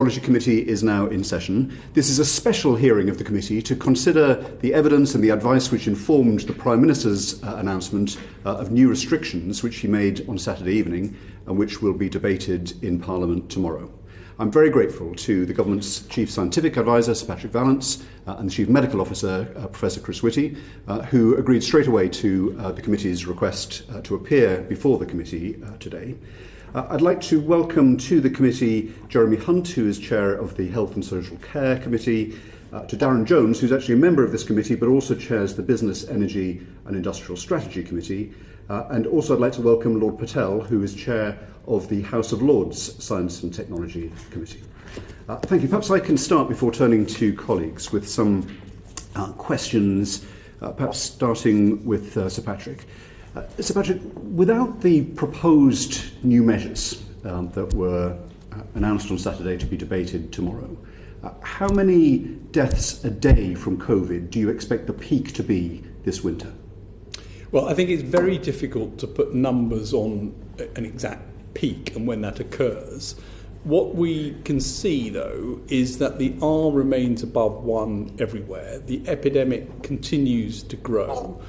Technology Committee is now in session. This is a special hearing of the committee to consider the evidence and the advice which informed the Prime Minister's announcement of new restrictions which he made on Saturday evening and which will be debated in Parliament tomorrow. I'm very grateful to the Government's Chief Scientific Advisor, Sir Patrick Vallance, and the Chief Medical Officer, Professor Chris Whitty, who agreed straight away to the committee's request to appear before the committee today. I'd like to welcome to the committee Jeremy Hunt, who is chair of the Health and Social Care Committee, to Darren Jones, who's actually a member of this committee but also chairs the Business, Energy and Industrial Strategy Committee, and also I'd like to welcome Lord Patel, who is chair of the House of Lords Science and Technology Committee. Thank you. Perhaps I can start before turning to colleagues with some questions, perhaps starting with Sir Patrick. Sir Patrick, without the proposed new measures that were announced on Saturday to be debated tomorrow, how many deaths a day from COVID do you expect the peak to be this winter? Well, I think it's very difficult to put numbers on an exact peak and when that occurs. What we can see, though, is that the R remains above 1 everywhere. The epidemic continues to grow.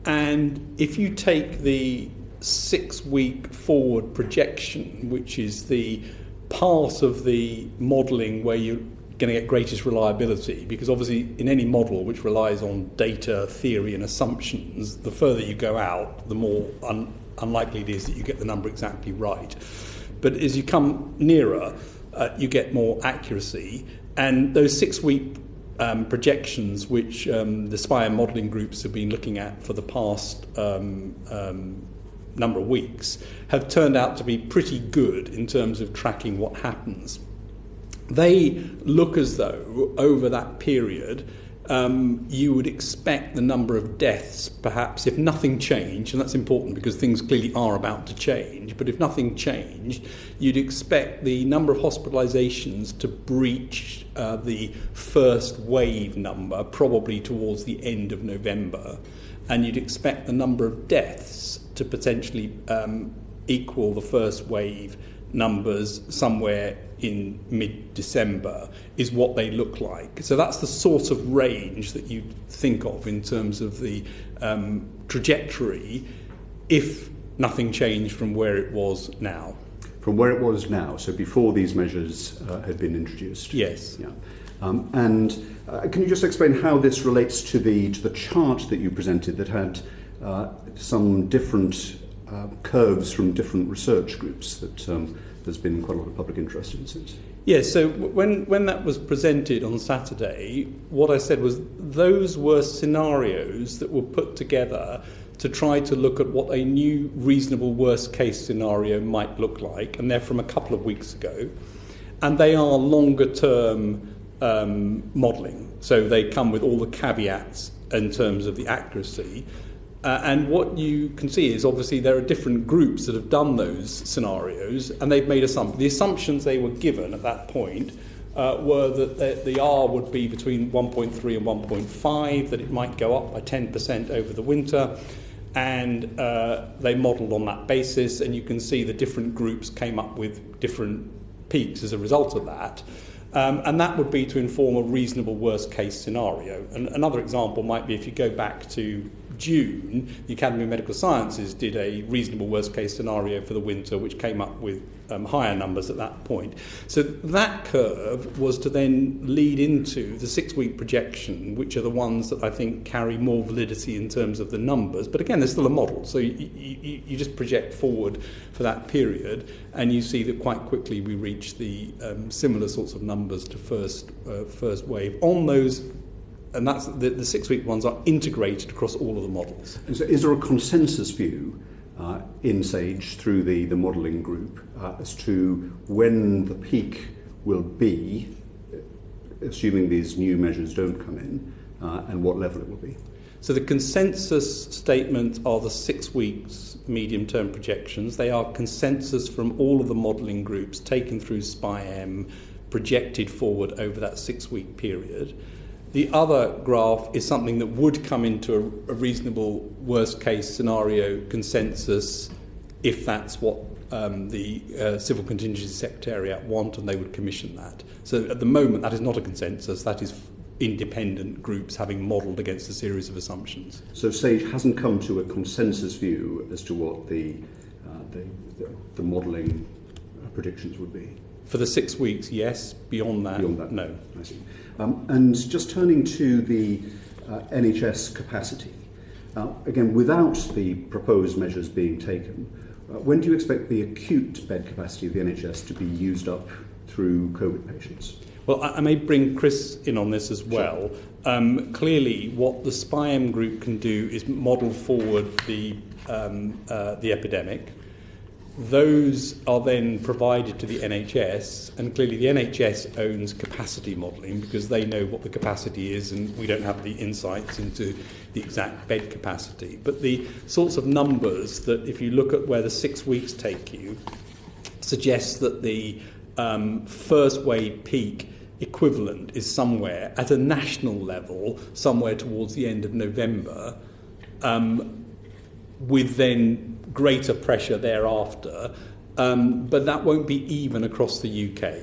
And if you take the 6-week forward projection, which is the part of the modelling where you're going to get greatest reliability, because obviously in any model which relies on data, theory and assumptions, the further you go out, the more unlikely it is that you get the number exactly right. But as you come nearer, you get more accuracy. And those 6-week projections, which the SPI and modelling groups have been looking at for the past number of weeks, have turned out to be pretty good in terms of tracking what happens. They look as though over that period you would expect the number of deaths, perhaps if nothing changed, and that's important because things clearly are about to change, but if nothing changed, you'd expect the number of hospitalisations to breach the first wave number probably towards the end of November, and you'd expect the number of deaths to potentially equal the first wave numbers somewhere in mid-December is what they look like. So that's the sort of range that you think of in terms of the trajectory if nothing changed from where it was now. From where it was now, so before these measures had been introduced? Yes. Yeah. And can you just explain how this relates to the chart that you presented that had some different curves from different research groups that there's been quite a lot of public interest in since? Yes, so when that was presented on Saturday, what I said was those were scenarios that were put together to try to look at what a new reasonable worst case scenario might look like, and they're from a couple of weeks ago, and they are longer term modelling, so they come with all the caveats in terms of the accuracy. And what you can see is obviously there are different groups that have done those scenarios and they've made assumptions. The assumptions they were given at that point were that the R would be between 1.3 and 1.5, that it might go up by 10% over the winter, and they modelled on that basis, and you can see the different groups came up with different peaks as a result of that. And that would be to inform a reasonable worst case scenario. And another example might be if you go back to June, the Academy of Medical Sciences did a reasonable worst case scenario for the winter, which came up with higher numbers at that point. So that curve was to then lead into the 6-week projection, which are the ones that I think carry more validity in terms of the numbers. But again, there's still a model, so you just project forward for that period, and you see that quite quickly we reach the similar sorts of numbers to first wave on those. And that's the 6-week ones are integrated across all of the models. And so is there a consensus view in SAGE through the modelling group as to when the peak will be, assuming these new measures don't come in, and what level it will be? So the consensus statement are the 6 weeks medium-term projections. They are consensus from all of the modelling groups taken through SPI-M, projected forward over that 6-week period. The other graph is something that would come into a reasonable worst-case scenario consensus if that's what the Civil Contingency Secretariat want, and they would commission that. So at the moment, that is not a consensus. That is independent groups having modelled against a series of assumptions. So SAGE hasn't come to a consensus view as to what the modelling predictions would be? For the 6 weeks, yes. Beyond that, no. I see. And just turning to the NHS capacity, again, without the proposed measures being taken, when do you expect the acute bed capacity of the NHS to be used up through COVID patients? Well, I may bring Chris in on this as well. Sure. Clearly, what the SPIAM group can do is model forward the epidemic. Those are then provided to the NHS, and clearly the NHS owns capacity modelling because they know what the capacity is, and we don't have the insights into the exact bed capacity. But the sorts of numbers that, if you look at where the 6 weeks take you, suggests that the first wave peak equivalent is somewhere at a national level, somewhere towards the end of November, with then greater pressure thereafter, but that won't be even across the UK.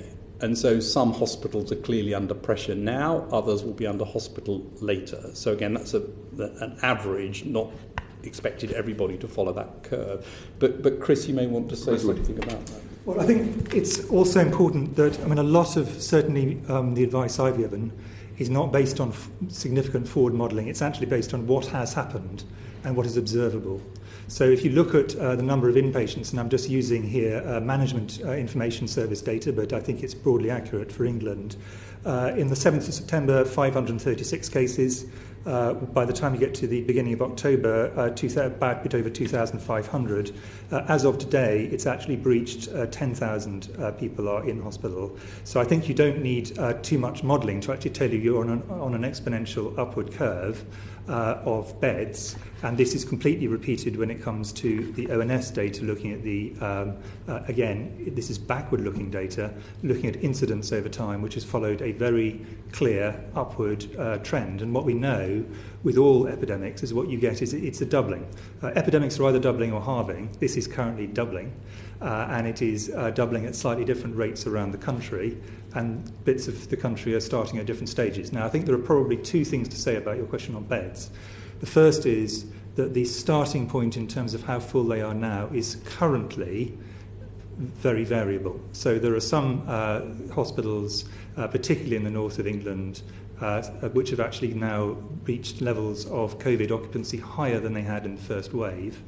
And so some hospitals are clearly under pressure now, others will be under hospital later. So again, that's an average, not expected everybody to follow that curve. But Chris, you may want to say something about that. Well, I think it's also important that, a lot of, certainly the advice I've given is not based on significant forward modelling. It's actually based on what has happened and what is observable. So if you look at the number of inpatients, and I'm just using here Management Information Service data, but I think it's broadly accurate for England. In the 7th of September, 536 cases. By the time you get to the beginning of October, about a bit over 2,500. As of today, it's actually breached 10,000 people are in hospital. So I think you don't need too much modelling to actually tell you you're on an exponential upward curve of beds, and this is completely repeated when it comes to the ONS data, looking at the, again, this is backward-looking data, looking at incidence over time, which has followed a very clear upward trend. And what we know with all epidemics is what you get is it's a doubling. Epidemics are either doubling or halving. This is currently doubling, and it is doubling at slightly different rates around the country, and bits of the country are starting at different stages. Now, I think there are probably two things to say about your question on beds. The first is that the starting point in terms of how full they are now is currently very variable. So there are some hospitals, particularly in the north of England, which have actually now reached levels of COVID occupancy higher than they had in the first wave.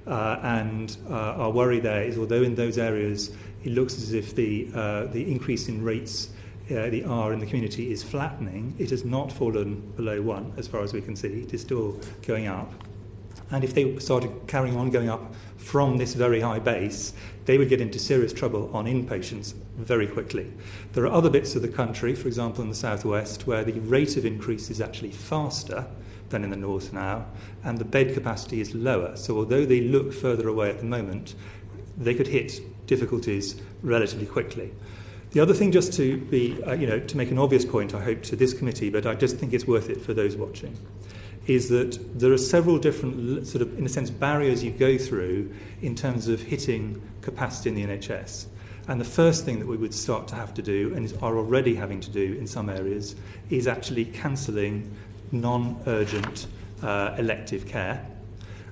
And our worry there is, although in those areas it looks as if the increase in rates, the R in the community, is flattening, it has not fallen below 1 as far as we can see. It is still going up. And if they started carrying on going up from this very high base, they would get into serious trouble on inpatients very quickly. There are other bits of the country, for example in the southwest, where the rate of increase is actually faster than in the north now, and the bed capacity is lower. So although they look further away at the moment, they could hit difficulties relatively quickly. The other thing, just to be, to make an obvious point, I hope, to this committee, but I just think it's worth it for those watching, is that there are several different sort of, in a sense, barriers you go through in terms of hitting capacity in the NHS. And the first thing that we would start to have to do, and are already having to do in some areas, is actually cancelling non-urgent elective care.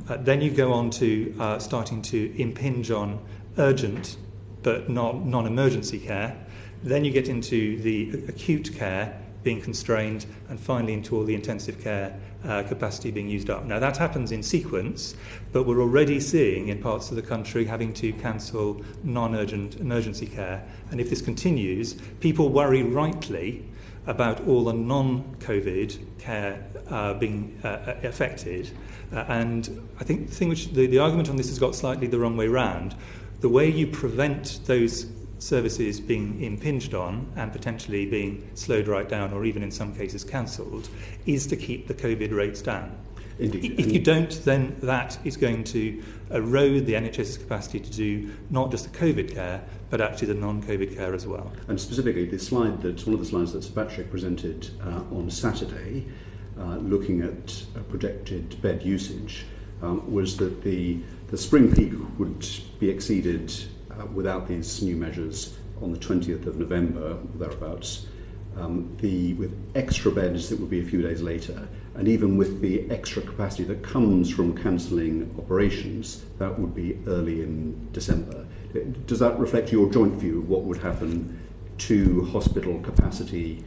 Then you go on to starting to impinge on urgent but non-emergency care. Then you get into the acute care being constrained, and finally into all the intensive care capacity being used up. Now that happens in sequence, but we're already seeing in parts of the country having to cancel non-urgent emergency care. And if this continues, people worry rightly about all the non-COVID care being affected. And I think the argument on this has got slightly the wrong way round. The way you prevent those services being impinged on and potentially being slowed right down, or even in some cases cancelled, is to keep the COVID rates down. Indeed. If you don't, then that is going to erode the NHS's capacity to do not just the COVID care, but actually the non-COVID care as well. And specifically, one of the slides that Sir Patrick presented on Saturday, looking at projected bed usage, was that the spring peak would be exceeded without these new measures on the 20th of November, or thereabouts, with extra beds that would be a few days later, and even with the extra capacity that comes from cancelling operations, that would be early in December. Does that reflect your joint view of what would happen to hospital capacity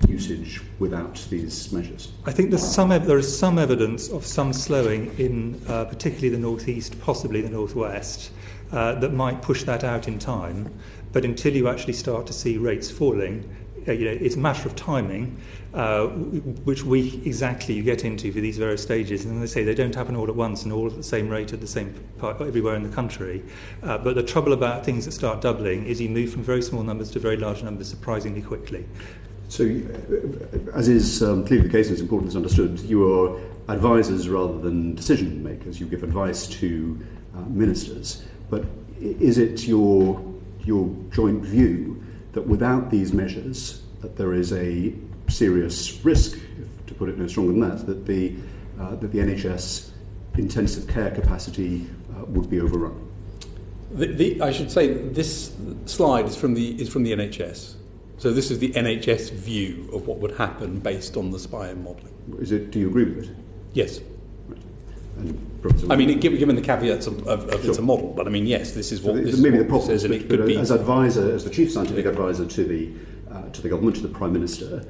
usage without these measures? I think there is some evidence of some slowing in particularly the northeast, possibly the northwest, that might push that out in time. But until you actually start to see rates falling, it's a matter of timing, which week exactly you get into for these various stages. And they say they don't happen all at once and all at the same rate at the same part everywhere in the country. But the trouble about things that start doubling is you move from very small numbers to very large numbers surprisingly quickly. So, as is clearly the case, and it's important it's understood, you are advisors rather than decision makers. You give advice to ministers. But is it your joint view that without these measures, that there is a serious risk, to put it no stronger than that the NHS intensive care capacity would be overrun? I should say this slide is from the NHS. So this is the NHS view of what would happen based on the SPIRE modelling. Do you agree with it? Yes. Right. And I mean, given the caveats of sure. It's a model, but I mean, yes, this is what this maybe is the problem says, and it could be as the chief scientific advisor to the government, to the Prime Minister,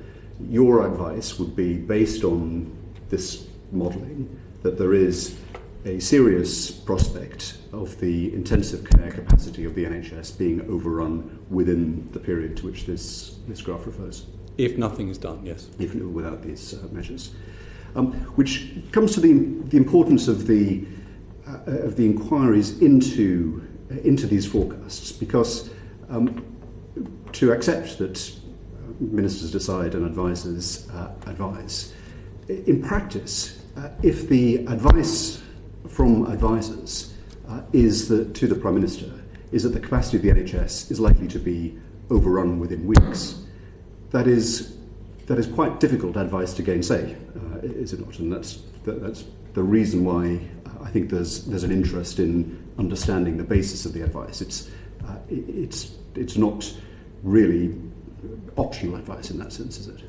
your advice would be based on this modelling that there is a serious prospect of the intensive care capacity of the NHS being overrun within the period to which this graph refers. If nothing is done, yes. Without these measures. Which comes to the importance of the inquiries into these forecasts, because to accept that ministers decide and advisors advise, in practice, if the advice from advisors is that to the Prime Minister is that the capacity of the NHS is likely to be overrun within weeks, that is quite difficult advice to gainsay, is it not? And that's the reason why I think there's an interest in understanding the basis of the advice. It's not really optional advice in that sense, is it?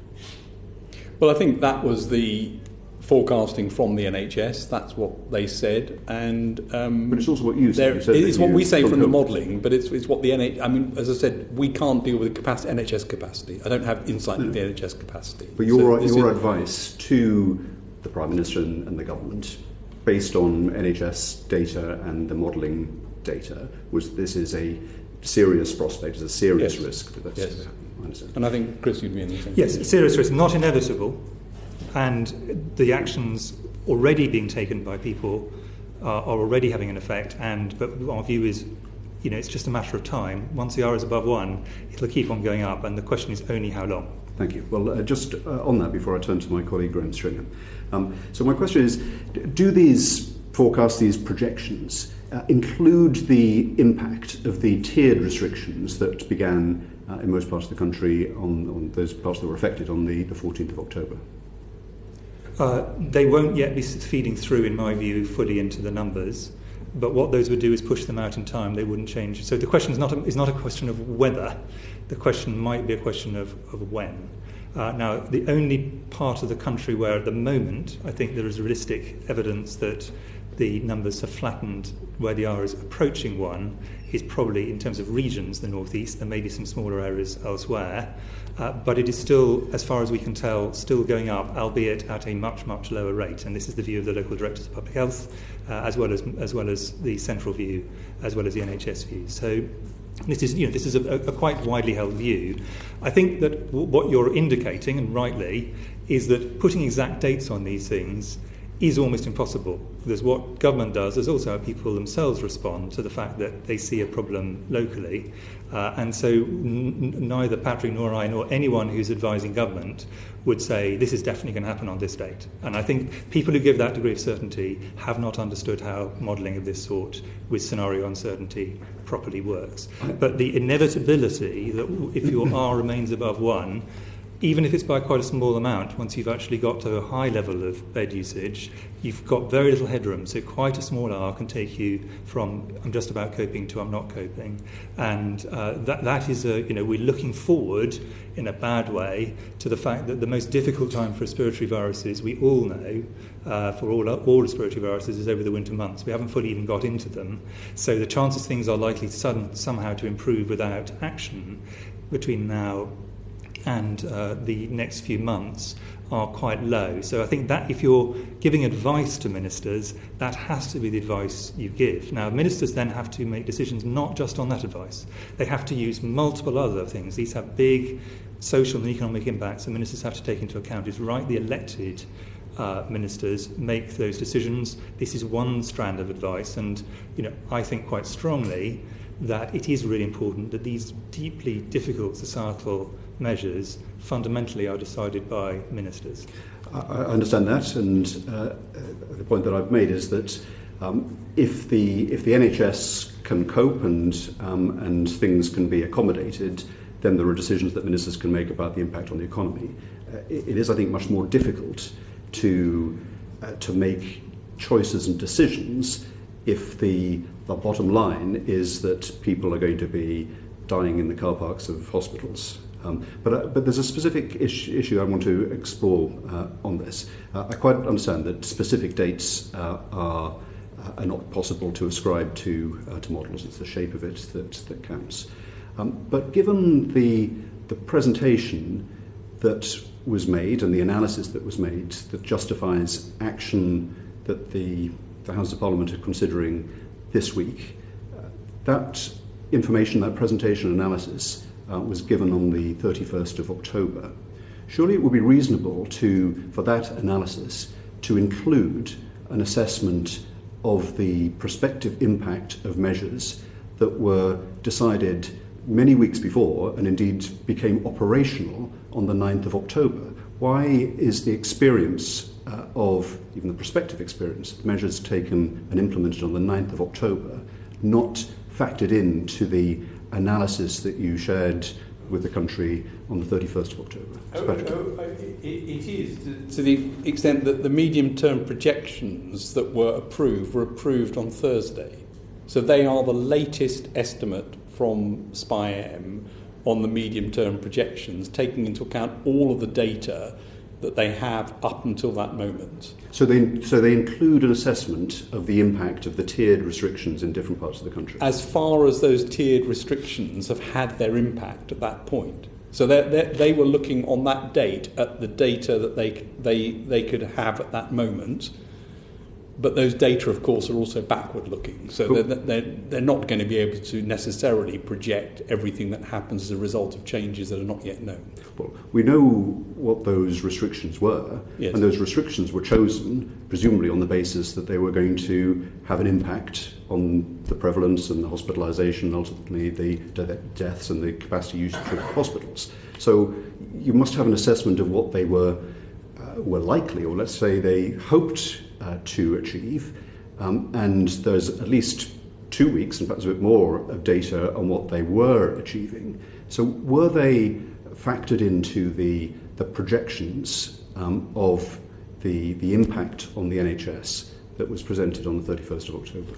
Well, I think that was the forecasting from the NHS. That's what they said, and but it's also what you said. It's what we say from the modelling, but it's what the NHS. I mean, as I said, we can't deal with NHS capacity. I don't have insight into the NHS capacity. But your advice to the Prime Minister and the government, based on NHS data and the modelling data, was this is a serious prospect, is a serious risk for this. Yes. And I think, Chris, you'd be in the same. Yes, serious risk, not inevitable. And the actions already being taken by people are already having an effect. But our view is, it's just a matter of time. Once the R is above 1, it'll keep on going up, and the question is only how long. Thank you. Well, just on that, before I turn to my colleague Graham Stringer. So my question is, do these forecasts, these projections, include the impact of the tiered restrictions that began in most parts of the country on those parts that were affected on the 14th of October? They won't yet be feeding through, in my view, fully into the numbers. But what those would do is push them out in time. They wouldn't change. So the question is not a question of whether. The question might be a question of when. Now, the only part of the country where at the moment I think there is realistic evidence that the numbers have flattened, where the R is approaching 1, is probably, in terms of regions, the northeast. There may be some smaller areas elsewhere. But it is still, as far as we can tell, still going up, albeit at a much, much lower rate. And this is the view of the local directors of public health, as well as the central view, as well as the NHS view. So this is a quite widely held view. I think that what you're indicating, and rightly, is that putting exact dates on these things is almost impossible. There's what government does. There's also how people themselves respond to the fact that they see a problem locally. And so neither Patrick nor I nor anyone who's advising government would say this is definitely going to happen on this date. And I think people who give that degree of certainty have not understood how modelling of this sort with scenario uncertainty properly works. But the inevitability that if your R remains above 1, even if it's by quite a small amount, once you've actually got to a high level of bed usage, you've got very little headroom. So quite a small R can take you from I'm just about coping to I'm not coping. And that is, we're looking forward in a bad way to the fact that the most difficult time for respiratory viruses, we all know, for all respiratory viruses, is over the winter months. We haven't fully even got into them. So the chances things are likely somehow to improve without action between now and the next few months are quite low. So I think that if you're giving advice to ministers, that has to be the advice you give. Now, ministers then have to make decisions not just on that advice. They have to use multiple other things. These have big social and economic impacts, and ministers have to take into account. It's right the elected ministers make those decisions. This is one strand of advice, and I think quite strongly that it is really important that these deeply difficult societal measures fundamentally are decided by ministers. I understand that, and the point that I've made is that if the NHS can cope and things can be accommodated, then there are decisions that ministers can make about the impact on the economy. It is, I think, much more difficult to make choices and decisions if the bottom line is that people are going to be dying in the car parks of hospitals. But there's a specific issue I want to explore on this. I quite understand that specific dates are not possible to ascribe to models. It's the shape of it that counts. But given the presentation that was made and the analysis that was made that justifies action that the House of Parliament are considering this week, that information, that presentation analysis was given on the 31st of October. Surely it would be reasonable for that analysis to include an assessment of the prospective impact of measures that were decided many weeks before and indeed became operational on the 9th of October. Why is the experience of, even the prospective experience, of measures taken and implemented on the 9th of October not factored into the analysis that you shared with the country on the 31st of October? It is, to the extent that the medium-term projections that were approved on Thursday. So they are the latest estimate from SPI-M on the medium-term projections, taking into account all of the data that they have up until that moment. So they include an assessment of the impact of the tiered restrictions in different parts of the country? As far as those tiered restrictions have had their impact at that point. So they were looking on that date at the data that they could have at that moment. But those data, of course, are also backward-looking. So they're not going to be able to necessarily project everything that happens as a result of changes that are not yet known. Well, we know what those restrictions were, yes. And those restrictions were chosen, presumably on the basis that they were going to have an impact on the prevalence and the hospitalisation, and ultimately the deaths and the capacity usage of hospitals. So you must have an assessment of what they were likely, or let's say they hoped to achieve, and there's at least 2 weeks and perhaps a bit more of data on what they were achieving. So were they factored into the projections of the impact on the NHS that was presented on the 31st of October?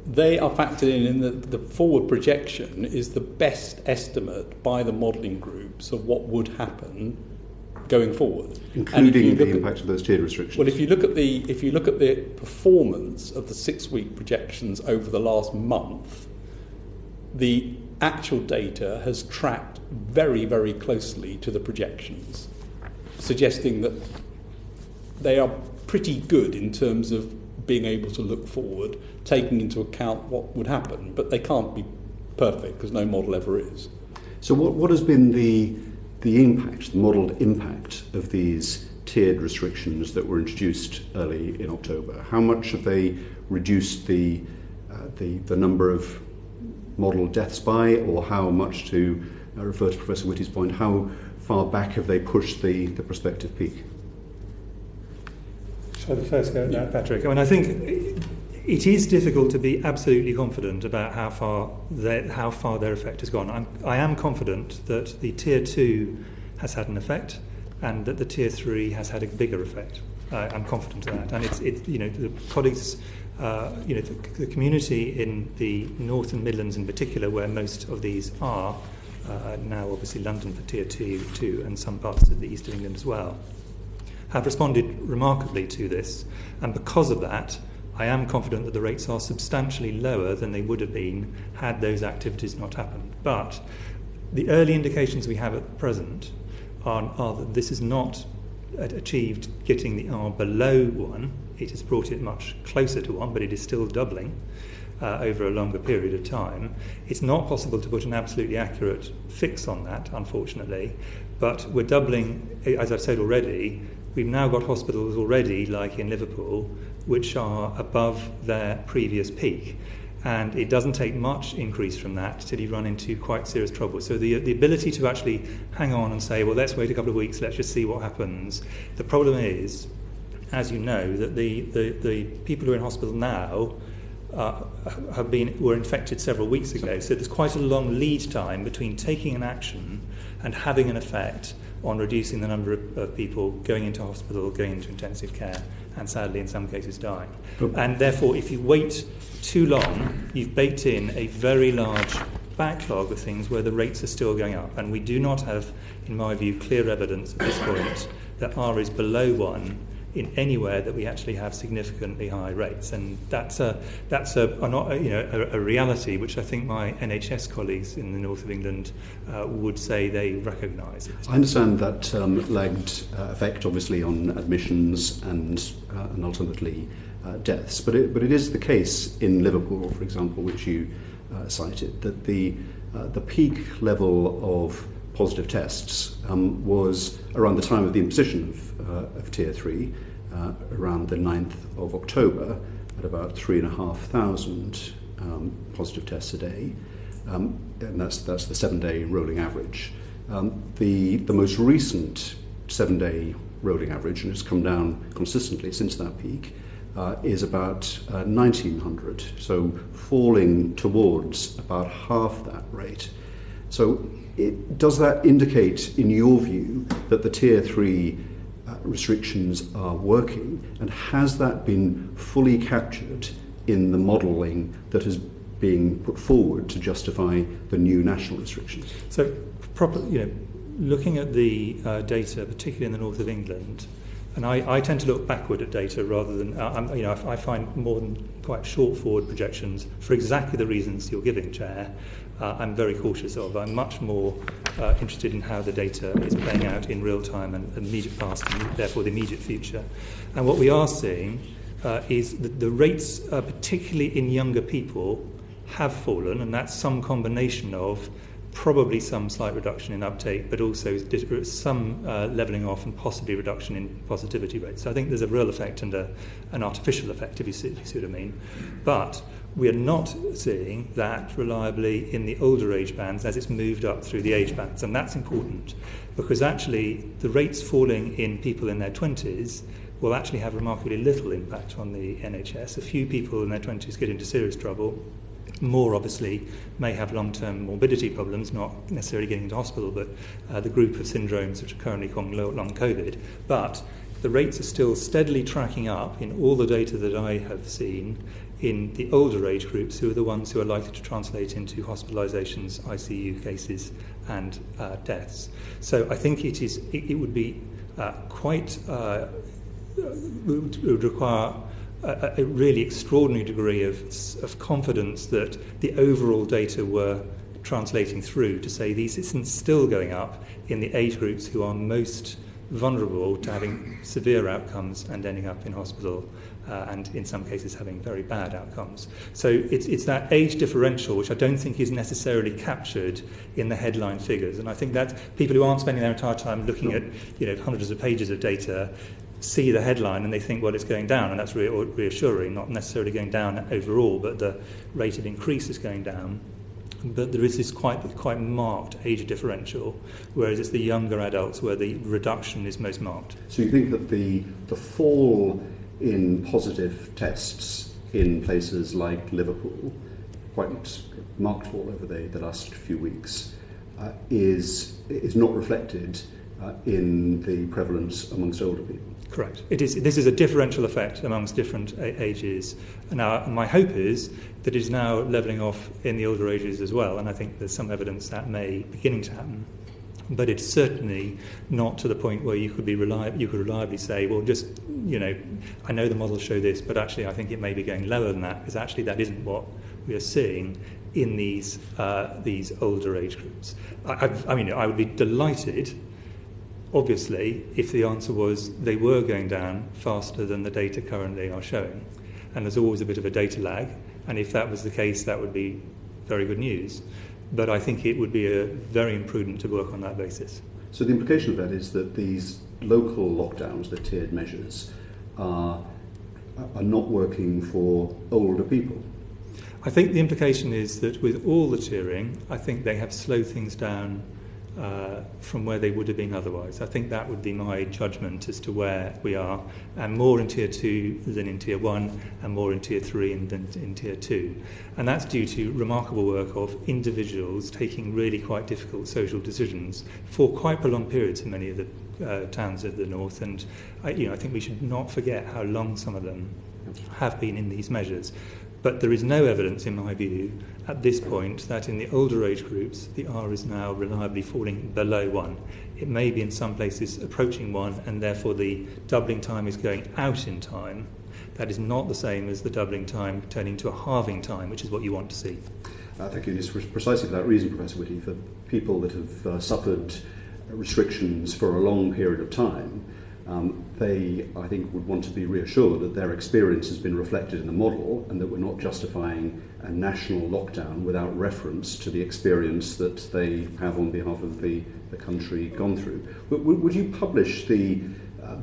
They are factored in the forward projection is the best estimate by the modelling groups of what would happen going forward, including the impact of those tiered restrictions. Well, if you look at the performance of the 6-week projections over the last month, the actual data has tracked very, very closely to the projections, suggesting that they are pretty good in terms of being able to look forward, taking into account what would happen. But they can't be perfect because no model ever is. So what has been the impact, the modelled impact of these tiered restrictions that were introduced early in October? How much have they reduced the number of modelled deaths by, or how much, to refer to Professor Whitty's point, how far back have they pushed the prospective peak? Shall I first go at that, Patrick? I mean, I think it is difficult to be absolutely confident about how far their effect has gone. I am confident that the Tier 2 has had an effect, and that the tier 3 has had a bigger effect. I'm confident of that. And it's the colleagues, the community in the North and Midlands in particular, where most of these are, now obviously London for tier 2 and some parts of the east of England as well, have responded remarkably to this. And because of that, I am confident that the rates are substantially lower than they would have been had those activities not happened. But the early indications we have at present are that this is not achieved getting the R below 1. It has brought it much closer to 1, but it is still doubling over a longer period of time. It's not possible to put an absolutely accurate fix on that, unfortunately, but we're doubling, as I've said already. We've now got hospitals already, like in Liverpool, which are above their previous peak. And it doesn't take much increase from that till you run into quite serious trouble. So the ability to actually hang on and say, well, let's wait a couple of weeks, let's just see what happens. The problem is, as you know, that the people who are in hospital now were infected several weeks ago. So there's quite a long lead time between taking an action and having an effect on reducing the number of people going into hospital, going into intensive care, and sadly in some cases dying. And therefore, if you wait too long, you've baked in a very large backlog of things where the rates are still going up. And we do not have, in my view, clear evidence at this point that R is below 1 in anywhere that we actually have significantly high rates. And that's a reality which I think my NHS colleagues in the north of England would say they recognise. I understand that lagged effect, obviously, on admissions and ultimately deaths. But it is the case in Liverpool, for example, which you cited, that the peak level of positive tests was around the time of the imposition of Tier 3, around the 9th of October, at about 3,500 positive tests a day. And that's the 7-day rolling average. The most recent 7-day rolling average, and it's come down consistently since that peak, is about 1,900, so falling towards about half that rate. So does that indicate, in your view, that the Tier 3 restrictions are working, and has that been fully captured in the modelling that is being put forward to justify the new national restrictions? So, looking at the data, particularly in the north of England, and I tend to look backward at data rather than, I find more than quite short forward projections for exactly the reasons you're giving, Chair. I'm very cautious of. I'm much more interested in how the data is playing out in real time and immediate past, and therefore the immediate future. And what we are seeing is that the rates, particularly in younger people, have fallen, and that's some combination of probably some slight reduction in uptake, but also some levelling off and possibly reduction in positivity rates. So I think there's a real effect and an artificial effect, if you see what I mean. But we are not seeing that reliably in the older age bands as it's moved up through the age bands. And that's important because actually the rates falling in people in their 20s will actually have remarkably little impact on the NHS. A few people in their 20s get into serious trouble. More, obviously, may have long-term morbidity problems, not necessarily getting into hospital, but the group of syndromes which are currently called long COVID. But the rates are still steadily tracking up in all the data that I have seen in the older age groups, who are the ones who are likely to translate into hospitalisations, ICU cases, and deaths. So I think it would be would require a really extraordinary degree of confidence that the overall data were translating through to say these isn't still going up in the age groups who are most vulnerable to having severe outcomes and ending up in hospital and in some cases having very bad outcomes. So it's that age differential which I don't think is necessarily captured in the headline figures, and I think that people who aren't spending their entire time looking at hundreds of pages of data see the headline and they think, well, it's going down, and that's reassuring, not necessarily going down overall, but the rate of increase is going down. But there is this quite marked age differential, whereas it's the younger adults where the reduction is most marked. So you think that the fall in positive tests in places like Liverpool, quite marked fall over the last few weeks, is not reflected in the prevalence amongst older people. Correct. This is a differential effect amongst different ages. Now, my hope is that it is now levelling off in the older ages as well, and I think there's some evidence that may be beginning to happen. But it's certainly not to the point where you could reliably say, well, just, I know the models show this, but actually I think it may be going lower than that, because actually that isn't what we are seeing in these older age groups. I would be delighted, obviously, if the answer was they were going down faster than the data currently are showing. And there's always a bit of a data lag, and if that was the case, that would be very good news. But I think it would be very imprudent to work on that basis. So the implication of that is that these local lockdowns, the tiered measures, are not working for older people. I think the implication is that with all the tiering, I think they have slowed things down from where they would have been otherwise. I think that would be my judgment as to where we are, and more in Tier 2 than in Tier 1, and more in Tier 3 than in Tier 2. And that's due to remarkable work of individuals taking really quite difficult social decisions for quite prolonged periods in many of the towns of the north. And I think we should not forget how long some of them have been in these measures. But there is no evidence, in my view, at this point, that in the older age groups, the R is now reliably falling below 1. It may be in some places approaching 1, and therefore the doubling time is going out in time. That is not the same as the doubling time turning to a halving time, which is what you want to see. Thank you. It's precisely for that reason, Professor Whitty, for people that have suffered restrictions for a long period of time, they, I think, would want to be reassured that their experience has been reflected in the model and that we're not justifying a national lockdown without reference to the experience that they have on behalf of the country gone through. Would you publish the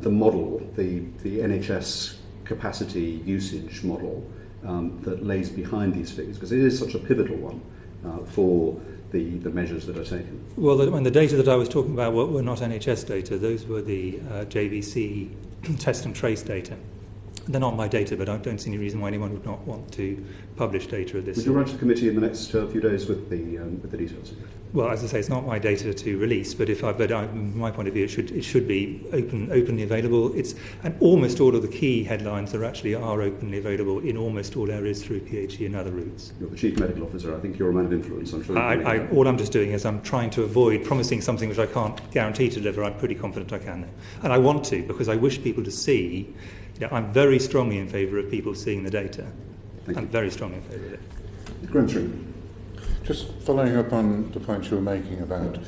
model, the NHS capacity usage model that lays behind these figures? Because it is such a pivotal one for the measures that are taken. Well, the data that I was talking about were not NHS data. Those were the JVC test and trace data. They're not my data, but I don't see any reason why anyone would not want to publish data of this. Would you write to the committee in the next few days with the details? Well, as I say, it's not my data to release, but from my point of view, it should be openly available. And almost all of the key headlines are openly available in almost all areas through PhD and other routes. You're the Chief Medical Officer. I think you're a man of influence. I'm sure. All I'm just doing is I'm trying to avoid promising something which I can't guarantee to deliver. I'm pretty confident I can, and I want to, because I wish people to see. I'm very strongly in favour of people seeing the data. I'm very strongly in favour of it. Grimsby. Just following up on the point you were making about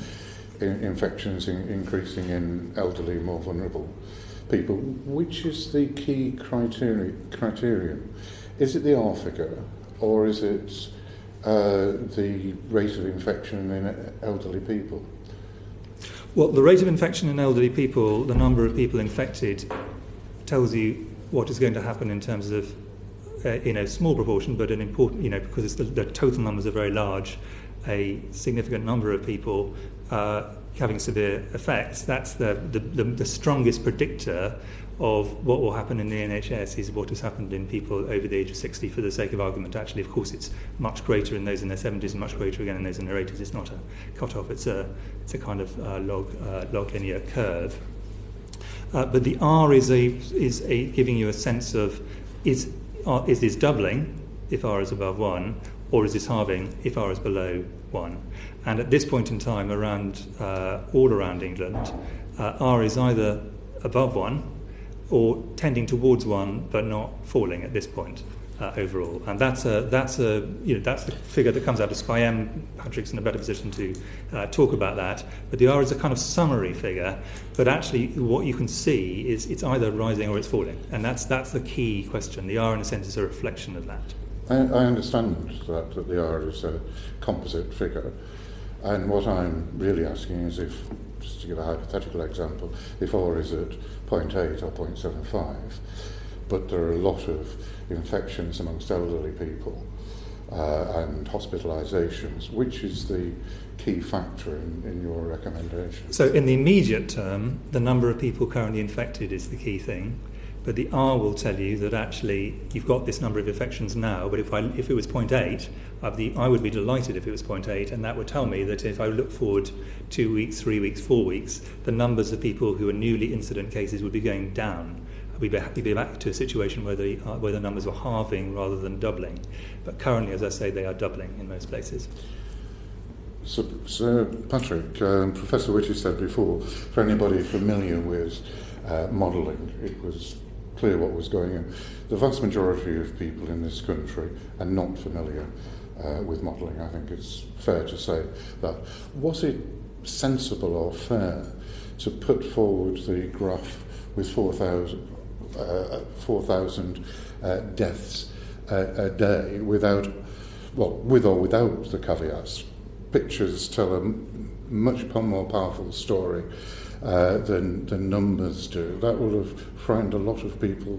infections increasing in elderly, more vulnerable people, which is the key criterion? Is it the R figure, or is it the rate of infection in elderly people? Well, the rate of infection in elderly people, the number of people infected, tells you what is going to happen in terms of in a small proportion, but an important, because the total numbers are very large, a significant number of people having severe effects. That's the strongest predictor of what will happen in the NHS is what has happened in people over the age of 60, for the sake of argument. Actually, of course, it's much greater in those in their 70s and much greater again in those in their 80s. It's not a cut-off, it's a kind of log linear curve. But the R is giving you a sense of is this doubling if R is above 1, or is this halving if R is below 1? And at this point in time, all around England, R is either above 1 or tending towards 1, but not falling at this point overall. And that's the figure that comes out of SPI-M. Patrick's in a better position to talk about that. But the R is a kind of summary figure. But actually, what you can see is it's either rising or it's falling, and that's the key question. The R, in a sense, is a reflection of that. I understand that the R is a composite figure, and what I'm really asking is if, just to give a hypothetical example, if R is at 0.8 or 0.75, but there are a lot of infections amongst elderly people and hospitalisations, which is the key factor in your recommendation? So in the immediate term, the number of people currently infected is the key thing. But the R will tell you that actually you've got this number of infections now, but if it was 0.8, I would be delighted if it was 0.8, and that would tell me that if I look forward 2 weeks, 3 weeks, 4 weeks, the numbers of people who are newly incident cases would be going down. We'd be back to a situation where the numbers were halving rather than doubling. But currently, as I say, they are doubling in most places. So Patrick, Professor Whitty said before, for anybody familiar with modelling, it was clear what was going on. The vast majority of people in this country are not familiar with modelling. I think it's fair to say that. Was it sensible or fair to put forward the graph with 4,000 deaths a day with or without the caveats? Pictures tell a much more powerful story than numbers do. That would have frightened a lot of people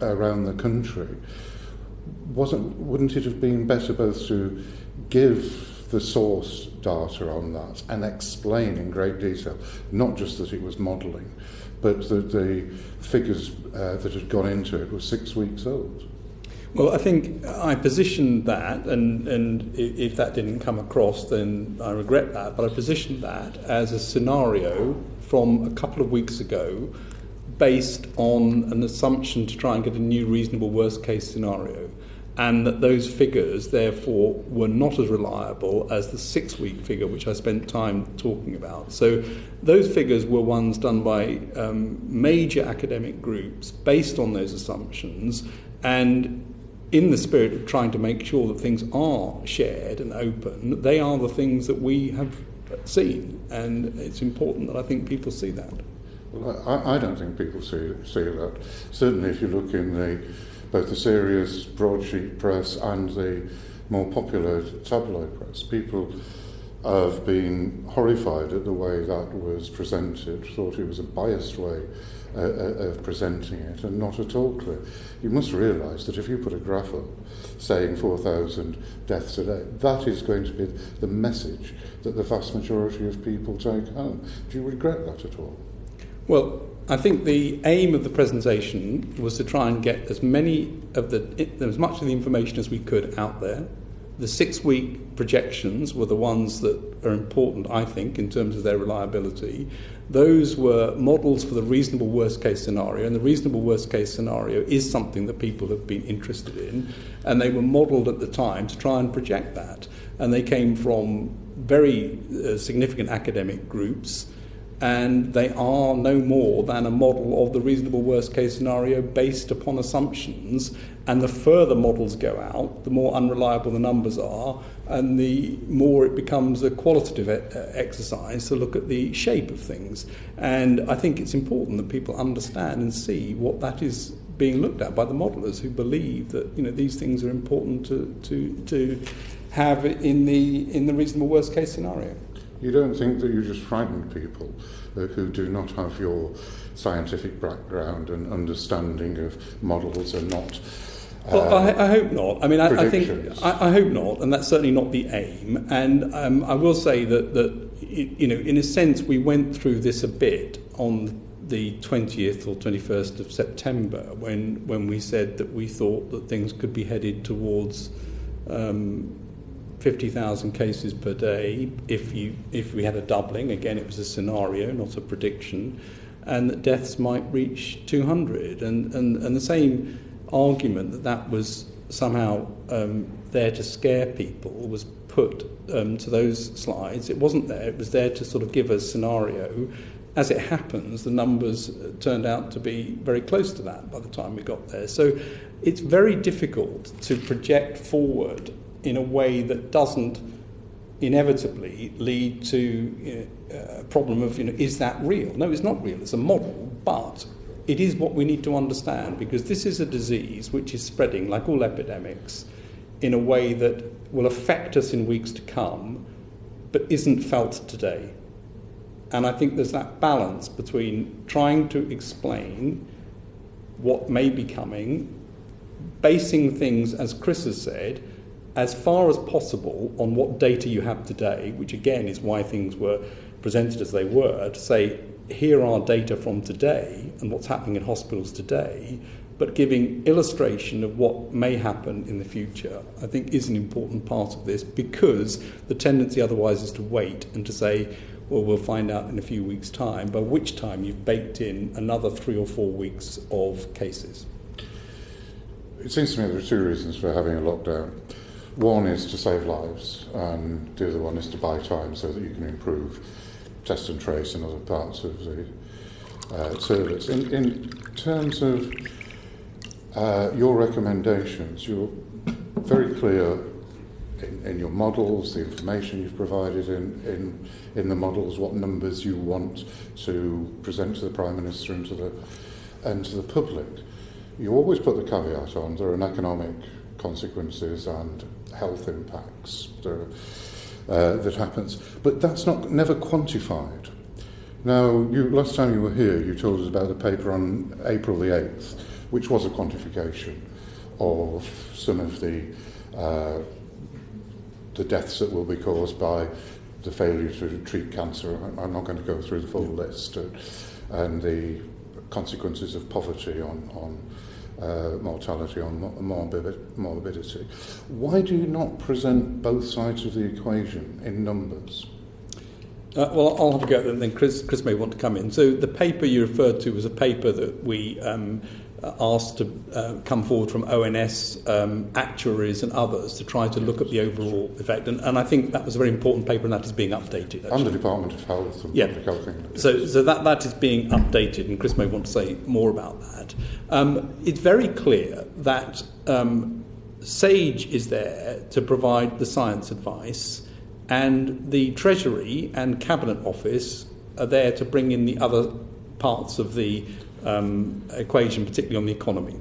around the country. Wouldn't it have been better both to give the source data on that and explain in great detail, not just that it was modelling, but that the figures that had gone into it were 6 weeks old? Well, I think I positioned that, and if that didn't come across, then I regret that, but I positioned that as a scenario from a couple of weeks ago based on an assumption to try and get a new reasonable worst-case scenario, and that those figures, therefore, were not as reliable as the 6-week figure, which I spent time talking about. So those figures were ones done by major academic groups based on those assumptions, and in the spirit of trying to make sure that things are shared and open, they are the things that we have seen, and it's important that I think people see that. Well, I don't think people see that. Certainly if you look in both the serious broadsheet press and the more popular tabloid press, people have been horrified at the way that was presented, thought it was a biased way of presenting it, and not at all clear. You must realise that if you put a graph up saying 4,000 deaths a day, that is going to be the message that the vast majority of people take home. Do you regret that at all? Well, I think the aim of the presentation was to try and get as much of the information as we could out there. The 6-week projections were the ones that are important, I think, in terms of their reliability. Those were models for the reasonable worst-case scenario, and the reasonable worst-case scenario is something that people have been interested in, and they were modelled at the time to try and project that. And they came from very significant academic groups, and they are no more than a model of the reasonable worst-case scenario based upon assumptions. And the further models go out, the more unreliable the numbers are, and the more it becomes a qualitative exercise to look at the shape of things. And I think it's important that people understand and see what that is being looked at by the modellers, who believe that these things are important to have in the reasonable worst-case scenario. You don't think that you just frightened people who do not have your scientific background and understanding of models and not... Well, I hope not. I mean, I think I hope not, and that's certainly not the aim. And I will say that in a sense, we went through this a bit on the 20th or 21st of September when we said that we thought that things could be headed towards 50,000 cases per day if we had a doubling. Again, it was a scenario, not a prediction, and that deaths might reach 200. And the same argument that was somehow there to scare people was put to those slides. It wasn't there. It was there to sort of give a scenario. As it happens, the numbers turned out to be very close to that by the time we got there. So it's very difficult to project forward in a way that doesn't inevitably lead to a problem of, is that real? No, it's not real. It's a model, but it is what we need to understand, because this is a disease which is spreading, like all epidemics, in a way that will affect us in weeks to come, but isn't felt today. And I think there's that balance between trying to explain what may be coming, basing things, as Chris has said, as far as possible on what data you have today, which again is why things were presented as they were, to say, here are data from today and what's happening in hospitals today, but giving illustration of what may happen in the future, I think is an important part of this, because the tendency otherwise is to wait and to say, well, we'll find out in a few weeks' time, by which time you've baked in another 3 or 4 weeks of cases. It seems to me there are two reasons for having a lockdown. One is to save lives, and the other one is to buy time so that you can improve test and trace in other parts of the service. In terms of your recommendations, you're very clear in your models, the information you've provided in the models, what numbers you want to present to the Prime Minister and to the public. You always put the caveat on there are economic consequences and health impacts that happens, but that's never quantified. Now, last time you were here, you told us about the paper on April the 8th, which was a quantification of some of the deaths that will be caused by the failure to treat cancer. I'm not going to go through the full list, and the consequences of poverty on mortality, on morbidity. Why do you not present both sides of the equation in numbers? Well, I'll have a go at that, and then Chris may want to come in. So the paper you referred to was a paper that we asked to come forward from ONS, actuaries and others to try to look at the overall effect. And I think that was a very important paper, and that is being updated, actually. And the Department of Health and Public Health England. So that is being updated, and Chris may want to say more about that. It's very clear that SAGE is there to provide the science advice, and the Treasury and Cabinet Office are there to bring in the other parts of the equation, particularly on the economy.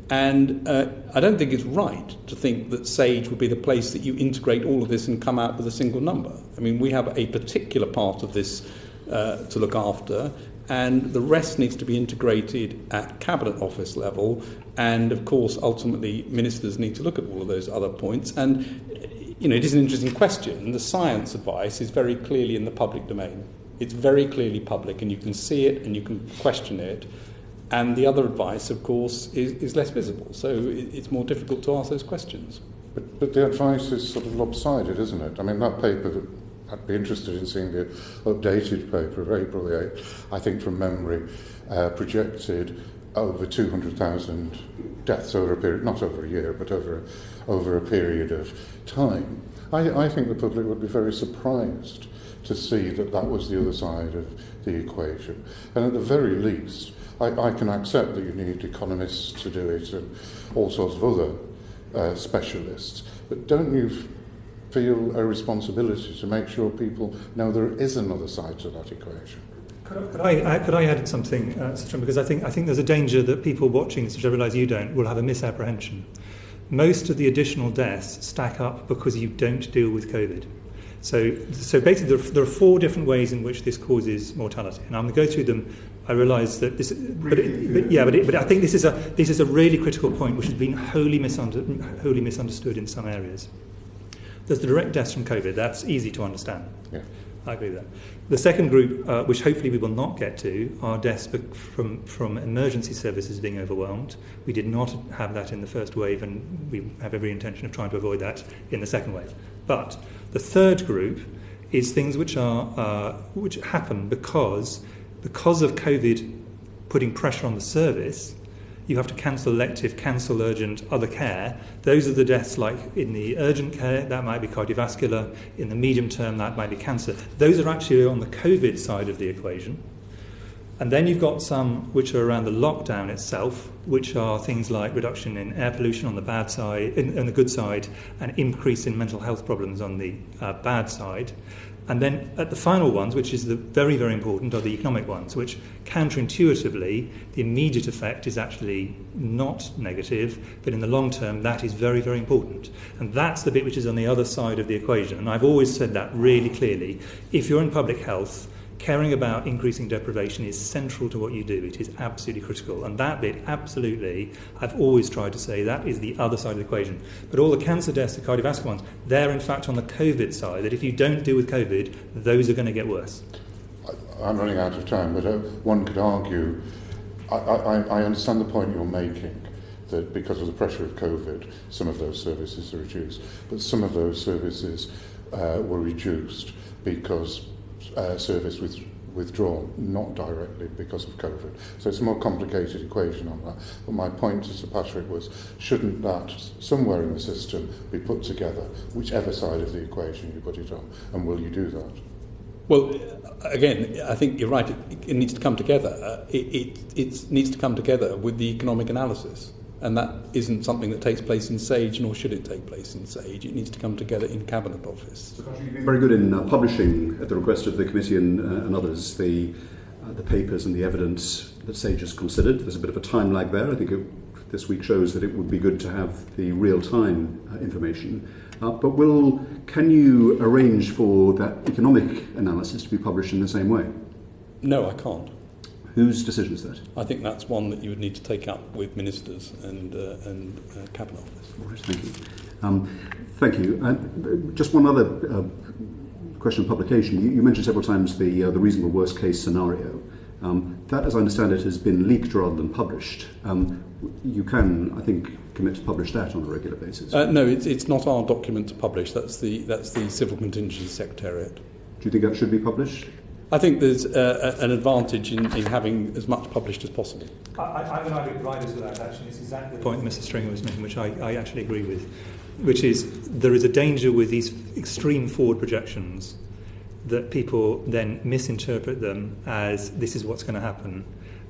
And I don't think it's right to think that SAGE would be the place that you integrate all of this and come out with a single number. I mean, we have a particular part of this to look after, and the rest needs to be integrated at Cabinet Office level, and of course ultimately ministers need to look at all of those other points. And it is an interesting question. The science advice is very clearly in the public domain. It's very clearly public, and you can see it and you can question it. And the other advice, of course, is less visible. So it's more difficult to ask those questions. But the advice is sort of lopsided, isn't it? I mean, that paper, I'd be interested in seeing the updated paper of April the 8th, I think from memory, projected over 200,000 deaths over a period, not over a year, but over a period of time. I think the public would be very surprised to see that was the other side of the equation. And at the very least, I can accept that you need economists to do it and all sorts of other specialists, but don't you feel a responsibility to make sure people know there is another side to that equation? Could I add something, because I think there's a danger that people watching this, which I realise you don't, will have a misapprehension. Most of the additional deaths stack up because you don't deal with COVID. So basically there are 4 different ways in which this causes mortality, and I'm going to go through them. I realise that this, but I think this is a really critical point which has been wholly misunderstood in some areas. There's the direct deaths from COVID. That's easy to understand. Yeah. I agree with that. The second group, which hopefully we will not get to, are deaths from emergency services being overwhelmed. We did not have that in the first wave, and we have every intention of trying to avoid that in the second wave. But the third group is things which happen because of COVID putting pressure on the service. You have to cancel elective, cancel urgent, other care. Those are the deaths like in the urgent care, that might be cardiovascular. In the medium term, that might be cancer. Those are actually on the COVID side of the equation. And then you've got some which are around the lockdown itself, which are things like reduction in air pollution on the bad side, on the good side, and increase in mental health problems on the bad side. And then at the final ones, which is the very, very important, are the economic ones, which counterintuitively, the immediate effect is actually not negative, but in the long term, that is very, very important. And that's the bit which is on the other side of the equation. And I've always said that really clearly. If you're in public health, caring about increasing deprivation is central to what you do. It is absolutely critical. And that bit, absolutely, I've always tried to say that is the other side of the equation. But all the cancer deaths, the cardiovascular ones, they're in fact on the COVID side, that if you don't deal with COVID, those are going to get worse. I'm running out of time, but one could argue, I understand the point you're making, that because of the pressure of COVID, some of those services are reduced. But some of those services were reduced because service was withdrawn, not directly because of COVID. So it's a more complicated equation on that. But my point to Sir Patrick was, shouldn't that somewhere in the system be put together, whichever side of the equation you put it on, and will you do that? Well, again, I think you're right. It needs to come together. It needs to come together with the economic analysis. And that isn't something that takes place in Sage, nor should it take place in Sage. It needs to come together in Cabinet Office. You've been very good in publishing, at the request of the committee and others, the papers and the evidence that Sage has considered. There's a bit of a time lag there. I think this week shows that it would be good to have the real-time information. But can you arrange for that economic analysis to be published in the same way? No, I can't. Whose decision is that? I think that's one that you would need to take up with ministers and Cabinet Office. All right, thank you. Thank you. Just one other question of publication. You mentioned several times the reasonable worst case scenario. That, as I understand it, has been leaked rather than published. You can, I think, commit to publish that on a regular basis. No, it's not our document to publish. That's the Civil Contingency Secretariat. Do you think that should be published? I think there's an advantage in having as much published as possible. I would argue providers with that, actually. It's exactly the point that Mr. Stringer was making, which I actually agree with, which is there is a danger with these extreme forward projections that people then misinterpret them as this is what's going to happen,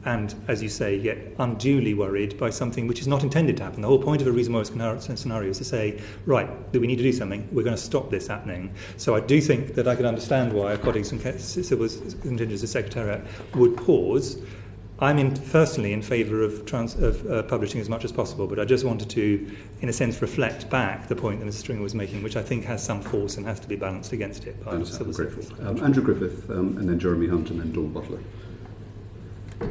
and, as you say, get unduly worried by something which is not intended to happen. The whole point of a reasonable worst scenario is to say, right, we need to do something, we're going to stop this happening. So I do think that I can understand why our colleagues from Civil Contingency Secretariat would pause. I'm personally in favour of publishing as much as possible, but I just wanted to, in a sense, reflect back the point that Mr. Stringer was making, which I think has some force and has to be balanced against it. Andrew Griffith, and then Jeremy Hunt, and then Dawn Butler.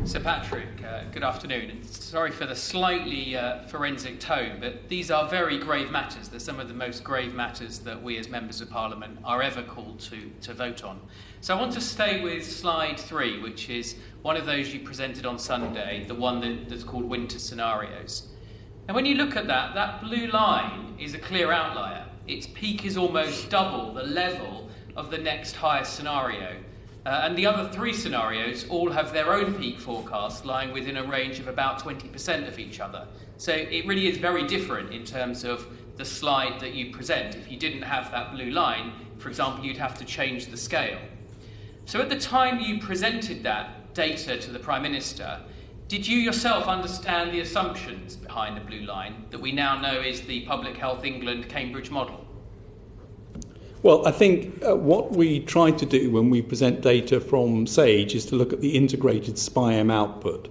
Sir Patrick, good afternoon. Sorry for the slightly forensic tone, but these are very grave matters. They're some of the most grave matters that we as members of Parliament are ever called to vote on. So I want to stay with slide 3, which is one of those you presented on Sunday, the one that's called winter scenarios. And when you look at that blue line is a clear outlier. Its peak is almost double the level of the next highest scenario. And the other 3 scenarios all have their own peak forecast lying within a range of about 20% of each other. So it really is very different in terms of the slide that you present. If you didn't have that blue line, for example, you'd have to change the scale. So at the time you presented that data to the Prime Minister, did you yourself understand the assumptions behind the blue line that we now know is the Public Health England Cambridge model? Well, I think what we try to do when we present data from Sage is to look at the integrated SPI-M output.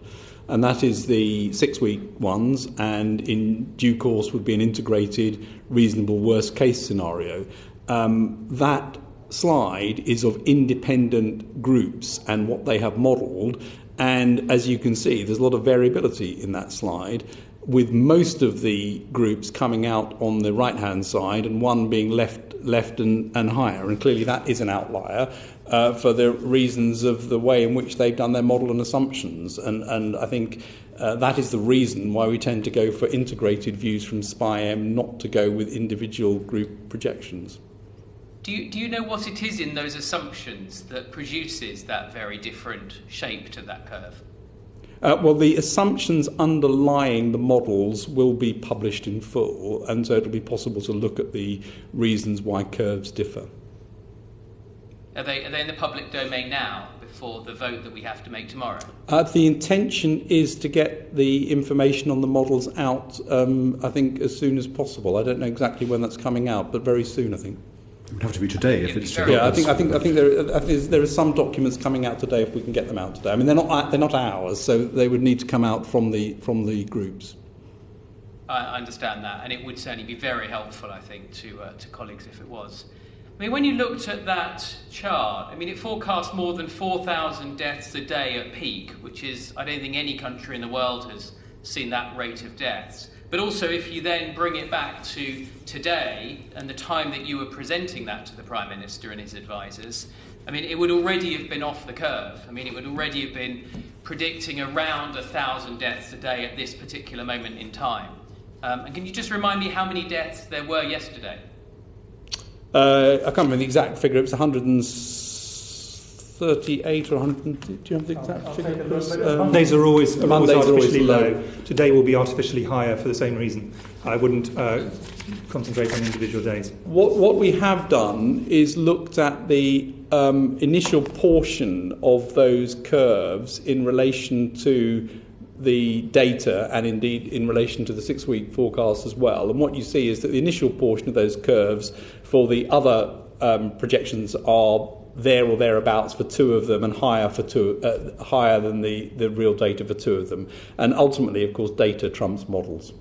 And that is the 6-week ones, and in due course would be an integrated, reasonable worst-case scenario. That slide is of independent groups and what they have modelled. And as you can see, there's a lot of variability in that slide, with most of the groups coming out on the right-hand side and one being left and higher. And clearly that is an outlier for the reasons of the way in which they've done their model and assumptions. And I think that is the reason why we tend to go for integrated views from SPI-M, not to go with individual group projections. Do you know what it is in those assumptions that produces that very different shape to that curve? Well, the assumptions underlying the models will be published in full, and so it'll be possible to look at the reasons why curves differ. Are they in the public domain now, before the vote that we have to make tomorrow? The intention is to get the information on the models out, I think, as soon as possible. I don't know exactly when that's coming out, but very soon, I think. It would have to be today if it's true. Yeah, I think there are some documents coming out today if we can get them out today. I mean, they're not ours, so they would need to come out from the groups. I understand that, and it would certainly be very helpful, I think, to colleagues if it was. I mean, when you looked at that chart, I mean, it forecast more than 4,000 deaths a day at peak, which is, I don't think any country in the world has seen that rate of deaths. But also, if you then bring it back to today and the time that you were presenting that to the Prime Minister and his advisors, I mean, it would already have been off the curve. I mean, it would already have been predicting around 1,000 deaths a day at this particular moment in time. And can you just remind me how many deaths there were yesterday? I can't remember the exact figure. It was 138 or 100. Do you have the exact figure? Mondays are always artificially low. low. Today will be artificially higher for the same reason. I wouldn't concentrate on individual days. What we have done is looked at the initial portion of those curves in relation to the data and indeed in relation to the 6-week forecast as well. And what you see is that the initial portion of those curves for the other projections are there or thereabouts for 2 of them and higher than the real data for 2 of them. And ultimately, of course, data trumps models.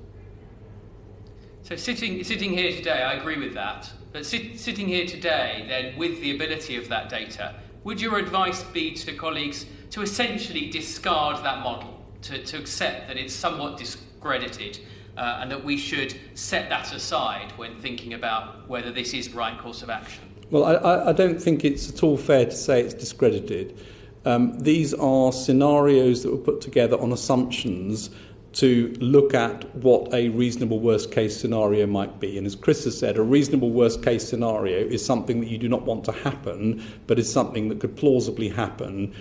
So sitting here today, I agree with that. But sitting here today, then, with the ability of that data, would your advice be to colleagues to essentially discard that model, to accept that it's somewhat discredited, and that we should set that aside when thinking about whether this is the right course of action? Well, I don't think it's at all fair to say it's discredited. These are scenarios that were put together on assumptions to look at what a reasonable worst-case scenario might be. And as Chris has said, a reasonable worst-case scenario is something that you do not want to happen, but is something that could plausibly happen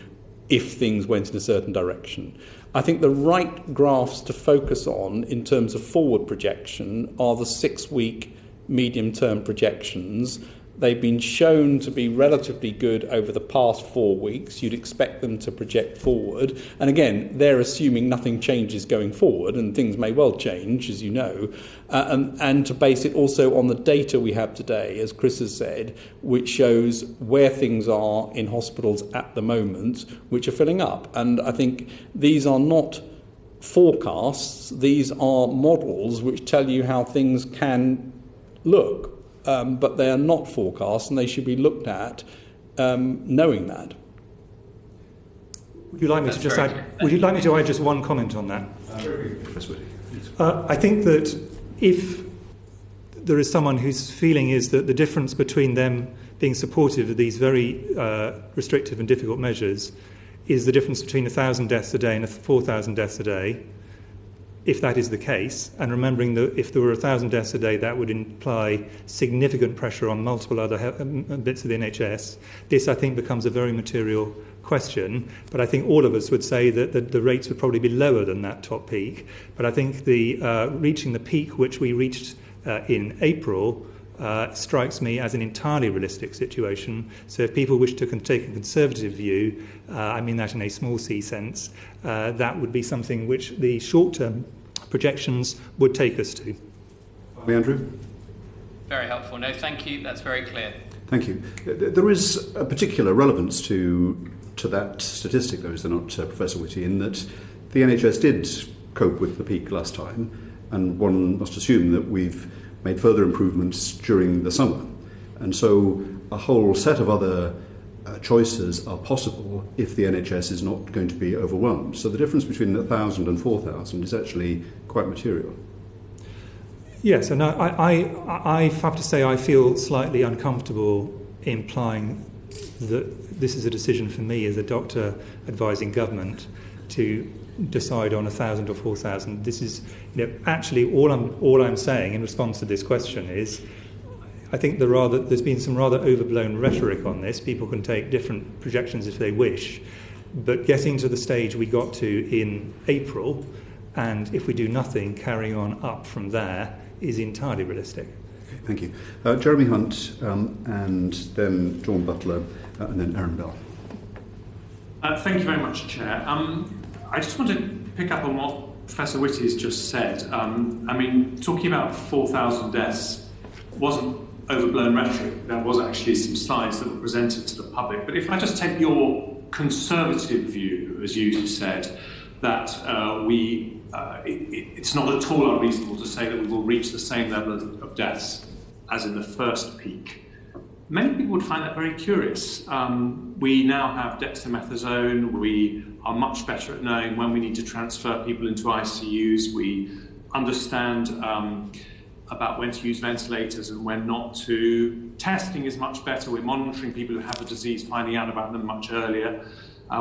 if things went in a certain direction. I think the right graphs to focus on in terms of forward projection are the 6-week medium-term projections. They've been shown to be relatively good over the past 4 weeks. You'd expect them to project forward. And again, they're assuming nothing changes going forward, and things may well change, as you know. And to base it also on the data we have today, as Chris has said, which shows where things are in hospitals at the moment, which are filling up. And I think these are not forecasts. These are models which tell you how things can look. But they are not forecasts, and they should be looked at knowing that. Would you like me to just add? Would you like me to add just one comment on that? Professor Whitty, please. I think that if there is someone whose feeling is that the difference between them being supportive of these very restrictive and difficult measures is the difference between 1,000 deaths a day and 4,000 deaths a day, if that is the case, and remembering that if there were 1,000 deaths a day, that would imply significant pressure on multiple other bits of the NHS, this, I think, becomes a very material question. But I think all of us would say that the rates would probably be lower than that top peak. But I think the reaching the peak which we reached in April strikes me as an entirely realistic situation. So if people wish to take a conservative view, I mean that in a small c sense, that would be something which the short-term projections would take us to. Andrew? Very helpful. No, thank you. That's very clear. Thank you. There is a particular relevance to that statistic, though, is there not, Professor Whitty, in that the NHS did cope with the peak last time, and one must assume that we've made further improvements during the summer. And so a whole set of other choices are possible if the NHS is not going to be overwhelmed. So the difference between 1,000 and 4,000 is actually quite material. Yes, and I have to say I feel slightly uncomfortable implying that this is a decision for me as a doctor advising government to decide on 1,000 or 4,000. This is, actually all I'm saying in response to this question is, I think there's been some rather overblown rhetoric on this. People can take different projections if they wish, but getting to the stage we got to in April, and if we do nothing, carrying on up from there is entirely realistic. Okay, thank you. Jeremy Hunt, and then Dawn Butler, and then Aaron Bell. Thank you very much, Chair. I just want to pick up on what Professor Whitty has just said. I mean, talking about 4,000 deaths wasn't overblown rhetoric. There was actually some slides that were presented to the public. But if I just take your conservative view, as you said, that it's not at all unreasonable to say that we will reach the same level of deaths as in the first peak. Many people would find that very curious. We now have dexamethasone. We are much better at knowing when we need to transfer people into ICUs. We understand about when to use ventilators and when not to. Testing is much better. We're monitoring people who have the disease, finding out about them much earlier.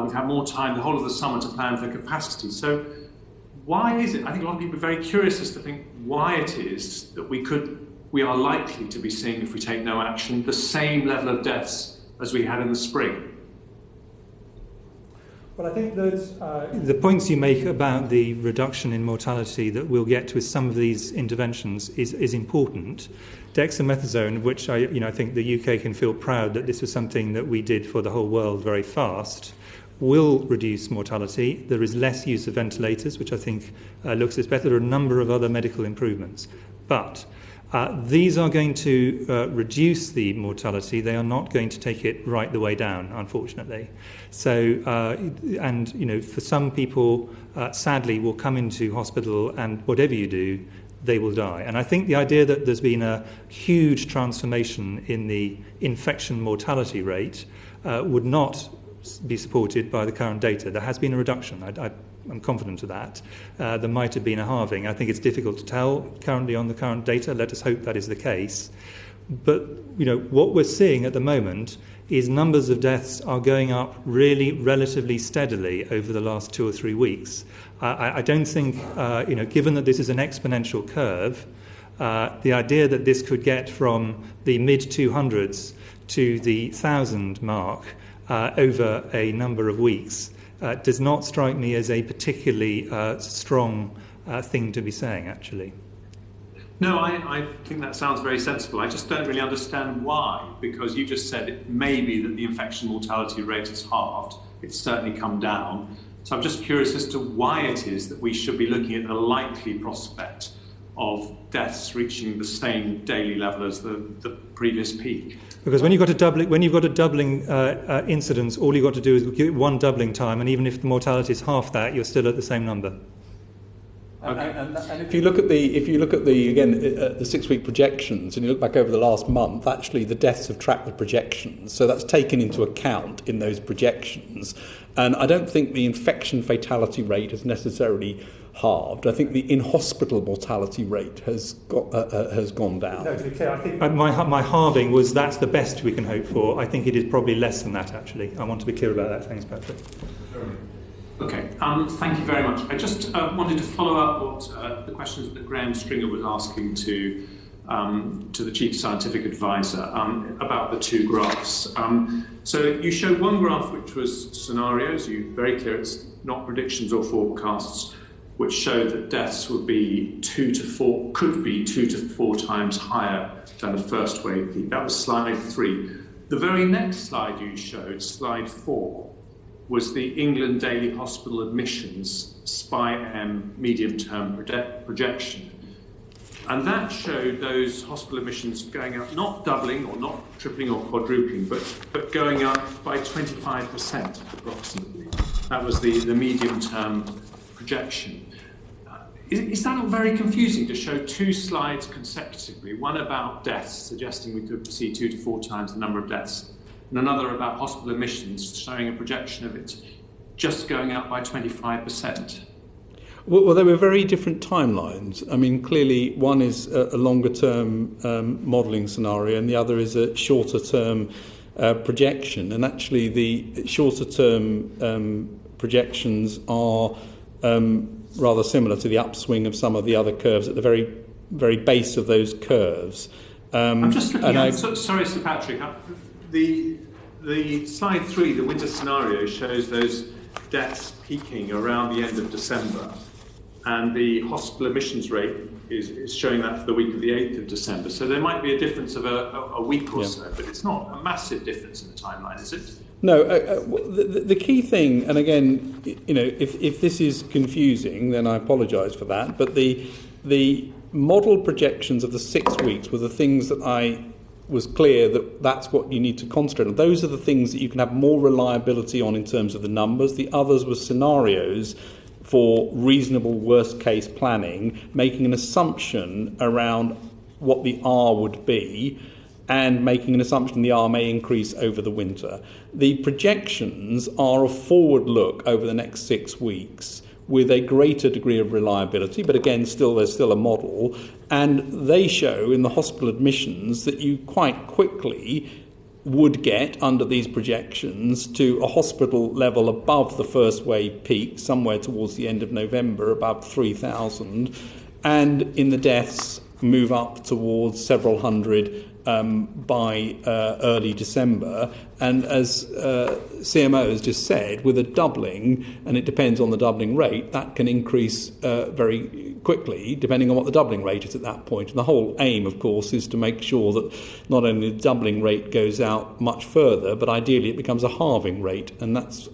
We've had more time the whole of the summer to plan for capacity. So why is it, I think a lot of people are very curious as to think why it is that we are likely to be seeing, if we take no action, the same level of deaths as we had in the spring. Well, I think that the points you make about the reduction in mortality that we'll get to with some of these interventions is important. Dexamethasone, which I think the UK can feel proud that this was something that we did for the whole world very fast, will reduce mortality. There is less use of ventilators, which I think looks better. There are a number of other medical improvements. But these are going to reduce the mortality. They are not going to take it right the way down, unfortunately. So, for some people, sadly, will come into hospital and whatever you do, they will die. And I think the idea that there's been a huge transformation in the infection mortality rate would not be supported by the current data. There has been a reduction. I'm confident of that. There might have been a halving. I think it's difficult to tell currently on the current data. Let us hope that is the case. But what we're seeing at the moment is numbers of deaths are going up really relatively steadily over the last 2 or 3 weeks. I don't think, given that this is an exponential curve, the idea that this could get from the mid-200s to the 1,000 mark over a number of weeks does not strike me as a particularly strong thing to be saying, actually. No, I think that sounds very sensible. I just don't really understand why, because you just said it may be that the infection mortality rate has halved. It's certainly come down. So I'm just curious as to why it is that we should be looking at the likely prospect of deaths reaching the same daily level as the previous peak. Because when you've got a doubling incidence, all you've got to do is give it one doubling time, and even if the mortality is half that, you're still at the same number. Okay. And if you look at the 6-week projections, and you look back over the last month, actually the deaths have tracked the projections, so that's taken into account in those projections. And I don't think the infection fatality rate has necessarily halved. I think the in-hospital mortality rate has gone down. No, to be clear, I think my halving was that's the best we can hope for. I think it is probably less than that, actually. I want to be clear about that. Thanks, Patrick. Okay, thank you very much. I just wanted to follow up what the questions that Graham Stringer was asking to the Chief Scientific Advisor about the two graphs. So you showed one graph which was scenarios. You're very clear it's not predictions or forecasts, which showed that deaths would be 2 to 4 times higher than the first wave peak. That was slide 3. The very next slide you showed, slide 4, was the England Daily Hospital Admissions SPI-M medium-term projection. And that showed those hospital admissions going up, not doubling or not tripling or quadrupling, but going up by 25% approximately. That was the medium-term projection. Is that not very confusing to show 2 slides consecutively, one about deaths, suggesting we could see 2 to 4 times the number of deaths, and another about hospital admissions, showing a projection of it just going up by 25%? Well, they were very different timelines. I mean, clearly one is a longer-term modelling scenario and the other is a shorter-term projection. And actually the shorter-term projections are rather similar to the upswing of some of the other curves at the very, very base of those curves. I'm just looking at... Sorry, Sir Patrick. The slide 3, the winter scenario, shows those deaths peaking around the end of December, and the hospital admissions rate is showing that for the week of the 8th of December. So there might be a difference of a week or so, but it's not a massive difference in the timeline, is it? No, the key thing, and again, if this is confusing, then I apologise for that, but the model projections of the 6 weeks were the things that I was clear that that's what you need to concentrate on. Those are the things that you can have more reliability on in terms of the numbers. The others were scenarios for reasonable worst-case planning, making an assumption around what the R would be and making an assumption the R may increase over the winter. The projections are a forward look over the next 6 weeks, with a greater degree of reliability, but again, there's still a model, and they show in the hospital admissions that you quite quickly would get, under these projections, to a hospital level above the first wave peak, somewhere towards the end of November, about 3,000, and in the deaths move up towards several hundred by early December. And as CMO has just said, with a doubling, and it depends on the doubling rate, that can increase very quickly, depending on what the doubling rate is at that point. And the whole aim, of course, is to make sure that not only the doubling rate goes out much further, but ideally it becomes a halving rate, and that's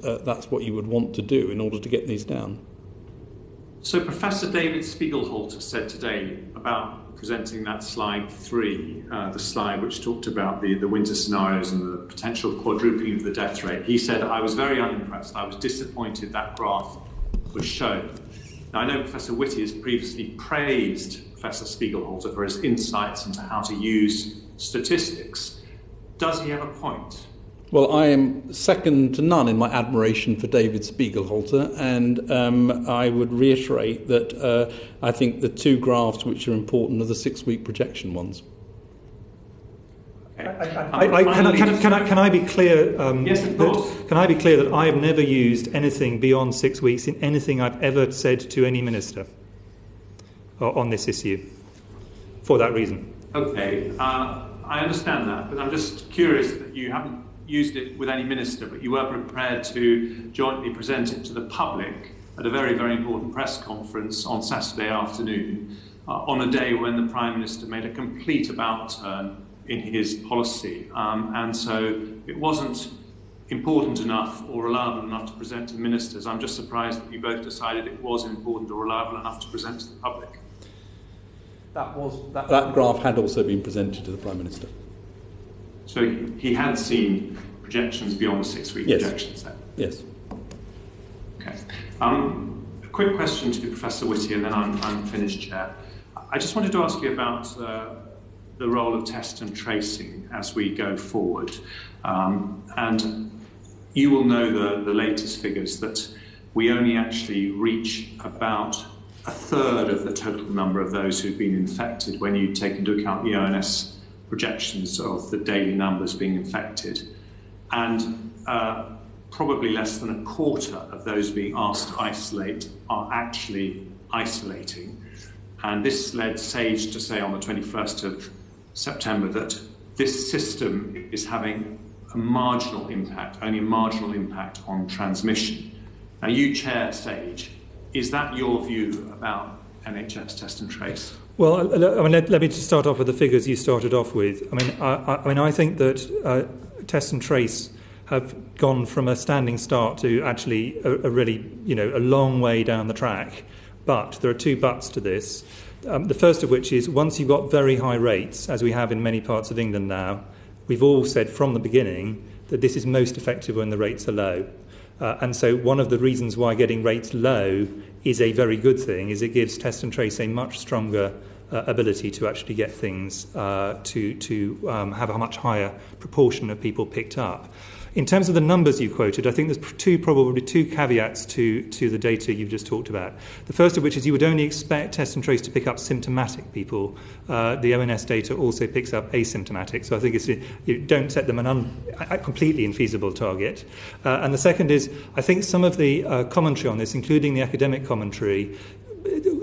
what you would want to do in order to get these down. So Professor David Spiegelhalter said today about presenting that slide 3, the slide which talked about the winter scenarios and the potential quadrupling of the death rate. He said, I was very unimpressed. I was disappointed that graph was shown. Now, I know Professor Whitty has previously praised Professor Spiegelhalter for his insights into how to use statistics. Does he have a point? Well, I am second to none in my admiration for David Spiegelhalter, and I would reiterate that I think the two graphs which are important are the 6-week projection ones. Can I be clear? Yes, of course. Can I be clear that I have never used anything beyond 6 weeks in anything I've ever said to any minister on this issue, for that reason? Okay, I understand that, but I'm just curious that you haven't used it with any minister, but you were prepared to jointly present it to the public at a very, very important press conference on Saturday afternoon, on a day when the Prime Minister made a complete about-turn in his policy. And so it wasn't important enough or reliable enough to present to ministers. I'm just surprised that you both decided it was important or reliable enough to present to the public. That graph had also been presented to the Prime Minister. So he had seen projections beyond the 6-week projections then? Yes. Okay. A quick question to Professor Whitty, and then I'm finished, Chair. I just wanted to ask you about the role of test and tracing as we go forward. And you will know the latest figures that we only actually reach about a third of the total number of those who've been infected when you take into account the ONS projections of the daily numbers being infected, and probably less than a quarter of those being asked to isolate are actually isolating. And this led SAGE to say on the 21st of September that this system is having a marginal impact, only a marginal impact on transmission. Now, you chair SAGE. Is that your view about NHS test and trace? Well, let me just start off with the figures you started off with. I think that test and trace have gone from a standing start to actually a really, a long way down the track. But there are two buts to this. The first of which is, once you've got very high rates, as we have in many parts of England now, we've all said from the beginning that this is most effective when the rates are low. And so one of the reasons why getting rates low is a very good thing is it gives test and trace a much stronger ability to actually get things to have a much higher proportion of people picked up. In terms of the numbers you quoted, I think there's probably two caveats to the data you've just talked about. The first of which is you would only expect test and trace to pick up symptomatic people. The ONS data also picks up asymptomatic, so I think you don't set them a completely infeasible target. And the second is, I think some of the commentary on this, including the academic commentary,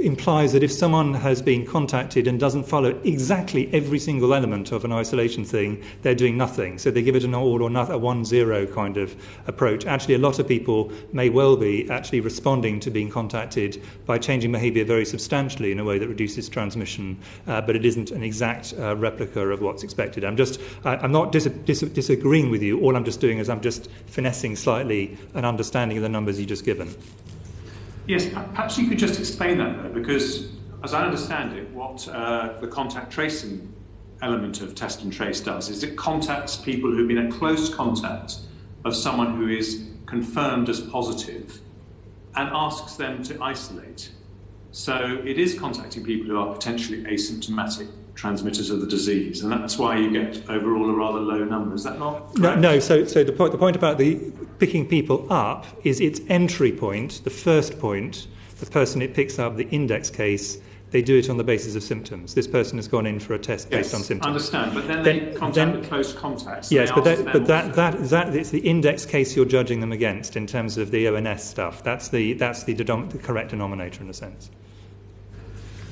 implies that if someone has been contacted and doesn't follow exactly every single element of an isolation thing, they're doing nothing. So they give it an all or nothing, a 1-0 kind of approach. Actually, a lot of people may well be actually responding to being contacted by changing behaviour very substantially in a way that reduces transmission, but it isn't an exact replica of what's expected. I'm not disagreeing with you. All I'm just doing is I'm just finessing slightly an understanding of the numbers you just given. Yes, perhaps you could just explain that, though, because as I understand it, what the contact tracing element of test and trace does is it contacts people who've been a close contact of someone who is confirmed as positive and asks them to isolate. So it is contacting people who are potentially asymptomatic transmitters of the disease, and that's why you get overall a rather low number. Is that not correct? No. So the point about the picking people up is its entry point, the first point, the person it picks up, the index case, they do it on the basis of symptoms. This person has gone in for a test based on symptoms. I understand, but then they contact the close contacts. Yes, but that it's the index case you're judging them against in terms of the ONS stuff. That's the correct denominator in a sense.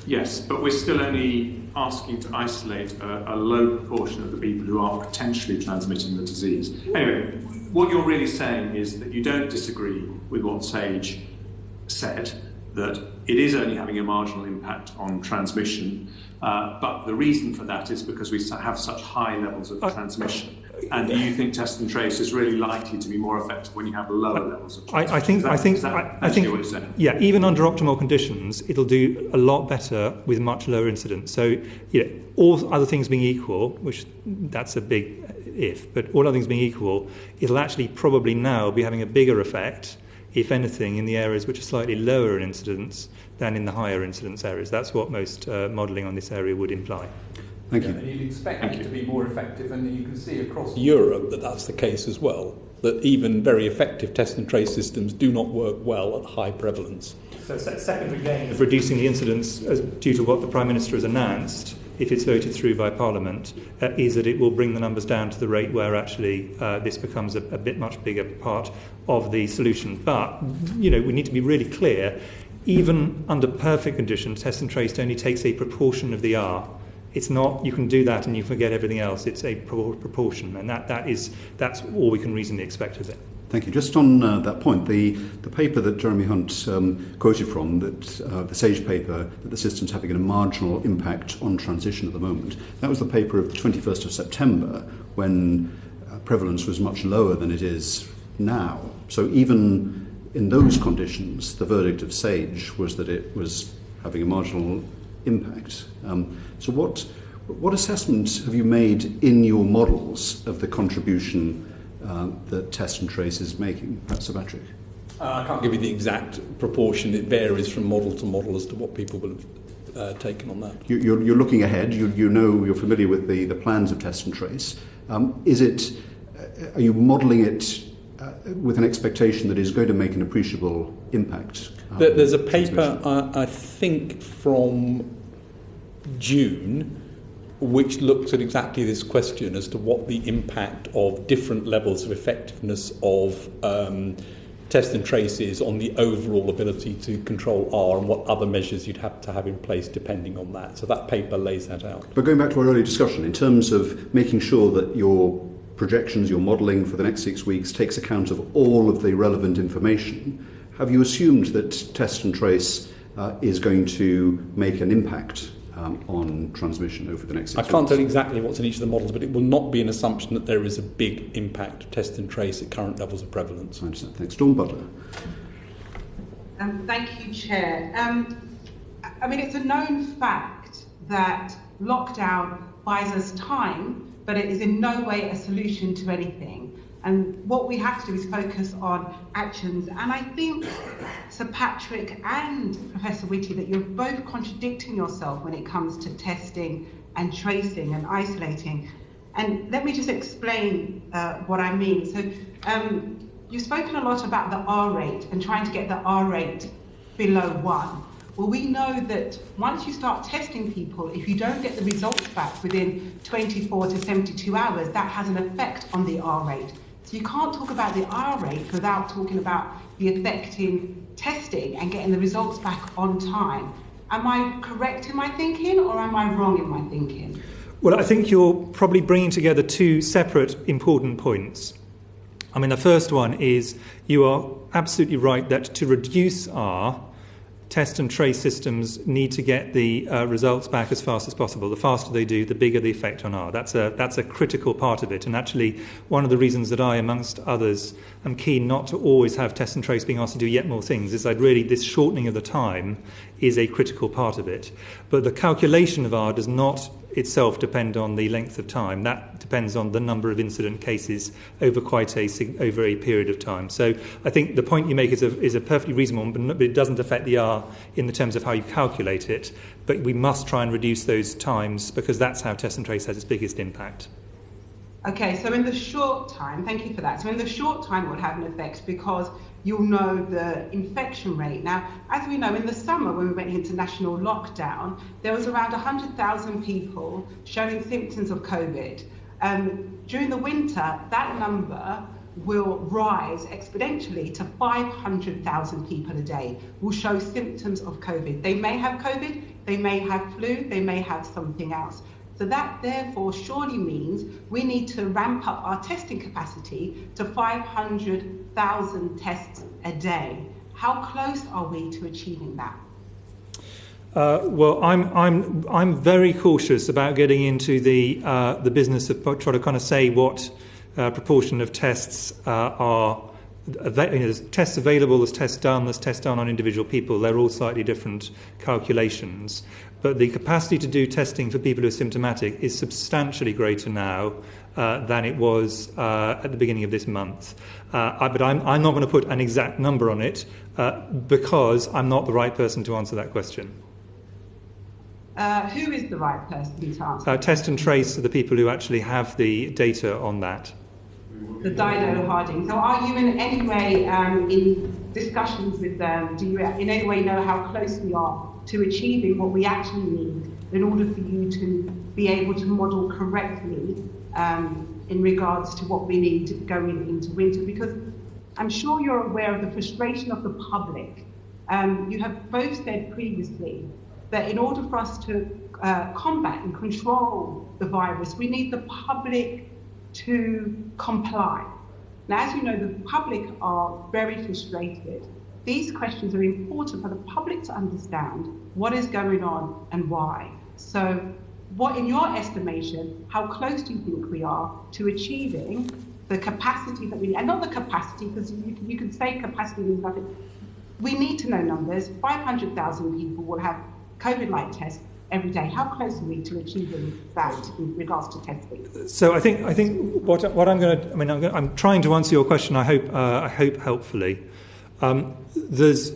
Yes, but we're still only asking to isolate a low proportion of the people who are potentially transmitting the disease. Anyway, what you're really saying is that you don't disagree with what Sage said, that it is only having a marginal impact on transmission, but the reason for that is because we have such high levels of transmission. And do you think test and trace is really likely to be more effective when you have lower levels of transmission? I think, what you're saying? Yeah, even under optimal conditions, it'll do a lot better with much lower incidence. So, all other things being equal, which that's a big if, but all other things being equal, it'll actually probably now be having a bigger effect, if anything, in the areas which are slightly lower in incidence than in the higher incidence areas. That's what most modelling on this area would imply. Thank you. And you'd expect it to be more effective, and you can see across Europe that that's the case as well, that even very effective test and trace systems do not work well at high prevalence. So secondary gain of reducing the incidence due to what the Prime Minister has announced, if it's voted through by Parliament, is that it will bring the numbers down to the rate where actually this becomes a bit much bigger part of the solution. But, we need to be really clear, even under perfect conditions, test and trace only takes a proportion of the R. It's not, you can do that and you forget everything else. It's a proportion, and that's all we can reasonably expect of it. Thank you. Just on that point, the paper that Jeremy Hunt quoted from, the SAGE paper, that the system's having a marginal impact on transition at the moment, that was the paper of the 21st of September, when prevalence was much lower than it is now. So even in those conditions, the verdict of SAGE was that it was having a marginal impact. So what assessment have you made in your models of the contribution that test and trace is making? Perhaps Sir Patrick? I can't give you the exact proportion. It varies from model to model as to what people will have taken on that. You're looking ahead. You're familiar with the plans of test and trace. Are you modelling it with an expectation that is going to make an appreciable impact? There's a paper, I think, from June, which looks at exactly this question as to what the impact of different levels of effectiveness of test and trace is on the overall ability to control R, and what other measures you'd have to have in place depending on that. So that paper lays that out. But going back to our earlier discussion, in terms of making sure that your projections, your modelling for the next 6 weeks takes account of all of the relevant information, have you assumed that test and trace is going to make an impact on transmission over the next 6 weeks? I can't tell you exactly what's in each of the models, but it will not be an assumption that there is a big impact of test and trace at current levels of prevalence. I understand. Thanks. Dawn Butler. Thank you, Chair. It's a known fact that lockdown buys us time, but it is in no way a solution to anything. And what we have to do is focus on actions. And I think, Sir Patrick and Professor Whitty, that you're both contradicting yourself when it comes to testing and tracing and isolating. And let me just explain what I mean. So you've spoken a lot about the R rate and trying to get the R rate below 1. Well, we know that once you start testing people, if you don't get the results back within 24 to 72 hours, that has an effect on the R rate. So you can't talk about the R rate without talking about the effect in testing and getting the results back on time. Am I correct in my thinking, or am I wrong in my thinking? Well, I think you're probably bringing together two separate important points. The first one is you are absolutely right that to reduce R, test and trace systems need to get the results back as fast as possible. The faster they do, the bigger the effect on R. That's a critical part of it. And actually, one of the reasons that I, amongst others, am keen not to always have test and trace being asked to do yet more things is this shortening of the time is a critical part of it. But the calculation of R does not itself depend on the length of time. That depends on the number of incident cases over over a period of time. So I think the point you make is a perfectly reasonable one, but it doesn't affect the R in the terms of how you calculate it. But we must try and reduce those times because that's how test and trace has its biggest impact. Okay, so in the short time, thank you for that. So in the short time, it would have an effect because you'll know the infection rate. Now, as we know, in the summer when we went into national lockdown, there was around 100,000 people showing symptoms of COVID. During the winter, that number will rise exponentially to 500,000 people a day will show symptoms of COVID. They may have COVID, they may have flu, they may have something else. So that therefore surely means we need to ramp up our testing capacity to 500,000 tests a day. How close are we to achieving that? Well, I'm very cautious about getting into the business of trying to kind of say what proportion of tests are. There's tests available, there's tests done on individual people. They're all slightly different calculations. But the capacity to do testing for people who are symptomatic is substantially greater now than it was at the beginning of this month. But I'm not going to put an exact number on it because I'm not the right person to answer that question. Who is the right person to answer? Test and trace are the people who actually have the data on that. The Dino Harding. So are you in any way in discussions with them? Do you in any way know how close we are to achieving what we actually need in order for you to be able to model correctly in regards to what we need going into winter? Because I'm sure you're aware of the frustration of the public. You have both said previously that in order for us to combat and control the virus, we need the public to comply. Now, as you know, the public are very frustrated. These questions are important for the public to understand what is going on and why. So what, in your estimation, how close do you think we are to achieving the capacity that we need? And not the capacity, because you can say capacity means nothing. We need to know numbers. 500,000 people will have COVID-like tests every day. How close are we to achieving that in regards to testing? So I think what I'm going to, I'm trying to answer your question. I hope helpfully. There's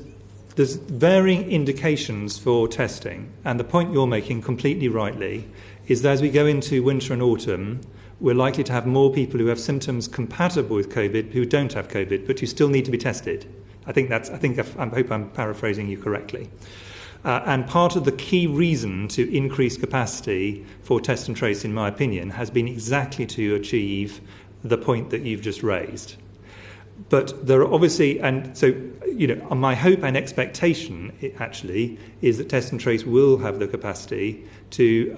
varying indications for testing, and the point you're making completely rightly is that as we go into winter and autumn, we're likely to have more people who have symptoms compatible with COVID who don't have COVID, but who still need to be tested. I hope I'm paraphrasing you correctly. And part of the key reason to increase capacity for test and trace, in my opinion, has been exactly to achieve the point that you've just raised. But there are obviously, and so, my hope and expectation, actually, is that test and trace will have the capacity to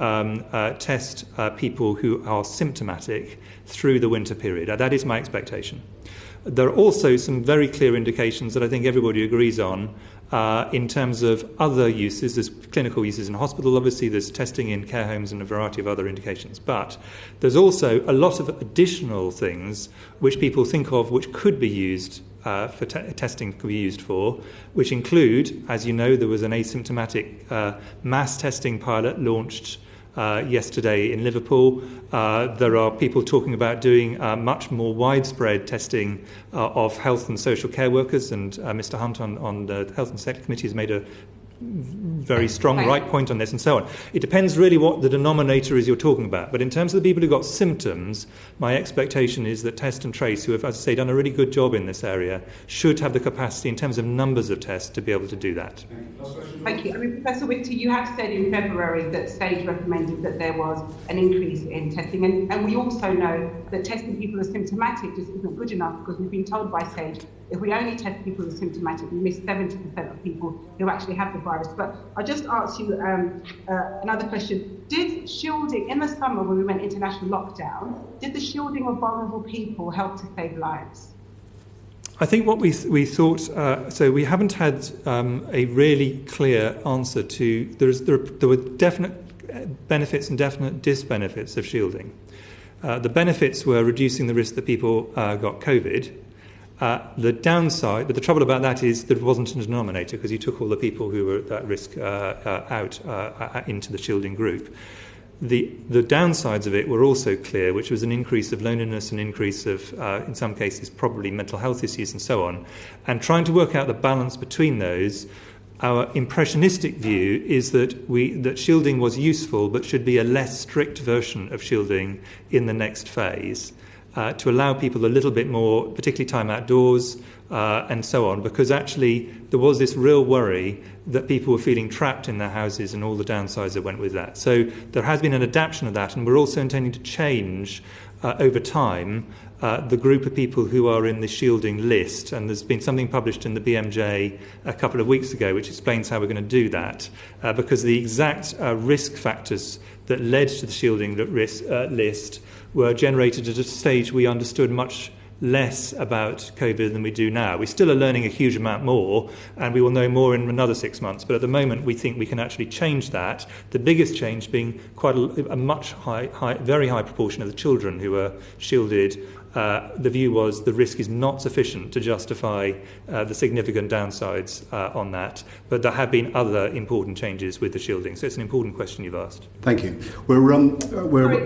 test people who are symptomatic through the winter period. That is my expectation. There are also some very clear indications that I think everybody agrees on in terms of other uses. There's clinical uses in hospital, obviously, there's testing in care homes and a variety of other indications. But there's also a lot of additional things which people think of which could be used for testing, could be used for, which include, as you know, there was an asymptomatic mass testing pilot launched yesterday in Liverpool. There are people talking about doing much more widespread testing of health and social care workers, and Mr. Hunt on the Health and Safety Committee has made a very strong right point on this, and so on. It depends really what the denominator is you're talking about. But in terms of the people who got symptoms, my expectation is that test and trace, who have, as I say, done a really good job in this area, should have the capacity in terms of numbers of tests to be able to do that. Thank you. Professor Whitty, you have said in February that SAGE recommended that there was an increase in testing, and we also know that testing people who are symptomatic just isn't good enough, because we've been told by SAGE if we only test people who are symptomatic, we miss 70% of people who actually have the virus. But I'll just ask you another question. Did shielding, in the summer when we went into national lockdown, did the shielding of vulnerable people help to save lives? I think what we thought, so we haven't had a really clear answer to, there were definite benefits and definite disbenefits of shielding. The benefits were reducing the risk that people got COVID. The downside, but the trouble about that is there wasn't a denominator, because you took all the people who were at risk out into the shielding group. The downsides of it were also clear, which was an increase of loneliness, an increase of, in some cases, probably mental health issues and so on. And trying to work out the balance between those, our impressionistic view is that shielding was useful, but should be a less strict version of shielding in the next phase. To allow people a little bit more, particularly time outdoors, and so on, because actually there was this real worry that people were feeling trapped in their houses and all the downsides that went with that. So there has been an adaptation of that, and we're also intending to change over time the group of people who are in the shielding list, and there's been something published in the BMJ a couple of weeks ago which explains how we're going to do that, because the exact risk factors that led to the shielding list were generated at a stage we understood much less about COVID than we do now. We still are learning a huge amount more, and we will know more in another 6 months, but at the moment we think we can actually change that, the biggest change being quite a much very high proportion of the children who are shielded. The view was the risk is not sufficient to justify the significant downsides on that, but there have been other important changes with the shielding, so it's an important question you've asked. Thank you. We're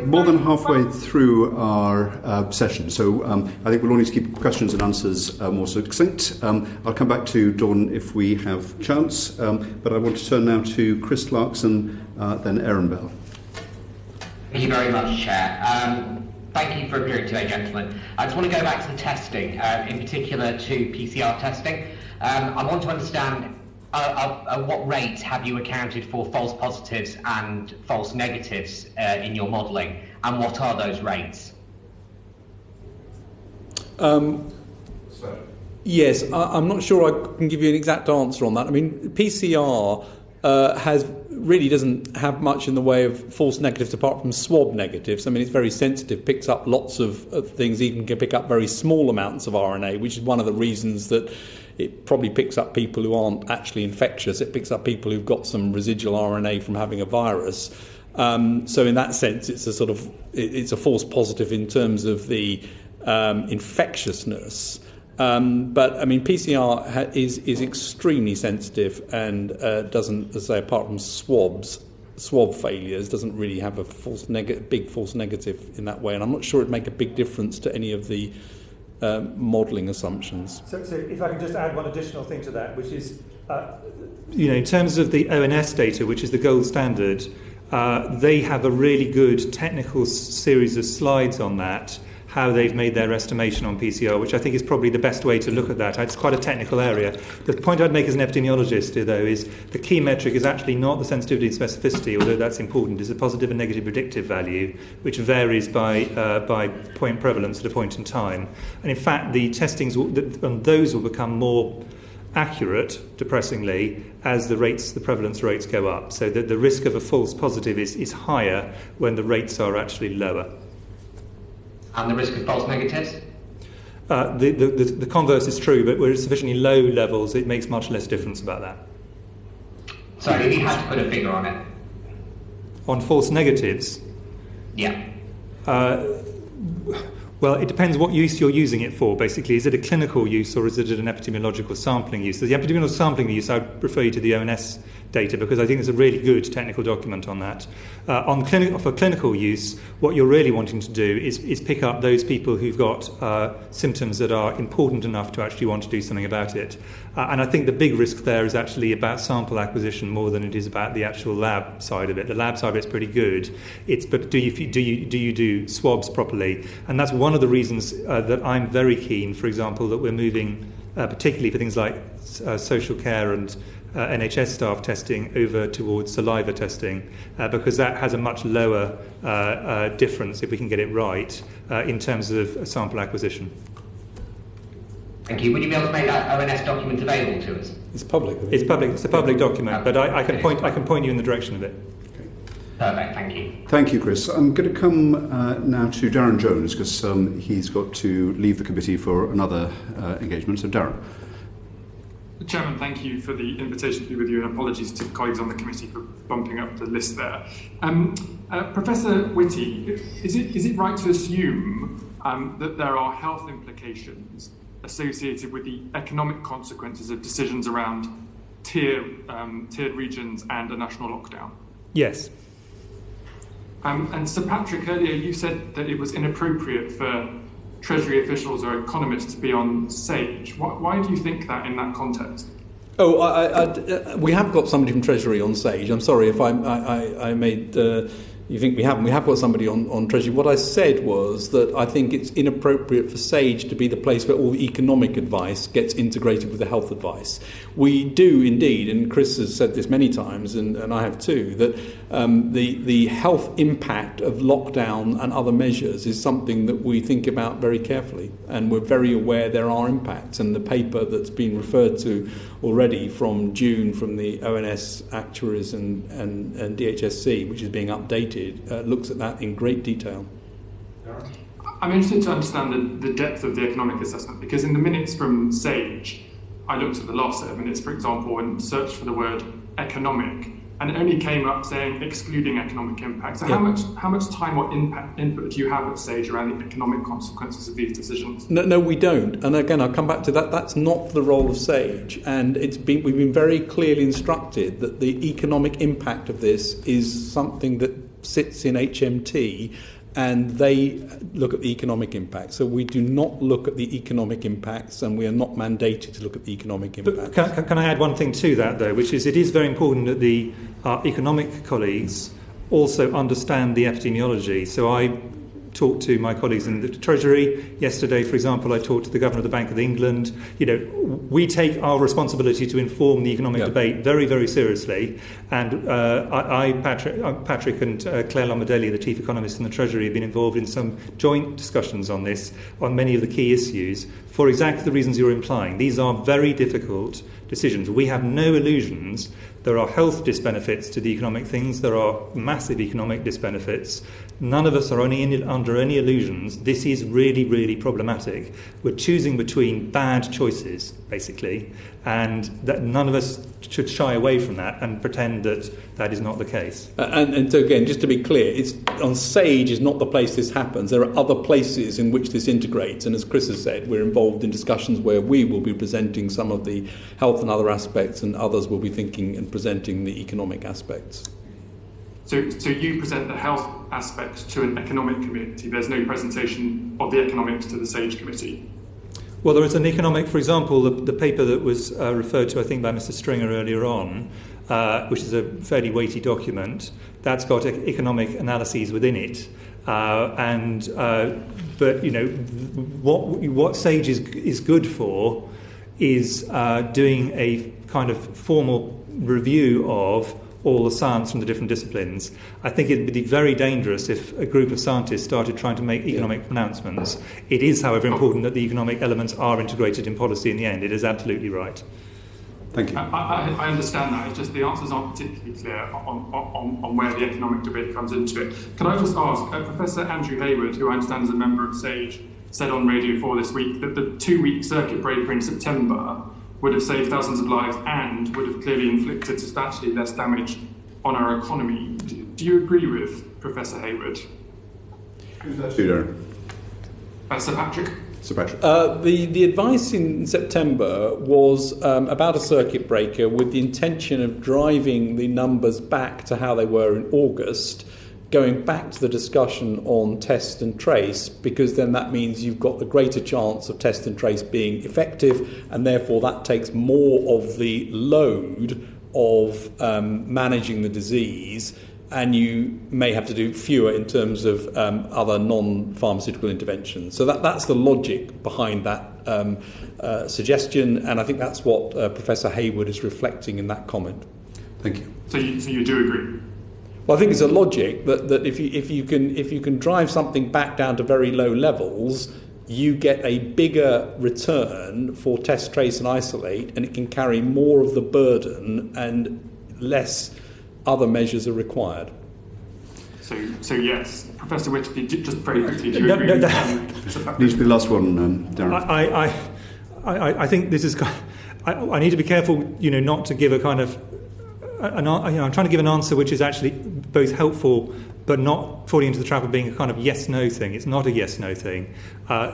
more than halfway through our session, so I think we'll all need to keep questions and answers more succinct. I'll come back to Dawn if we have chance, but I want to turn now to Chris Clarkson, then Erin Bell. Thank you very much, Chair. Thank you for appearing today, gentlemen. I just want to go back to the testing, in particular to PCR testing. I want to understand at what rate have you accounted for false positives and false negatives in your modelling, and what are those rates? Yes, I'm not sure I can give you an exact answer on that. I mean, PCR really doesn't have much in the way of false negatives apart from swab negatives. I mean, it's very sensitive, picks up lots of things, even can pick up very small amounts of RNA, which is one of the reasons that it probably picks up people who aren't actually infectious. It picks up people who've got some residual RNA from having a virus. So in that sense, it's a false positive in terms of the infectiousness. But I mean, PCR is extremely sensitive and doesn't, as I say, apart from swab failures, doesn't really have a big false negative in that way. And I'm not sure it'd make a big difference to any of the modelling assumptions. So if I can just add one additional thing to that, which is, in terms of the ONS data, which is the gold standard, they have a really good technical series of slides on that, how they've made their estimation on PCR, which I think is probably the best way to look at that. It's quite a technical area. The point I'd make as an epidemiologist, though, is the key metric is actually not the sensitivity and specificity, although that's important. It's a positive and negative predictive value, which varies by point prevalence at a point in time. And in fact, the testings on those will become more accurate, depressingly, as the prevalence rates go up. So that the risk of a false positive is higher when the rates are actually lower. And the risk of false negatives? The converse is true, but we're at sufficiently low levels, it makes much less difference about that. So if you had to put a figure on it? On false negatives? Yeah. Well, it depends what use you're using it for, basically. Is it a clinical use or is it an epidemiological sampling use? So the epidemiological sampling use, I would refer you to the ONS data because I think there's a really good technical document on that. For clinical use, what you're really wanting to do is pick up those people who've got symptoms that are important enough to actually want to do something about it. And I think the big risk there is actually about sample acquisition more than it is about the actual lab side of it. The lab side of it's pretty good. But do you do swabs properly? And that's one of the reasons that I'm very keen, for example, that we're moving, particularly for things like social care and NHS staff testing over towards saliva testing, because that has a much lower difference if we can get it right in terms of sample acquisition. Thank you. Would you be able to make that ONS document available to us? It's public. It's public. It's a public document, but I can point you in the direction of it. Perfect, thank you. Thank you, Chris. I'm going to come now to Darren Jones because he's got to leave the committee for another engagement. So, Darren. Chairman, thank you for the invitation to be with you, and apologies to colleagues on the committee for bumping up the list there. Professor Whitty, is it right to assume that there are health implications associated with the economic consequences of decisions around tiered regions and a national lockdown? Yes. And Sir Patrick, earlier you said that it was inappropriate for Treasury officials or economists to be on stage. Why do you think that in that context? We have got somebody from Treasury on stage. I'm sorry if I made you think we haven't. We have got somebody on Treasury. What I said was that I think it's inappropriate for SAGE to be the place where all the economic advice gets integrated with the health advice. We do indeed, and Chris has said this many times, and I have too, that the health impact of lockdown and other measures is something that we think about very carefully, and we're very aware there are impacts. And the paper that's been referred to already from June from the ONS actuaries and DHSC, which is being updated, looks at that in great detail. I'm interested to understand the depth of the economic assessment, because in the minutes from SAGE, I looked at the last set of minutes, for example, and searched for the word economic, and it only came up saying excluding economic impact. So how much time or input do you have at SAGE around the economic consequences of these decisions? No, we don't. And again, I'll come back to that. That's not the role of SAGE. And we've been very clearly instructed that the economic impact of this is something that sits in HMT, and they look at the economic impact. So we do not look at the economic impacts, and we are not mandated to look at the economic impacts. But can I add one thing to that, though, which is it is very important that the economic colleagues also understand the epidemiology. So I talked to my colleagues in the Treasury. Yesterday, for example, I talked to the Governor of the Bank of England. We take our responsibility to inform the economic debate very, very seriously. And Patrick and Claire Lombardelli, the Chief Economist in the Treasury, have been involved in some joint discussions on this, on many of the key issues, for exactly the reasons you're implying. These are very difficult decisions. We have no illusions. There are health disbenefits to the economic things. There are massive economic disbenefits. None of us are under any illusions. This is really, really problematic. We're choosing between bad choices, basically, and that none of us should shy away from that and pretend that that is not the case. And so again, just to be clear, it's on SAGE is not the place this happens. There are other places in which this integrates, and as Chris has said, we're involved in discussions where we will be presenting some of the health and other aspects, and others will be thinking and presenting the economic aspects. So you present the health aspects to an economic committee. There's no presentation of the economics to the SAGE committee. Well, there is an economic, for example, the paper that was referred to, I think, by Mr. Stringer earlier on, which is a fairly weighty document. That's got economic analyses within it. But what SAGE is good for is doing a kind of formal review of all the science from the different disciplines. I think it would be very dangerous if a group of scientists started trying to make economic pronouncements. It is, however, important that the economic elements are integrated in policy in the end. It is absolutely right. Thank you. I understand that. It's just the answers aren't particularly clear on where the economic debate comes into it. Can I just ask, Professor Andrew Hayward, who I understand is a member of SAGE, said on Radio 4 this week that the 2-week circuit breaker in September would have saved thousands of lives and would have clearly inflicted substantially less damage on our economy. Do you agree with Professor Hayward? Who's that to, Darren? Sir Patrick? Sir Patrick. The advice in September was about a circuit breaker with the intention of driving the numbers back to how they were in August, going back to the discussion on test and trace, because then that means you've got a greater chance of test and trace being effective, and therefore that takes more of the load of managing the disease, and you may have to do fewer in terms of other non-pharmaceutical interventions. So that's the logic behind that suggestion, and I think that's what Professor Hayward is reflecting in that comment. Thank you. So you do agree? Well, I think it's a logic that if you can drive something back down to very low levels, you get a bigger return for test, trace and isolate, and it can carry more of the burden and less other measures are required. So yes, Professor Whitty, just very quickly, do you agree? Needs to be the last one, Darren. I think this is. I need to be careful, not to give a kind of. I'm trying to give an answer which is actually both helpful but not falling into the trap of being a kind of yes-no thing. It's not a yes-no thing.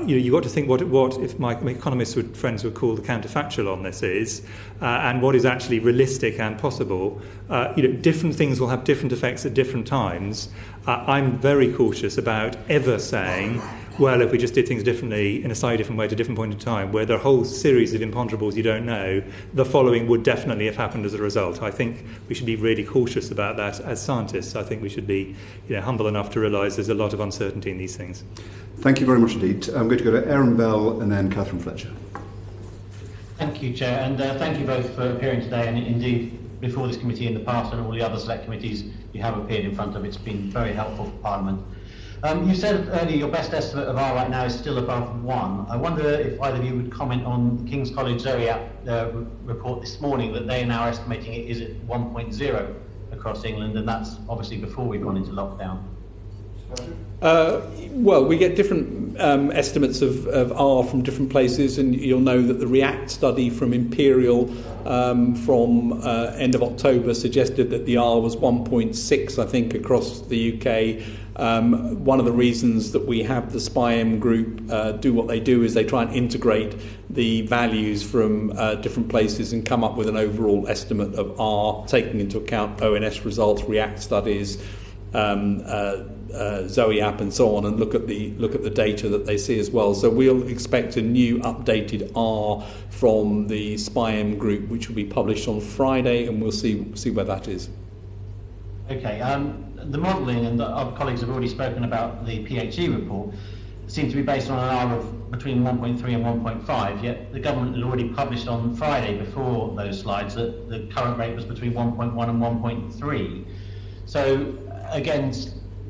You've got to think what if my economist friends would call the counterfactual on this is, and what is actually realistic and possible. Different things will have different effects at different times. I'm very cautious about ever saying well, if we just did things differently in a slightly different way at a different point in time, where there are a whole series of imponderables you don't know, the following would definitely have happened as a result. I think we should be really cautious about that as scientists. I think we should be humble enough to realise there's a lot of uncertainty in these things. Thank you very much indeed. I'm going to go to Aaron Bell and then Catherine Fletcher. Thank you, Chair, and thank you both for appearing today, and indeed before this committee in the past and all the other select committees you have appeared in front of. It's been very helpful for Parliament. You said earlier your best estimate of R right now is still above 1. I wonder if either of you would comment on King's College ZOE report this morning that they are now estimating it is at 1.0 across England, and that's obviously before we've gone into lockdown. Well, we get different estimates of R from different places, and you'll know that the REACT study from Imperial from end of October suggested that the R was 1.6, I think, across the UK. One of the reasons that we have the SPIAM group do what they do is they try and integrate the values from different places and come up with an overall estimate of R, taking into account ONS results, REACT studies, ZOE app and so on, and look at the data that they see as well. So we'll expect a new updated R from the SPIAM group, which will be published on Friday, and we'll see where that is. Okay. The modelling, and our colleagues have already spoken about the PHE report, seems to be based on an R of between 1.3 and 1.5, yet the government had already published on Friday before those slides that the current rate was between 1.1 and 1.3. So again,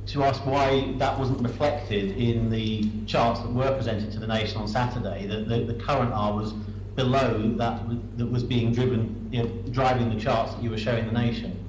to ask why that wasn't reflected in the charts that were presented to the nation on Saturday, that the current R was below that was being driving the charts that you were showing the nation.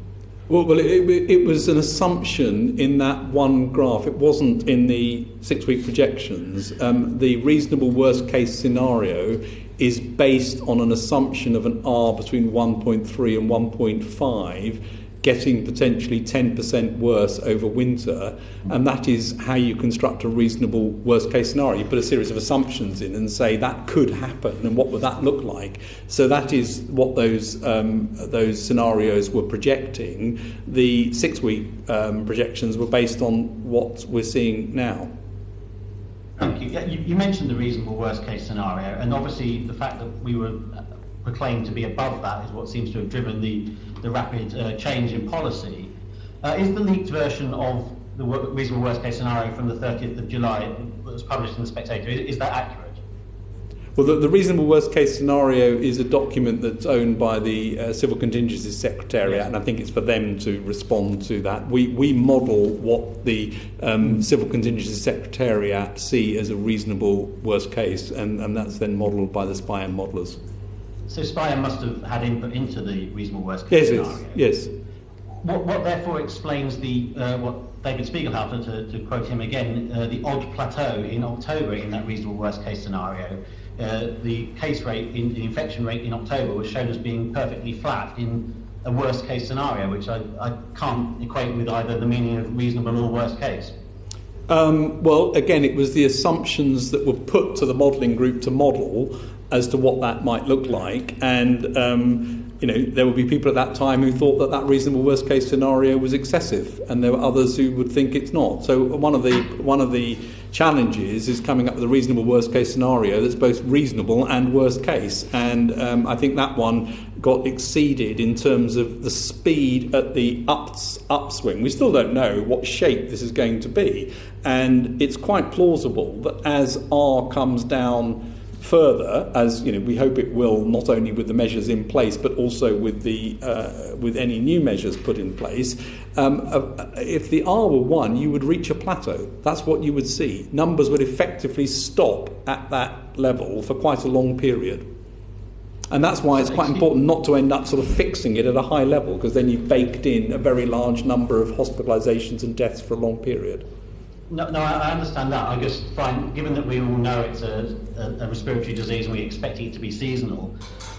Well, it was an assumption in that one graph. It wasn't in the 6-week projections. The reasonable worst case scenario is based on an assumption of an R between 1.3 and 1.5, getting potentially 10% worse over winter, and that is how you construct a reasonable worst case scenario. You put a series of assumptions in and say that could happen, and what would that look like? So that is what those scenarios were projecting. The 6-week projections were based on what we're seeing now. Thank you. You mentioned the reasonable worst case scenario, and obviously the fact that we were proclaimed to be above that is what seems to have driven the rapid change in policy. Is the leaked version of the reasonable worst case scenario from the 30th of July that was published in The Spectator, is that accurate? Well, the reasonable worst case scenario is a document that's owned by the Civil Contingencies Secretariat, and I think it's for them to respond to that. We model what the Civil Contingencies Secretariat see as a reasonable worst case, and that's then modelled by the SPIAM modellers. So SPIAM must have had input into the reasonable worst case scenario. Yes. What therefore explains the what David Spiegelhalter, to quote him again, the odd plateau in October in that reasonable worst case scenario. The case rate, the infection rate in October was shown as being perfectly flat in a worst case scenario, which I can't equate with either the meaning of reasonable or worst case. Well, again, it was the assumptions that were put to the modelling group to model as to what that might look like, and there would be people at that time who thought that reasonable worst case scenario was excessive, and there were others who would think it's not. So one of the challenges is coming up with a reasonable worst case scenario that's both reasonable and worst case, and I think that one got exceeded in terms of the speed at the upswing. We still don't know what shape this is going to be, and it's quite plausible that as R comes down further, as we hope it will, not only with the measures in place but also with with any new measures put in place. If the R were 1, you would reach a plateau. That's what you would see. Numbers would effectively stop at that level for quite a long period. And that's why it's quite important not to end up sort of fixing it at a high level, because then you've baked in a very large number of hospitalisations and deaths for a long period. No, I understand that. I just find, given that we all know it's a respiratory disease and we expect it to be seasonal,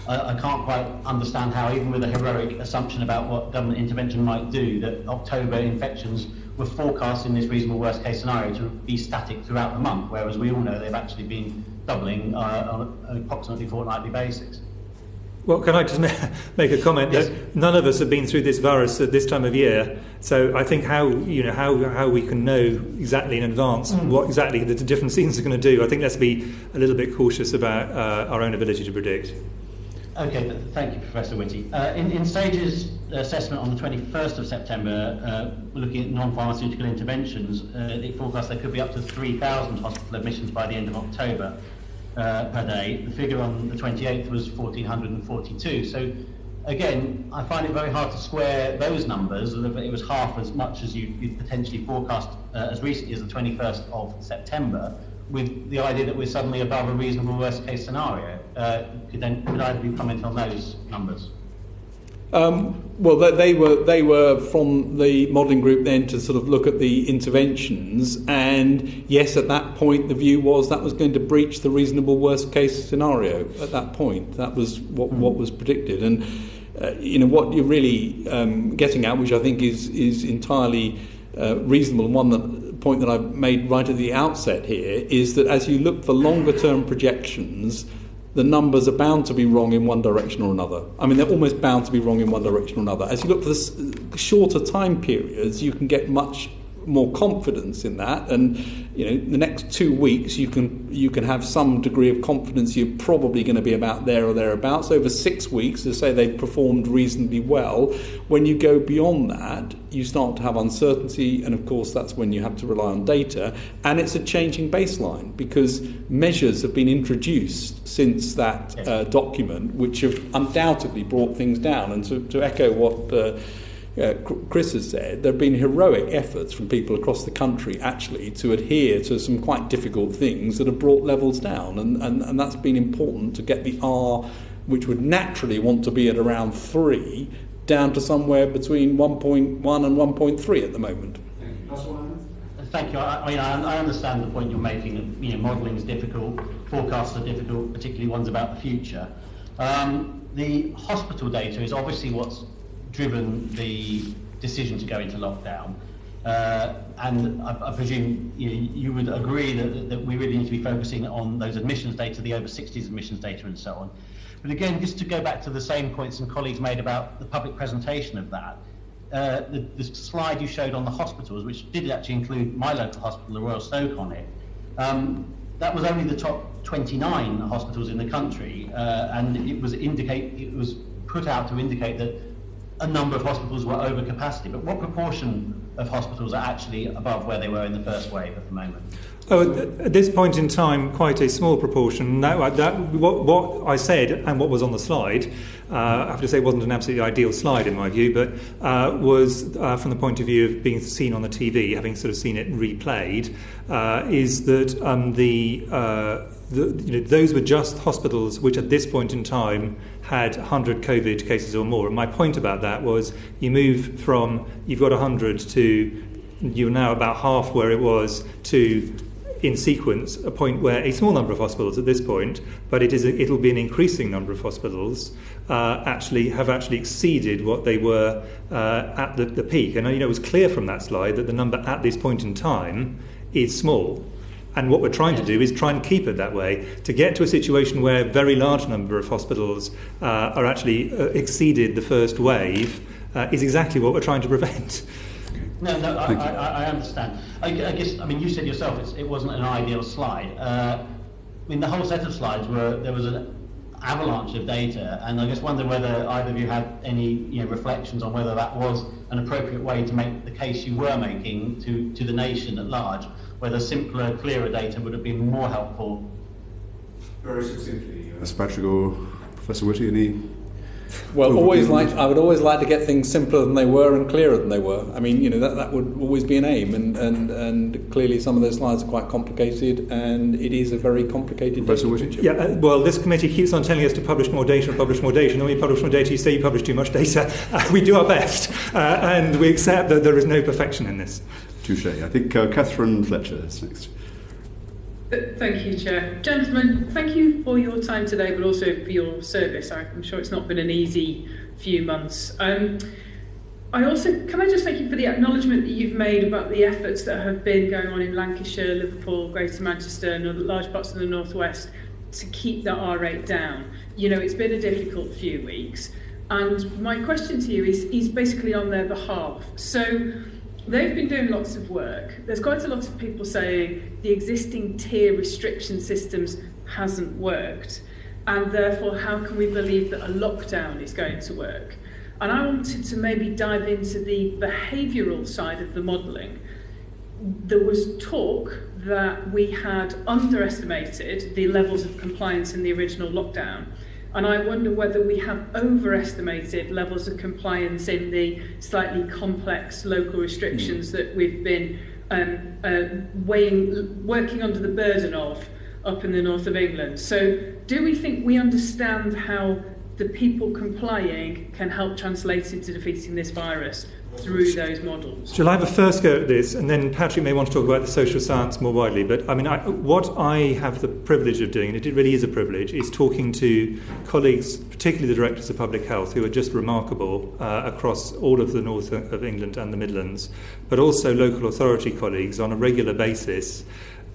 I can't quite understand how, even with a heroic assumption about what government intervention might do, that October infections were forecast in this reasonable worst case scenario to be static throughout the month, whereas we all know they've actually been doubling on an approximately fortnightly basis. Well, can I just make a comment that none of us have been through this virus at this time of year, so I think how we can know exactly in advance what exactly the different seasons are going to do. I think let's be a little bit cautious about our own ability to predict. Okay, thank you, Professor Whitty. In Stage's assessment on the 21st of September, looking at non-pharmaceutical interventions, it forecast there could be up to 3,000 hospital admissions by the end of October. Per day. The figure on the 28th was 1,442. So, again, I find it very hard to square those numbers. It was half as much as you'd potentially forecast as recently as the 21st of September, with the idea that we're suddenly above a reasonable worst-case scenario. Could either of you comment on those numbers? Well, they were from the modelling group then to sort of look at the interventions, and yes, at that point the view was that was going to breach the reasonable worst case scenario. At that point, that was what was predicted, and what you're really getting at, which I think is entirely reasonable, and point that I made right at the outset here, is that as you look for longer term projections, the numbers are bound to be wrong in one direction or another. I mean, they're almost bound to be wrong in one direction or another. As you look for the shorter time periods, you can get much more confidence in that, and the next 2 weeks you can have some degree of confidence you're probably going to be about there or thereabouts. Over 6 weeks, to say they've performed reasonably well. When you go beyond that, you start to have uncertainty, and of course that's when you have to rely on data, and it's a changing baseline because measures have been introduced since that document which have undoubtedly brought things down. And to echo what Chris has said, there have been heroic efforts from people across the country actually to adhere to some quite difficult things that have brought levels down, and that's been important to get the R, which would naturally want to be at around 3, down to somewhere between 1.1 and 1.3 at the moment. Thank you. I understand the point you're making. Modelling is difficult, forecasts are difficult, particularly ones about the future. The hospital data is obviously what's driven the decision to go into lockdown, and I presume you would agree that we really need to be focusing on those admissions data, the over 60s admissions data and so on. But again, just to go back to the same points some colleagues made about the public presentation of that, the slide you showed on the hospitals, which did actually include my local hospital, the Royal Stoke, on it, that was only the top 29 hospitals in the country, and it was put out to indicate that a number of hospitals were over capacity. But what proportion of hospitals are actually above where they were in the first wave at the moment? At this point in time, quite a small proportion. What I said and what was on the slide, I have to say, wasn't an absolutely ideal slide in my view, but was from the point of view of being seen on the TV, having sort of seen it replayed, is that those were just hospitals which at this point in time had 100 COVID cases or more. And my point about that was you move from, you've got 100 to you're now about half where it was to, in sequence, a point where a small number of hospitals at this point, but it'll be an increasing number of hospitals, have actually exceeded what they were at the peak. And it was clear from that slide that the number at this point in time is small. And what we're trying to do is try and keep it that way, to get to a situation where a very large number of hospitals are actually exceeded the first wave is exactly what we're trying to prevent. No, I understand. I guess, you said yourself it wasn't an ideal slide. The whole set of slides there was an avalanche of data, and I just wonder whether either of you had any reflections on whether that was an appropriate way to make the case you were making to the nation at large, whether simpler, clearer data would have been more helpful. Very succinctly, Sir Patrick or Professor Whitty, any? Well, I would always like to get things simpler than they were and clearer than they were. That would always be an aim, and clearly some of those slides are quite complicated, and it is a very complicated Professor Whitty? Yeah, well, this committee keeps on telling us to publish more data and publish more data, and when we publish more data, you say you publish too much data. We do our best, and we accept that there is no perfection in this. Touche. I think Catherine Fletcher is next. Thank you, Chair. Gentlemen, thank you for your time today, but also for your service. I'm sure it's not been an easy few months. Can I just thank you for the acknowledgement that you've made about the efforts that have been going on in Lancashire, Liverpool, Greater Manchester and other large parts of the North West to keep that R rate down. it's been a difficult few weeks. And my question to you is basically on their behalf. So they've been doing lots of work. There's quite a lot of people saying the existing tier restriction systems hasn't worked, and therefore how can we believe that a lockdown is going to work? And I wanted to maybe dive into the behavioural side of the modelling. There was talk that we had underestimated the levels of compliance in the original lockdown, and I wonder whether we have overestimated levels of compliance in the slightly complex local restrictions that we've been working under the burden of up in the north of England. So do we think we understand how the people complying can help translate into defeating this virus through those models? Shall I have a first go at this, and then Patrick may want to talk about the social science more widely. But what I have the privilege of doing, and it really is a privilege, is talking to colleagues, particularly the directors of public health, who are just remarkable across all of the north of England and the Midlands, but also local authority colleagues on a regular basis,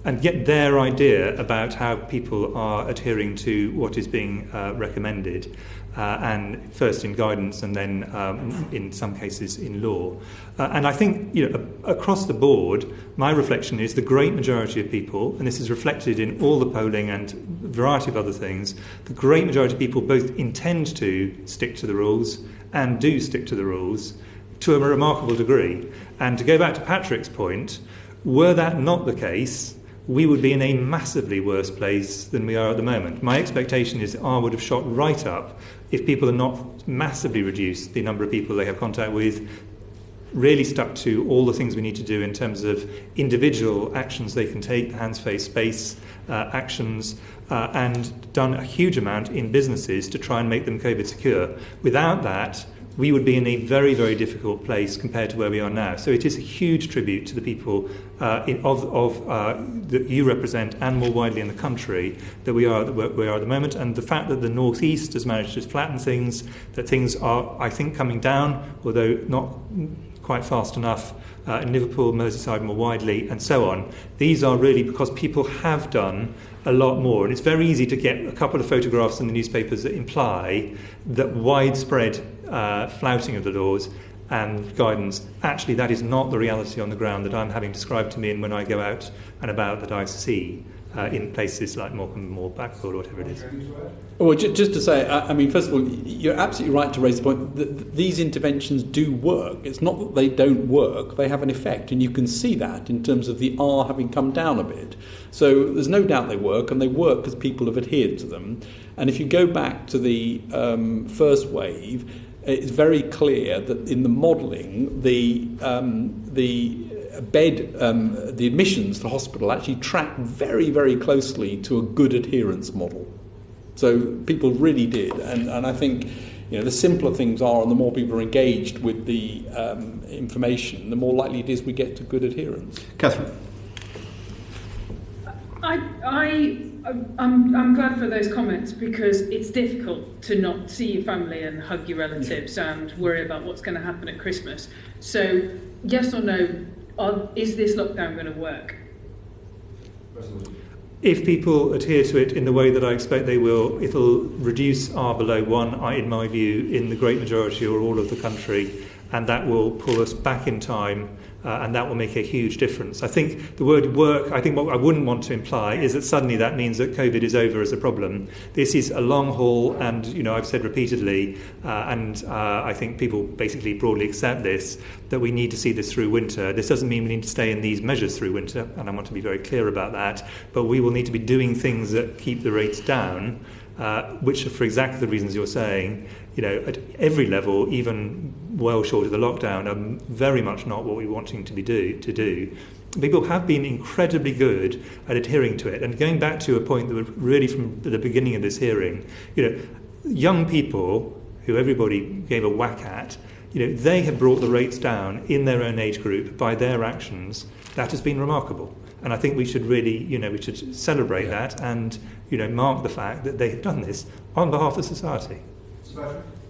and get their idea about how people are adhering to what is being recommended, and first in guidance and then in some cases in law. And I think across the board, my reflection is the great majority of people, and this is reflected in all the polling and a variety of other things, the great majority of people both intend to stick to the rules and do stick to the rules to a remarkable degree. And to go back to Patrick's point, were that not the case, we would be in a massively worse place than we are at the moment. My expectation is R would have shot right up if people are not massively reduced the number of people they have contact with, really stuck to all the things we need to do in terms of individual actions they can take, the hands, face, space actions, and done a huge amount in businesses to try and make them COVID secure. Without that, we would be in a very, very difficult place compared to where we are now. So it is a huge tribute to the people that you represent, and more widely in the country, that we are at the moment. And the fact that the North East has managed to flatten things, that things are, I think, coming down, although not quite fast enough, in Liverpool, Merseyside more widely, and so on. These are really because people have done a lot more. And it's very easy to get a couple of photographs in the newspapers that imply that widespread flouting of the laws and guidance, actually that is not the reality on the ground that I'm having described to me, and when I go out and about that I see in places like Morecambe or Blackpool or whatever it is. Well, just to say, first of all, you're absolutely right to raise the point that these interventions do work. It's not that they don't work, they have an effect, and you can see that in terms of the R having come down a bit. So there's no doubt they work, and they work because people have adhered to them. And if you go back to the first wave, it's very clear that in the modelling, the admissions for hospital actually track very, very closely to a good adherence model. So people really did, and I think the simpler things are, and the more people are engaged with the information, the more likely it is we get to good adherence. Catherine. I'm glad for those comments, because it's difficult to not see your family and hug your relatives and worry about what's going to happen at Christmas. So, yes or no, is this lockdown going to work? If people adhere to it in the way that I expect they will, it'll reduce R below 1, in my view, in the great majority or all of the country, and that will pull us back in time, and that will make a huge difference. I think the word work, I think what I wouldn't want to imply is that suddenly that means that COVID is over as a problem. This is a long haul, and I've said repeatedly, and I think people basically broadly accept this, that we need to see this through winter. This doesn't mean we need to stay in these measures through winter, and I want to be very clear about that, but we will need to be doing things that keep the rates down, which are for exactly the reasons you're saying, at every level, even well short of the lockdown, are very much not what we're wanting to do. People have been incredibly good at adhering to it. And going back to a point that was really from the beginning of this hearing, young people who everybody gave a whack at, they have brought the rates down in their own age group by their actions. That has been remarkable. And I think we should really, we should celebrate that and, mark the fact that they have done this on behalf of society.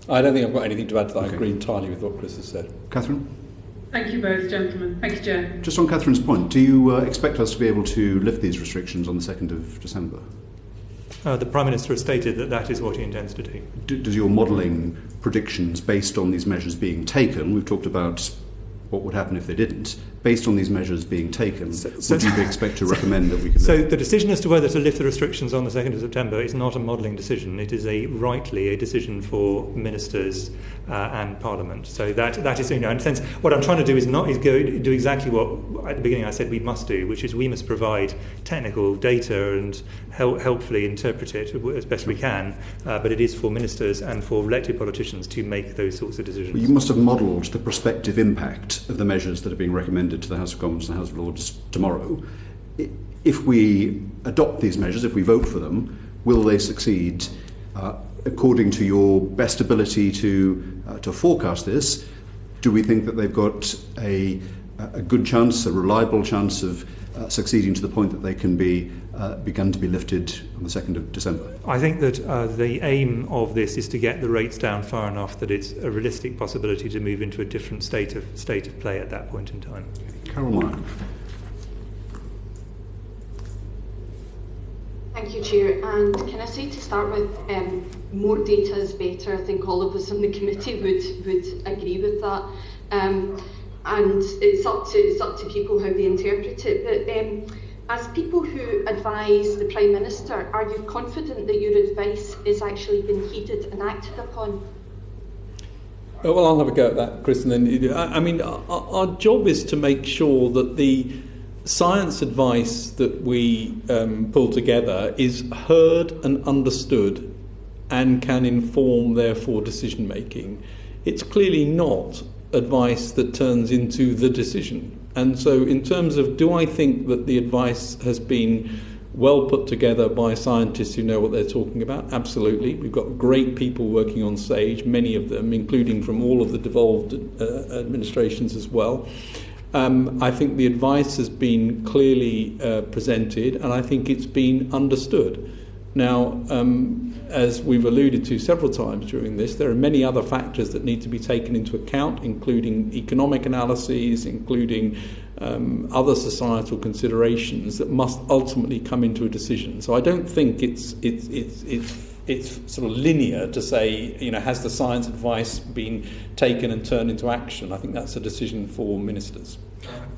I don't think I've got anything to add to that. I agree entirely with what Chris has said. Catherine? Thank you both, gentlemen. Thank you, Chair. Just on Catherine's point, do you expect us to be able to lift these restrictions on the 2nd of December? The Prime Minister has stated that that is what he intends to do. Does your modelling predictions based on these measures being taken, we've talked about what would happen if they didn't, based on these measures being taken, would you expect to recommend that we could... So the decision as to whether to lift the restrictions on the 2nd of September is not a modelling decision. It is rightly a decision for ministers and Parliament. So that is, in a sense, what I'm trying to do is do exactly what at the beginning I said we must do, which is we must provide technical data and helpfully interpret it as best we can. But it is for ministers and for elected politicians to make those sorts of decisions. Well, you must have modelled the prospective impact of the measures that are being recommended to the House of Commons and the House of Lords tomorrow. If we adopt these measures, if we vote for them, will they succeed according to your best ability to forecast this? Do we think that they've got a good chance, a reliable chance of succeeding to the point that they can be begun to be lifted on the 2nd of December? I think that the aim of this is to get the rates down far enough that it's a realistic possibility to move into a different state of play at that point in time. Carol Meyer. Thank you, Chair. And can I say to start with, more data is better. I think all of us on the committee would agree with that. And it's up to people how they interpret it. But as people who advise the Prime Minister, are you confident that your advice is actually being heeded and acted upon? Well, I'll have a go at that, Chris. And then, I mean, our job is to make sure that the science advice that we pull together is heard and understood and can inform, therefore, decision making. It's clearly not advice that turns into the decision. And so in terms of, do I think that the advice has been well put together by scientists who know what they're talking about? Absolutely. We've got great people working on SAGE, many of them, including from all of the devolved administrations as well. I think the advice has been clearly presented, and I think it's been understood. Now, as we've alluded to several times during this, there are many other factors that need to be taken into account, including economic analyses, including other societal considerations that must ultimately come into a decision. So I don't think it's sort of linear to say, you know, has the science advice been taken and turned into action? I think that's a decision for ministers.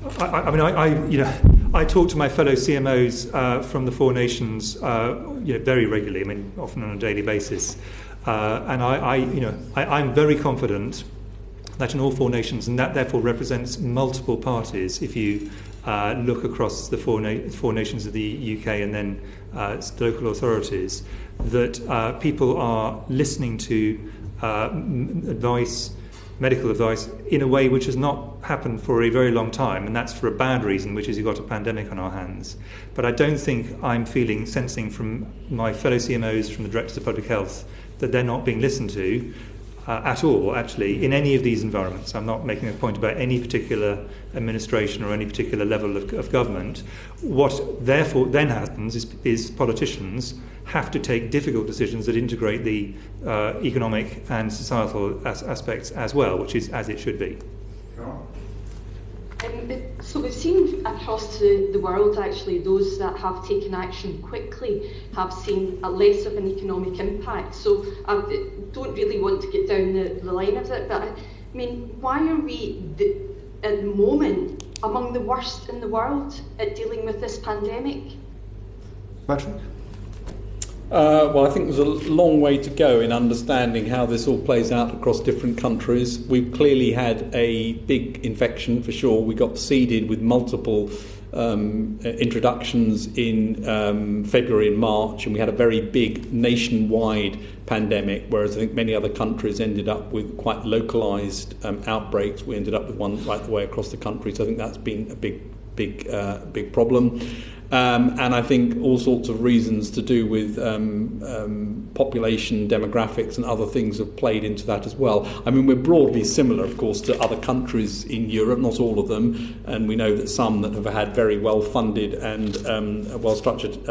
I talk to my fellow CMOs from the four nations, very regularly. I mean, often on a daily basis, and I'm very confident that in all four nations, and that therefore represents multiple parties. If you look across the four nations of the UK and then local authorities, that people are listening to medical advice in a way which has not happened for a very long time, and that's for a bad reason, which is you've got a pandemic on our hands. But I don't think I'm sensing from my fellow CMOs, from the Directors of Public Health, that they're not being listened to at all, actually, in any of these environments. I'm not making a point about any particular administration or any particular level of government. What therefore then happens is politicians have to take difficult decisions that integrate the economic and societal aspects as well, which is as it should be. So we've seen across the world, actually, those that have taken action quickly have seen a less of an economic impact. So I don't really want to get down the line of it, but I mean, why are we at the moment among the worst in the world at dealing with this pandemic? Patrick? Well, I think there's a long way to go in understanding how this all plays out across different countries. We've clearly had a big infection, for sure. We got seeded with multiple introductions in February and March, and we had a very big nationwide pandemic, whereas I think many other countries ended up with quite localised outbreaks. We ended up with one right the way across the country, so I think that's been a big problem. And I think all sorts of reasons to do with population demographics and other things have played into that as well. I mean, we're broadly similar, of course, to other countries in Europe, not all of them, and we know that some that have had very well-funded and well-structured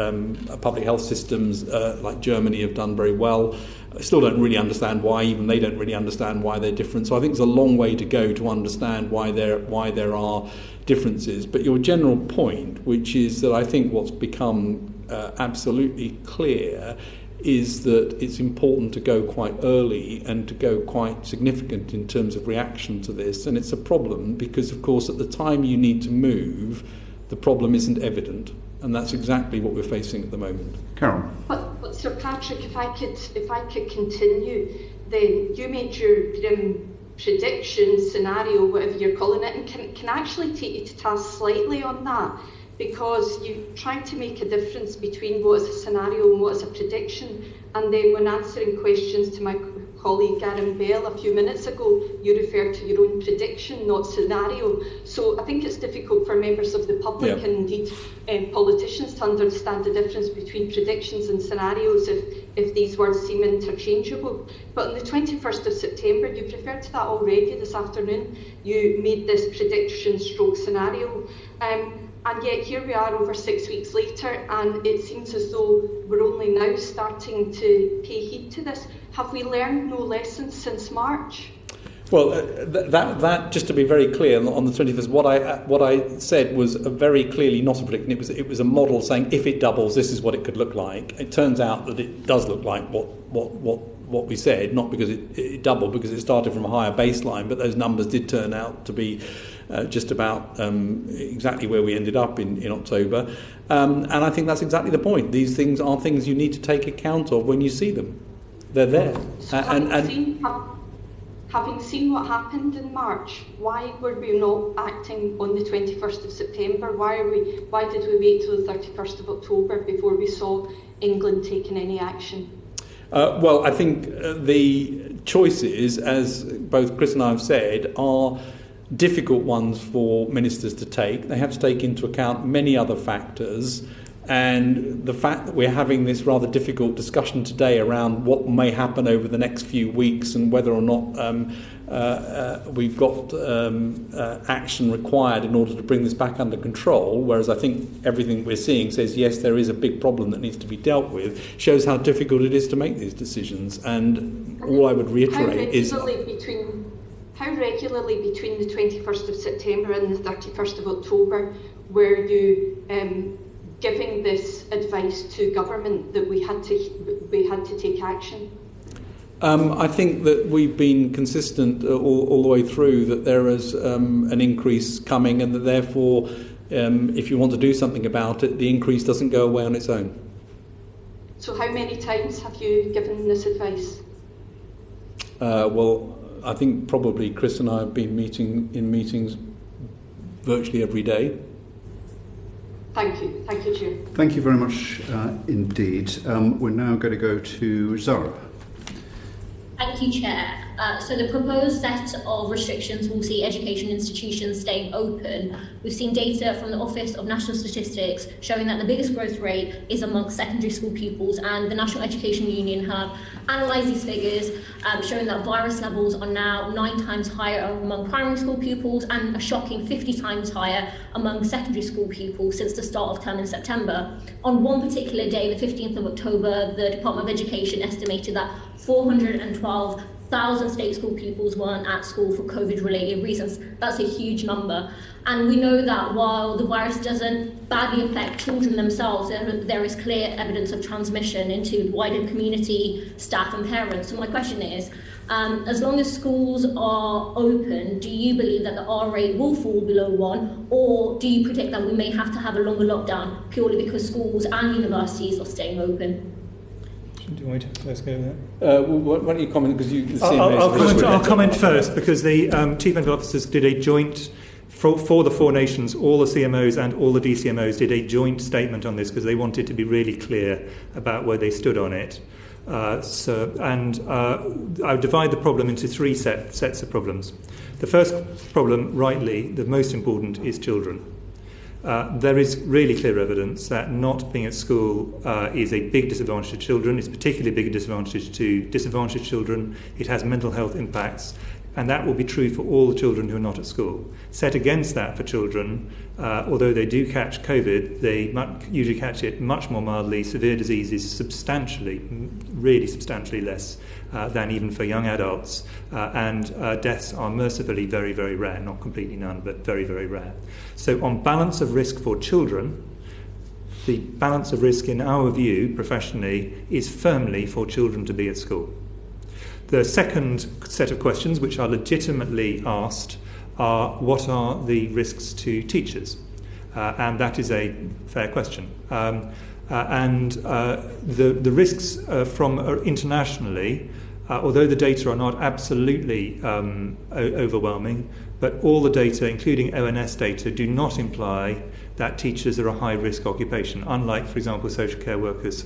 public health systems, like Germany, have done very well. I still don't really understand why. Even they don't really understand why they're different. So I think there's a long way to go to understand why there are differences. But your general point, which is that I think what's become absolutely clear is that it's important to go quite early and to go quite significant in terms of reaction to this. And it's a problem because, of course, at the time you need to move, the problem isn't evident. And that's exactly what we're facing at the moment. Carol. But Sir Patrick, if I could continue, then you made your prediction, scenario, whatever you're calling it, and can actually take you to task slightly on that, because you tried to make a difference between what is a scenario and what is a prediction. And then when answering questions to my colleague Garen Bell a few minutes ago, you referred to your own prediction, not scenario. So I think it's difficult for members of the public and indeed politicians to understand the difference between predictions and scenarios if these words seem interchangeable. But on the 21st of September, you've referred to that already this afternoon, you made this prediction stroke scenario. And yet here we are over 6 weeks later, and it seems as though we're only now starting to pay heed to this. Have we learned no lessons since March? Well, that just to be very clear, on the 21st, what I said was very clearly not a prediction. It was a model saying if it doubles, this is what it could look like. It turns out that it does look like what we said, not because it doubled, because it started from a higher baseline, but those numbers did turn out to be just about exactly where we ended up in October. And I think that's exactly the point. These things are things you need to take account of when you see them. They're there. So having seen what happened in March, why were we not acting on the 21st of September? Why did we wait till the 31st of October before we saw England taking any action? Well, I think the choices, as both Chris and I have said, are difficult ones for ministers to take. They have to take into account many other factors, and the fact that we're having this rather difficult discussion today around what may happen over the next few weeks and whether or not we've got action required in order to bring this back under control, whereas I think everything we're seeing says yes, there is a big problem that needs to be dealt with, shows how difficult it is to make these decisions. And all I would reiterate is how regularly between the 21st of September and the 31st of October were you giving this advice to government that we had to take action? I think that we've been consistent all the way through that there is an increase coming, and that therefore, if you want to do something about it, the increase doesn't go away on its own. So how many times have you given this advice? Well, I think probably Chris and I have been meeting in meetings virtually every day. Thank you, Chair. Thank you very much indeed. We're now going to go to Zara. Thank you, Chair. So the proposed set of restrictions will see education institutions staying open. We've seen data from the Office of National Statistics showing that the biggest growth rate is amongst secondary school pupils, and the National Education Union have analysed these figures, showing that virus levels are now 9 times higher among primary school pupils and a shocking 50 times higher among secondary school pupils since the start of term in September. On one particular day, the 15th of October, the Department of Education estimated that 412,000 state school pupils weren't at school for COVID-related reasons. That's a huge number. And we know that while the virus doesn't badly affect children themselves, there is clear evidence of transmission into wider community, staff and parents. So my question is, as long as schools are open, do you believe that the R rate will fall below 1, or do you predict that we may have to have a longer lockdown purely because schools and universities are staying open? Do you want me to first go there? Why don't you comment, because I'll comment first, because the Chief Medical Officers did a joint, for the 4 nations, all the CMOs and all the DCMOs did a joint statement on this because they wanted to be really clear about where they stood on it. I would divide the problem into 3 sets of problems. The first problem, rightly, the most important, is children. There is really clear evidence that not being at school is a big disadvantage to children. It's particularly a big disadvantage to disadvantaged children. It has mental health impacts, and that will be true for all the children who are not at school. Set against that for children, although they do catch COVID, they usually catch it much more mildly. Severe disease is really substantially less than even for young adults, and deaths are mercifully very, very rare, not completely none, but very, very rare. So on balance of risk for children, the balance of risk, in our view, professionally, is firmly for children to be at school. The second set of questions, which are legitimately asked, are what are the risks to teachers? And that is a fair question. The risks from internationally, although the data are not absolutely overwhelming, but all the data, including ONS data, do not imply that teachers are a high-risk occupation, unlike, for example, social care workers,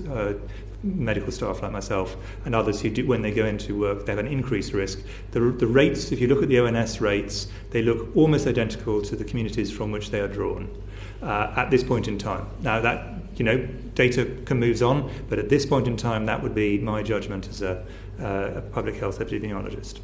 medical staff like myself, and others who do, when they go into work, they have an increased risk. The rates, if you look at the ONS rates, they look almost identical to the communities from which they are drawn at this point in time. Now, that, data can move on, but at this point in time, that would be my judgment as a public health epidemiologist.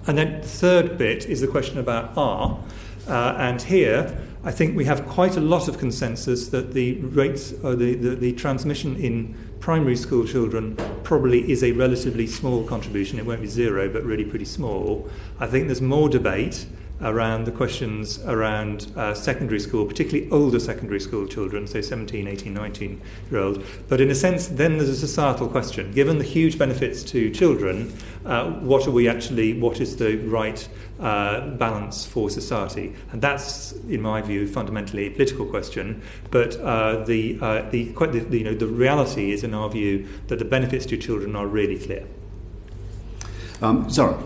And then the third bit is the question about R. And here, I think we have quite a lot of consensus that the rates, or the transmission in primary school children probably is a relatively small contribution. It won't be zero, but really pretty small. I think there's more debate around the questions around secondary school, particularly older secondary school children, so 17, 18, 19-year-old. But in a sense, then there's a societal question. Given the huge benefits to children, what is the right balance for society? And that's, in my view, fundamentally a political question. But the reality is, in our view, that the benefits to children are really clear. Zara.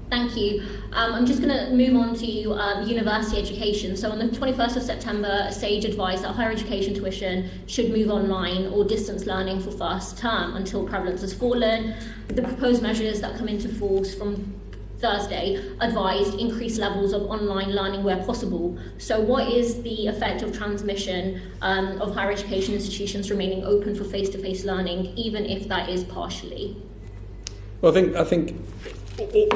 Thank you. I'm just going to move on to university education. So on the 21st of September, SAGE advised that higher education tuition should move online or distance learning for first term until prevalence has fallen. The proposed measures that come into force from Thursday advised increased levels of online learning where possible. So what is the effect of transmission of higher education institutions remaining open for face-to-face learning, even if that is partially? Well, I think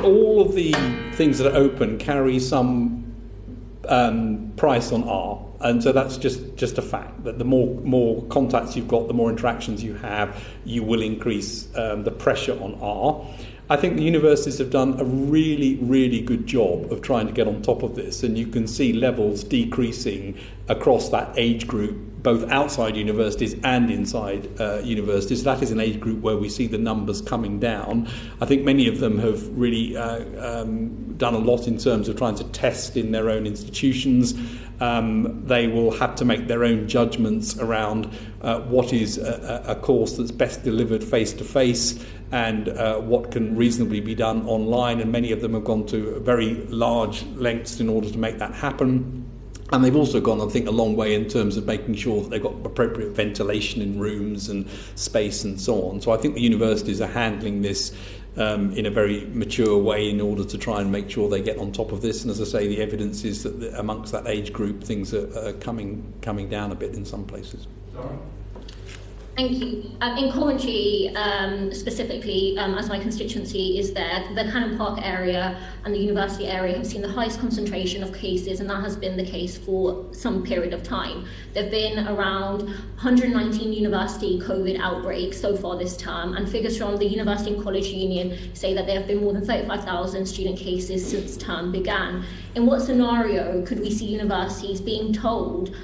all of the things that are open carry some price on R, and so that's just a fact that the more contacts you've got, the more interactions you have, you will increase the pressure on R. I think the universities have done a really, really good job of trying to get on top of this, and you can see levels decreasing across that age group, both outside universities and inside universities. That is an age group where we see the numbers coming down. I think many of them have really done a lot in terms of trying to test in their own institutions. They will have to make their own judgments around what is a course that's best delivered face-to-face and what can reasonably be done online, and many of them have gone to very large lengths in order to make that happen. And they've also gone, I think, a long way in terms of making sure that they've got appropriate ventilation in rooms and space and so on. So I think the universities are handling this in a very mature way in order to try and make sure they get on top of this. And as I say, the evidence is that amongst that age group, things are coming down a bit in some places. Sorry. Thank you. In Coventry, specifically, as my constituency is there, the Cannon Park area and the university area have seen the highest concentration of cases, and that has been the case for some period of time. There have been around 119 university COVID outbreaks so far this term, and figures from the University and College Union say that there have been more than 35,000 student cases since term began. In what scenario could we see universities being told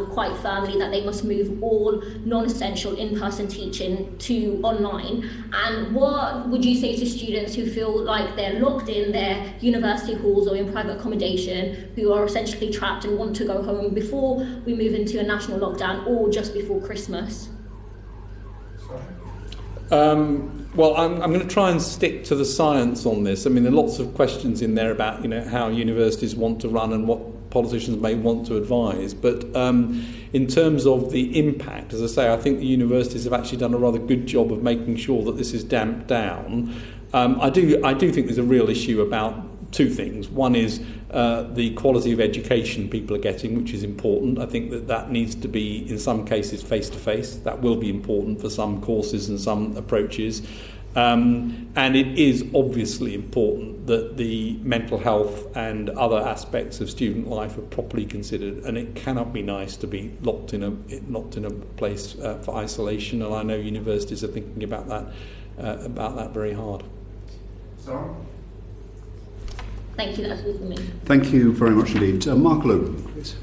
quite firmly that they must move all non-essential in-person teaching to online? And what would you say to students who feel like they're locked in their university halls or in private accommodation, who are essentially trapped and want to go home before we move into a national lockdown or just before Christmas? Well, I'm going to try and stick to the science on this. I mean, there are lots of questions in there about, how universities want to run and what politicians may want to advise. But in terms of the impact, as I say, I think the universities have actually done a rather good job of making sure that this is damped down. I do think there's a real issue about two things. One is the quality of education people are getting, which is important. I think that needs to be, in some cases, face-to-face. That will be important for some courses and some approaches. And it is obviously important that the mental health and other aspects of student life are properly considered, and it cannot be nice to be locked in a place for isolation. And I know universities are thinking about that very hard. Sarah? Thank you, that's all for me. Thank you very much indeed. Mark Logan, please.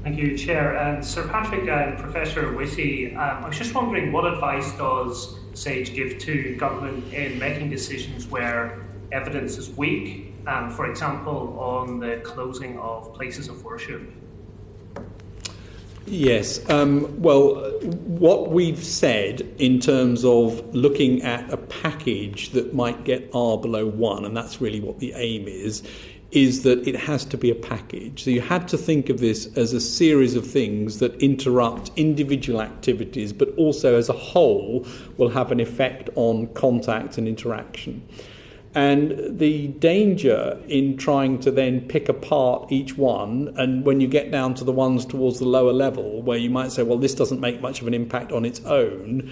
Thank you, Chair. Sir Patrick and Professor Whitty, I was just wondering what advice does SAGE give to government in making decisions where evidence is weak, for example, on the closing of places of worship? Yes. Well, what we've said in terms of looking at a package that might get R below 1, and that's really what the aim is that it has to be a package. So you had to think of this as a series of things that interrupt individual activities, but also as a whole will have an effect on contact and interaction. And the danger in trying to then pick apart each one, and when you get down to the ones towards the lower level, where you might say, well, this doesn't make much of an impact on its own,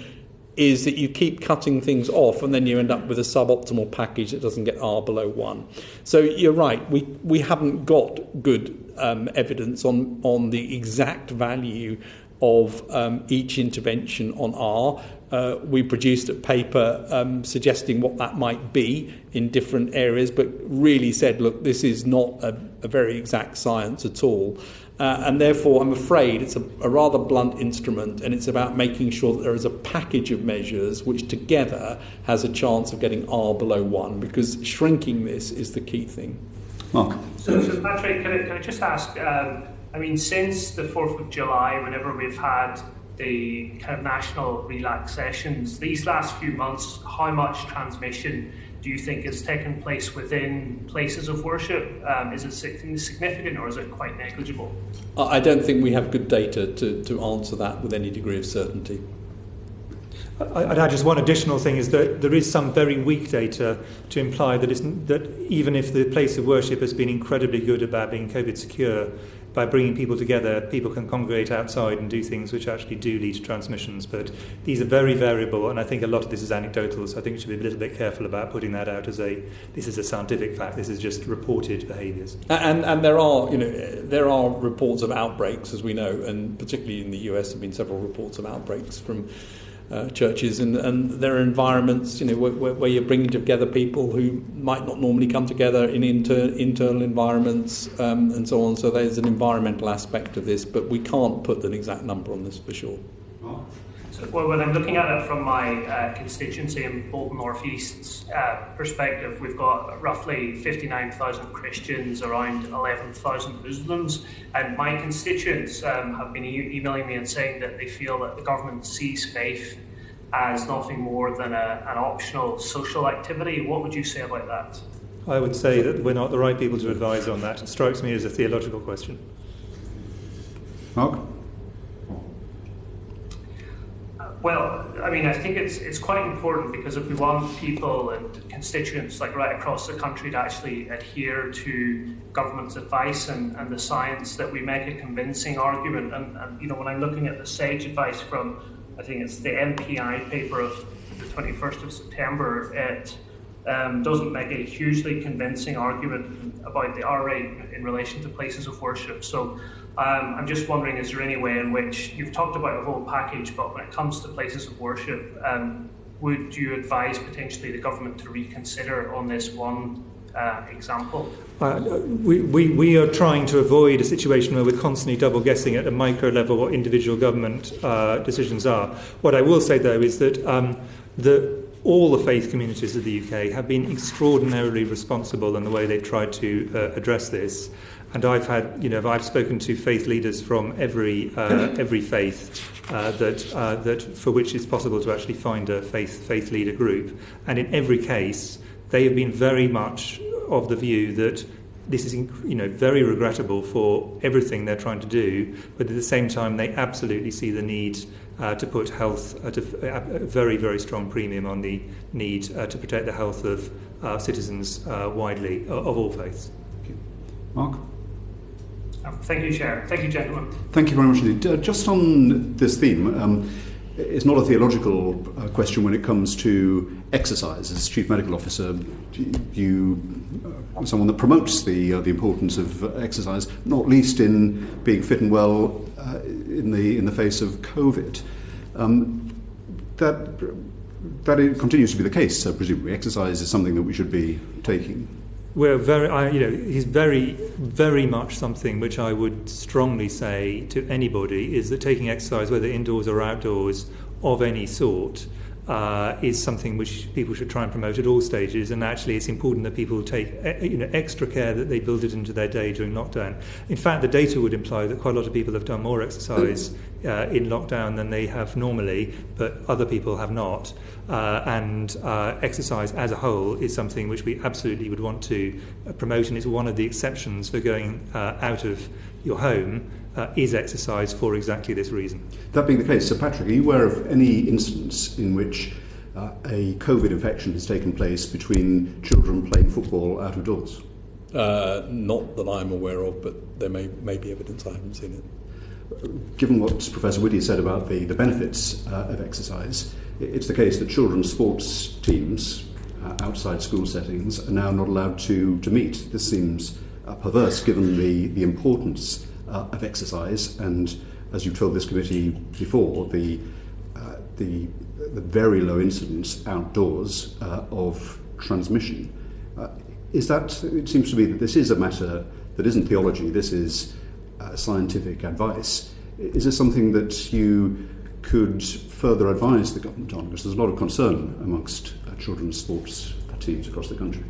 is that you keep cutting things off and then you end up with a suboptimal package that doesn't get R below 1. So you're right, we haven't got good evidence on the exact value of each intervention on R. We produced a paper suggesting what that might be in different areas, but really said, look, this is not a very exact science at all. And therefore, I'm afraid it's a rather blunt instrument, and it's about making sure that there is a package of measures which together has a chance of getting R below 1, because shrinking this is the key thing. Mark. So Patrick, can I just ask, I mean, since the 4th of July, whenever we've had the kind of national relaxations, these last few months, how much transmission do you think has taken place within places of worship? Is it significant or is it quite negligible? I don't think we have good data to answer that with any degree of certainty. I'd add just one additional thing is that there is some very weak data to imply that even if the place of worship has been incredibly good about being COVID secure, by bringing people together, people can congregate outside and do things which actually do lead to transmissions. But these are very variable, and I think a lot of this is anecdotal, so I think we should be a little bit careful about putting that out as this is a scientific fact, this is just reported behaviours. And there are reports of outbreaks, as we know, and particularly in the US there have been several reports of outbreaks from churches, and there are environments, where you're bringing together people who might not normally come together in internal environments, and so on. So there's an environmental aspect of this, but we can't put an exact number on this for sure. So, well, when I'm looking at it from my constituency in Bolton North East's perspective, we've got roughly 59,000 Christians, around 11,000 Muslims, and my constituents have been emailing me and saying that they feel that the government sees faith as nothing more than an optional social activity. What would you say about that? I would say that we're not the right people to advise on that. It strikes me as a theological question. Mark? Well, I mean, I think it's quite important, because if we want people and constituents like right across the country to actually adhere to government's advice and the science, that we make a convincing argument. And when I'm looking at the SAGE advice from, I think it's the MPI paper of the 21st of September, it doesn't make a hugely convincing argument about the R rate in relation to places of worship. So I'm just wondering, is there any way in which, you've talked about the whole package, but when it comes to places of worship, would you advise potentially the government to reconsider on this one example? We are trying to avoid a situation where we're constantly double guessing at a micro level what individual government decisions are. What I will say, though, is that all the faith communities of the UK have been extraordinarily responsible in the way they've tried to address this. And I've spoken to faith leaders from every faith that for which it's possible to actually find a faith leader group. And in every case, they have been very much of the view that this is very regrettable for everything they're trying to do, but at the same time they absolutely see the need to put health at a very, very strong premium on the need to protect the health of citizens widely, of all faiths. Thank you. Mark? Thank you, Chair. Thank you, gentlemen. Thank you very much indeed. Just on this theme, it's not a theological question when it comes to exercise. As Chief Medical Officer, you are someone that promotes the importance of exercise, not least in being fit and well in the face of COVID. That it continues to be the case. So presumably, exercise is something that we should be taking. We're he's very, very much something which I would strongly say to anybody is that taking exercise, whether indoors or outdoors, of any sort, is something which people should try and promote at all stages. And actually, it's important that people take extra care that they build it into their day during lockdown. In fact, the data would imply that quite a lot of people have done more exercise in lockdown than they have normally, but other people have not. And exercise as a whole is something which we absolutely would want to promote, and it's one of the exceptions for going out of your home is exercise for exactly this reason. That being the case, Sir Patrick, are you aware of any instance in which a COVID infection has taken place between children playing football out of doors? Not that I'm aware of, but there may be evidence. I haven't seen it. Given what Professor Whitty said about the benefits of exercise, it's the case that children's sports teams outside school settings are now not allowed to meet. This seems perverse given the importance of exercise, and as you've told this committee before, the very low incidence outdoors of transmission. It seems to me that this is a matter that isn't theology, this is scientific advice. Is this something that you could further advise the government on? Because there's a lot of concern amongst children's sports teams across the country.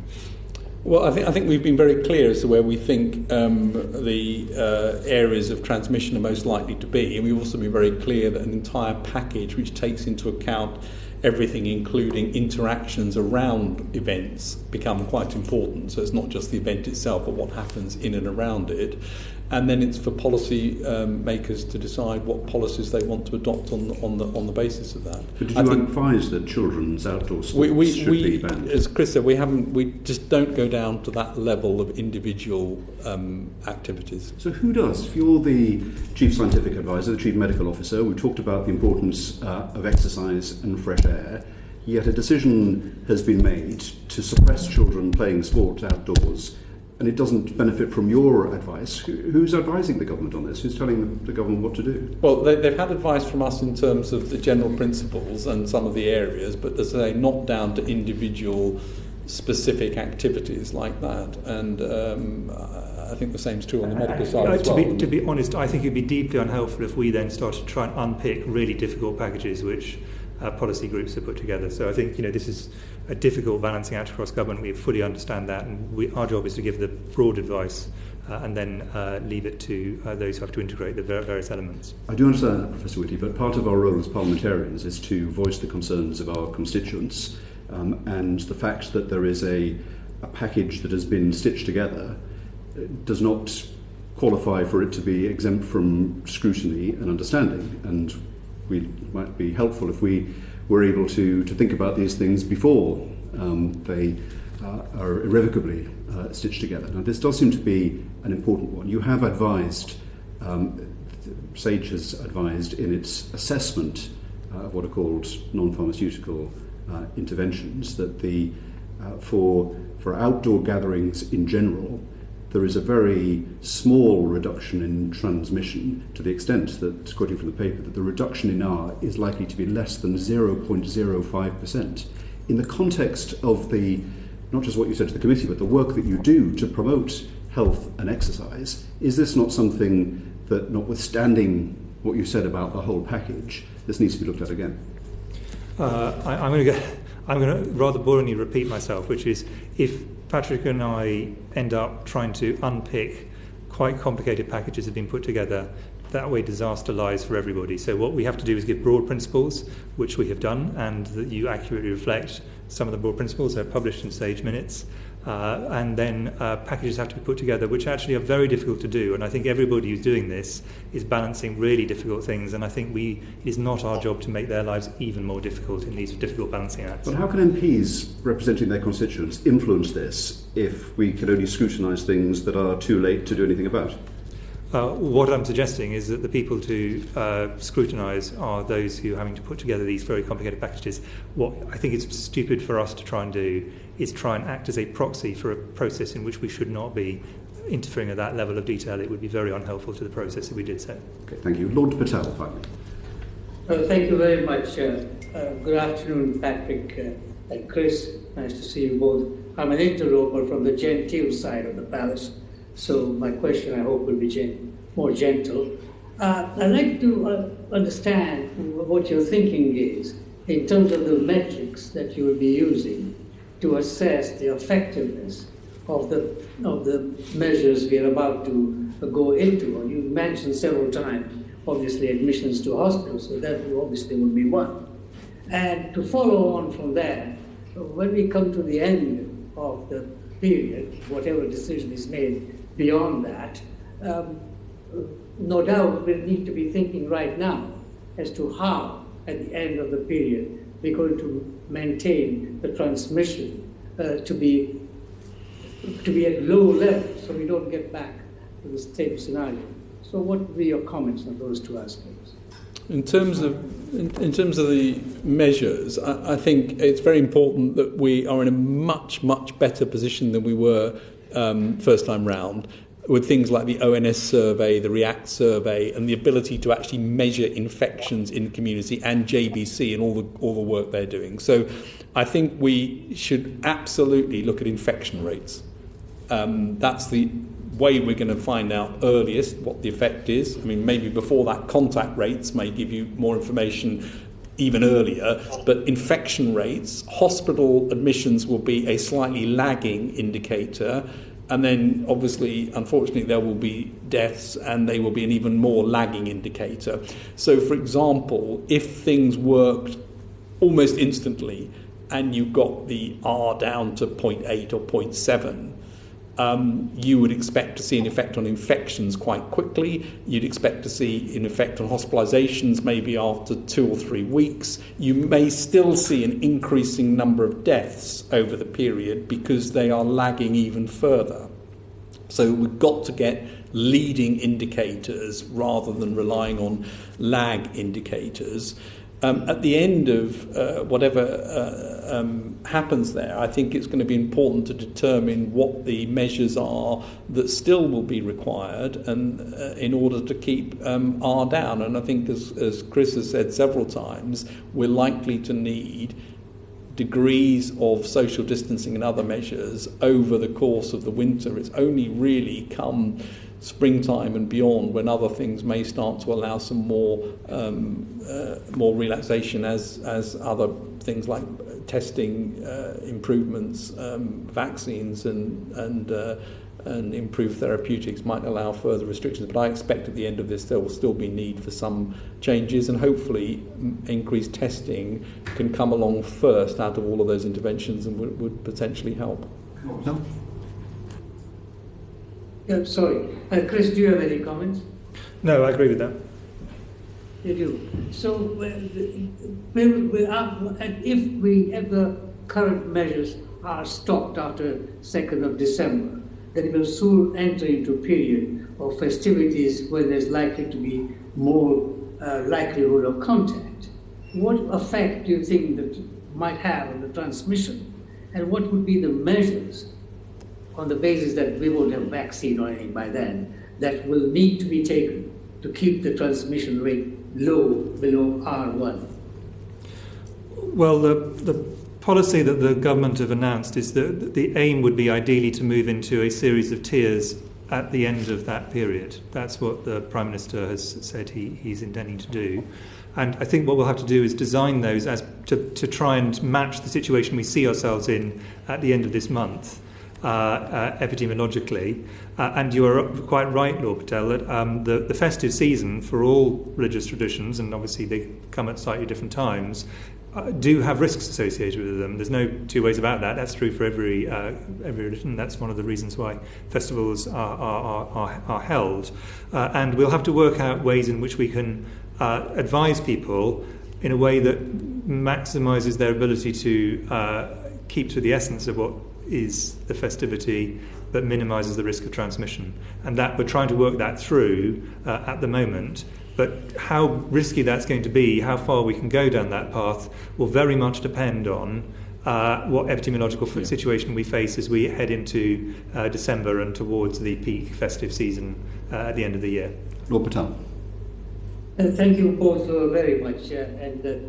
Well, I think we've been very clear as to where we think the areas of transmission are most likely to be, and we've also been very clear that an entire package which takes into account everything, including interactions around events, become quite important. So it's not just the event itself, but what happens in and around it. And then it's for policy makers to decide what policies they want to adopt on the basis of that. But did you advise that children's outdoor sports should be banned? As Chris said, we just don't go down to that level of individual activities. So who does? If you're the chief scientific advisor, the chief medical officer, we talked about the importance of exercise and fresh air, yet a decision has been made to suppress children playing sport outdoors, and it doesn't benefit from your advice. Who's advising the government on this? Who's telling the government what to do? Well, they've had advice from us in terms of the general principles and some of the areas, but as I say, not down to individual specific activities like that. And I think the same is true on the medical side as well. To be honest, I think it would be deeply unhelpful if we then started to try and unpick really difficult packages which policy groups have put together. So I think this is a difficult balancing act across government. We fully understand that, and our job is to give the broad advice and then leave it to those who have to integrate the various elements. I do understand that, Professor Whitty, but part of our role as parliamentarians is to voice the concerns of our constituents, and the fact that there is a package that has been stitched together does not qualify for it to be exempt from scrutiny and understanding, and we might be helpful if we were able to think about these things before they are irrevocably stitched together. Now, this does seem to be an important one. You have advised, SAGE has advised in its assessment of what are called non-pharmaceutical interventions that for outdoor gatherings in general, there is a very small reduction in transmission, to the extent that, quoting from the paper, that the reduction in R is likely to be less than 0.05%. In the context of not just what you said to the committee, but the work that you do to promote health and exercise, is this not something that, notwithstanding what you said about the whole package, this needs to be looked at again? I'm going to rather boringly repeat myself, which is, if Patrick and I end up trying to unpick quite complicated packages that have been put together, that way disaster lies for everybody. So what we have to do is give broad principles, which we have done, and that you accurately reflect some of the broad principles. They're published in SAGE minutes. And then packages have to be put together, which actually are very difficult to do. And I think everybody who's doing this is balancing really difficult things. And I think it is not our job to make their lives even more difficult in these difficult balancing acts. But how can MPs representing their constituents influence this if we can only scrutinise things that are too late to do anything about? What I'm suggesting is that the people to scrutinise are those who are having to put together these very complicated packages. What I think it's stupid for us to try and do is try and act as a proxy for a process in which we should not be interfering at that level of detail. It would be very unhelpful to the process if we did so. Okay, thank you. Lord Patel, finally. Thank you very much. Good afternoon, Patrick and Chris. Nice to see you both. I'm an interloper from the genteel side of the palace, so my question, I hope, will be more gentle. I'd like to understand what your thinking is in terms of the metrics that you will be using to assess the effectiveness of the measures we are about to go into. And you mentioned several times, obviously, admissions to hospitals, so that obviously will be one. And to follow on from that, when we come to the end of the period, whatever decision is made beyond that, no doubt we'll need to be thinking right now as to how, at the end of the period, we're going to maintain the transmission to be at low levels, so we don't get back to the same scenario. So what would be your comments on those two aspects? In terms of the measures, I think it's very important that we are in a much, much better position than we were first time round, with things like the ONS survey, the REACT survey, and the ability to actually measure infections in the community, and JBC and all the work they're doing. So I think we should absolutely look at infection rates. That's the way we're going to find out earliest what the effect is. I mean, maybe before that, contact rates may give you more information even earlier, but infection rates, hospital admissions will be a slightly lagging indicator. And then, obviously, unfortunately, there will be deaths, and they will be an even more lagging indicator. So, for example, if things worked almost instantly and you got the R down to 0.8 or 0.7, you would expect to see an effect on infections quite quickly. You'd expect to see an effect on hospitalizations maybe after 2 or 3 weeks. You may still see an increasing number of deaths over the period because they are lagging even further. So we've got to get leading indicators rather than relying on lag indicators. At the end of whatever happens there, I think it's going to be important to determine what the measures are that still will be required, and in order to keep R down. And I think, as Chris has said several times, we're likely to need degrees of social distancing and other measures over the course of the winter. It's only really come springtime and beyond when other things may start to allow some more relaxation as other things like testing improvements, vaccines and improved therapeutics might allow further restrictions. But I expect at the end of this there will still be need for some changes, and hopefully increased testing can come along first out of all of those interventions and would potentially help. No? Yeah, sorry. Chris, do you have any comments? No, I agree with that. You do. So if the current measures are stopped after 2nd of December, then we will soon enter into a period of festivities where there's likely to be more likelihood of contact. What effect do you think that might have on the transmission? And what would be the measures, on the basis that we won't have vaccine or anything by then, that will need to be taken to keep the transmission rate low, below R1? Well, the policy that the government have announced is that the aim would be ideally to move into a series of tiers at the end of that period. That's what the Prime Minister has said he's intending to do. And I think what we'll have to do is design those as to try and match the situation we see ourselves in at the end of this month. Epidemiologically, and you are quite right, Lord Patel, that the festive season for all religious traditions, and obviously they come at slightly different times, do have risks associated with them. There's no two ways about that. That's true for every religion. That's one of the reasons why festivals are held, and we'll have to work out ways in which we can advise people in a way that maximises their ability to keep to the essence of what is the festivity, but minimises the risk of transmission. And that we're trying to work that through at the moment. But how risky that's going to be, how far we can go down that path, will very much depend on what epidemiological situation we face as we head into December and towards the peak festive season at the end of the year. Lord Patel. Thank you both very much. And the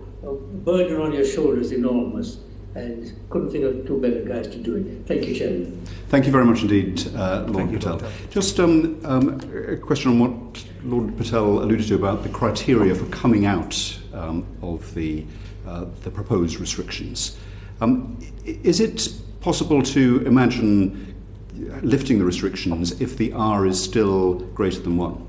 burden on your shoulders is enormous. and couldn't think of two better guys to do it. Thank you, Chairman. Thank you very much indeed, Lord Patel. Just a question on what Lord Patel alluded to about the criteria for coming out of the proposed restrictions. Is it possible to imagine lifting the restrictions if the R is still greater than 1?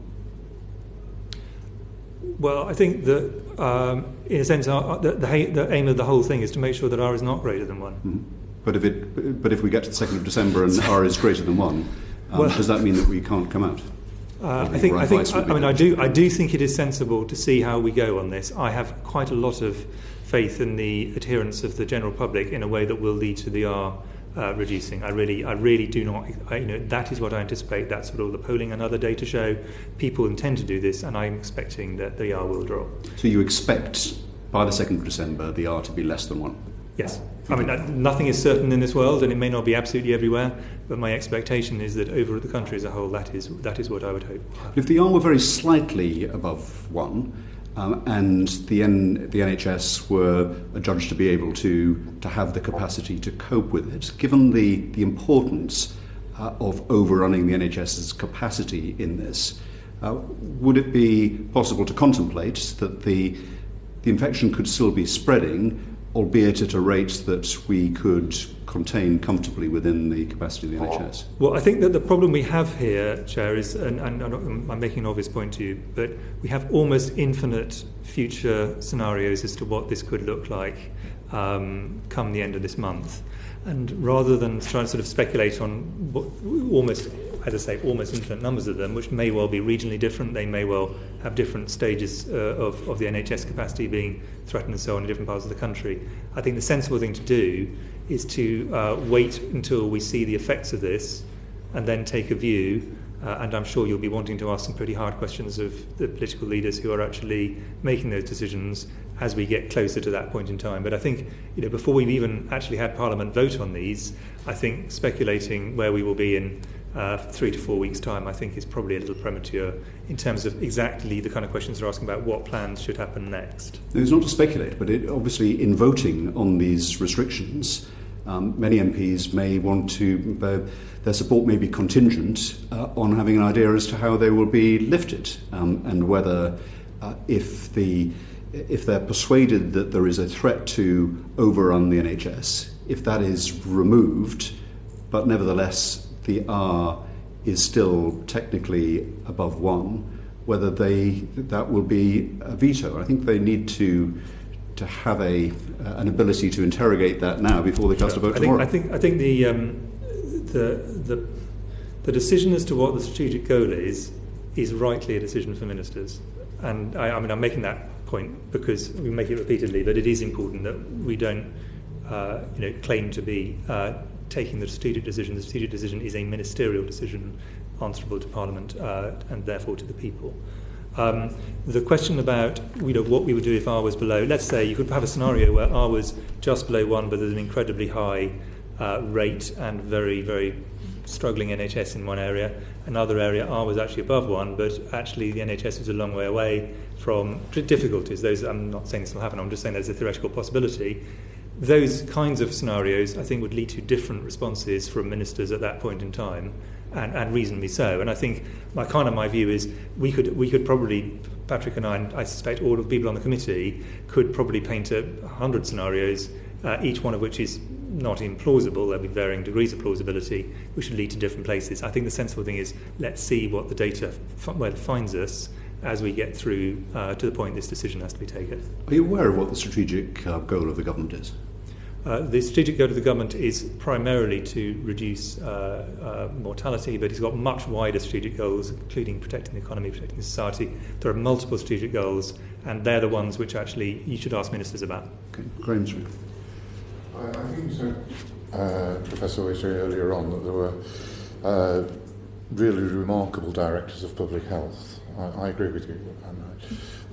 Well, I think that, in a sense, the aim of the whole thing is to make sure that R is not greater than 1. Mm-hmm. But if we get to the 2nd of December and R is greater than 1, does that mean that we can't come out? I do think it is sensible to see how we go on this. I have quite a lot of faith in the adherence of the general public in a way that will lead to the R reducing. I really do not. That is what I anticipate. That's what all the polling and other data show. People intend to do this, and I'm expecting that the R will drop. So you expect by the 2nd of December the R to be less than 1? Yes. I mean, nothing is certain in this world, and it may not be absolutely everywhere, but my expectation is that over the country as a whole, that is what I would hope. If the R were very slightly above 1, and the NHS were adjudged to be able to have the capacity to cope with it, given the importance of overrunning the NHS's capacity in this, would it be possible to contemplate that the infection could still be spreading, albeit at a rate that we could contain comfortably within the capacity of the NHS? Well, I think that the problem we have here, Chair, is, and I'm making an obvious point to you, but we have almost infinite future scenarios as to what this could look like come the end of this month. And rather than try to sort of speculate on what, almost infinite numbers of them, which may well be regionally different, they may well have different stages of the NHS capacity being threatened and so on in different parts of the country. I think the sensible thing to do is to wait until we see the effects of this and then take a view, and I'm sure you'll be wanting to ask some pretty hard questions of the political leaders who are actually making those decisions as we get closer to that point in time. But I think, before we've even actually had Parliament vote on these, I think speculating where we will be in 3 to 4 weeks' time, I think is probably a little premature in terms of exactly the kind of questions they're asking about what plans should happen next. It's not to speculate, but obviously in voting on these restrictions, many MPs may want to, their support may be contingent on having an idea as to how they will be lifted, and whether if they're persuaded that there is a threat to overrun the NHS, if that is removed, but nevertheless the R is still technically above 1, whether that will be a veto. I think they need to have an ability to interrogate that now before they cast a vote tomorrow. I think the decision as to what the strategic goal is rightly a decision for ministers. And I'm making that point because we make it repeatedly, but it is important that we don't claim to be taking the strategic decision. The strategic decision is a ministerial decision answerable to Parliament and therefore to the people. The question about what we would do if R was below, let's say you could have a scenario where R was just below 1, but there's an incredibly high rate and very, very struggling NHS in one area. Another area, R was actually above 1, but actually the NHS was a long way away from difficulties. I'm not saying this will happen, I'm just saying there's a theoretical possibility. Those kinds of scenarios, I think, would lead to different responses from ministers at that point in time, and reasonably so. And I think my view is we could probably, Patrick and I suspect all of the people on the committee, could probably paint 100 scenarios, each one of which is not implausible. There'll be varying degrees of plausibility, which would lead to different places. I think the sensible thing is let's see what the data where it finds us as we get through to the point this decision has to be taken. Are you aware of what the strategic goal of the government is? The strategic goal of the government is primarily to reduce mortality, but it's got much wider strategic goals, including protecting the economy, protecting society. There are multiple strategic goals, and they're the ones which actually you should ask ministers about. Okay, Graham Smith. I think so. Professor Whitty earlier on that there were really remarkable directors of public health. I agree with you, and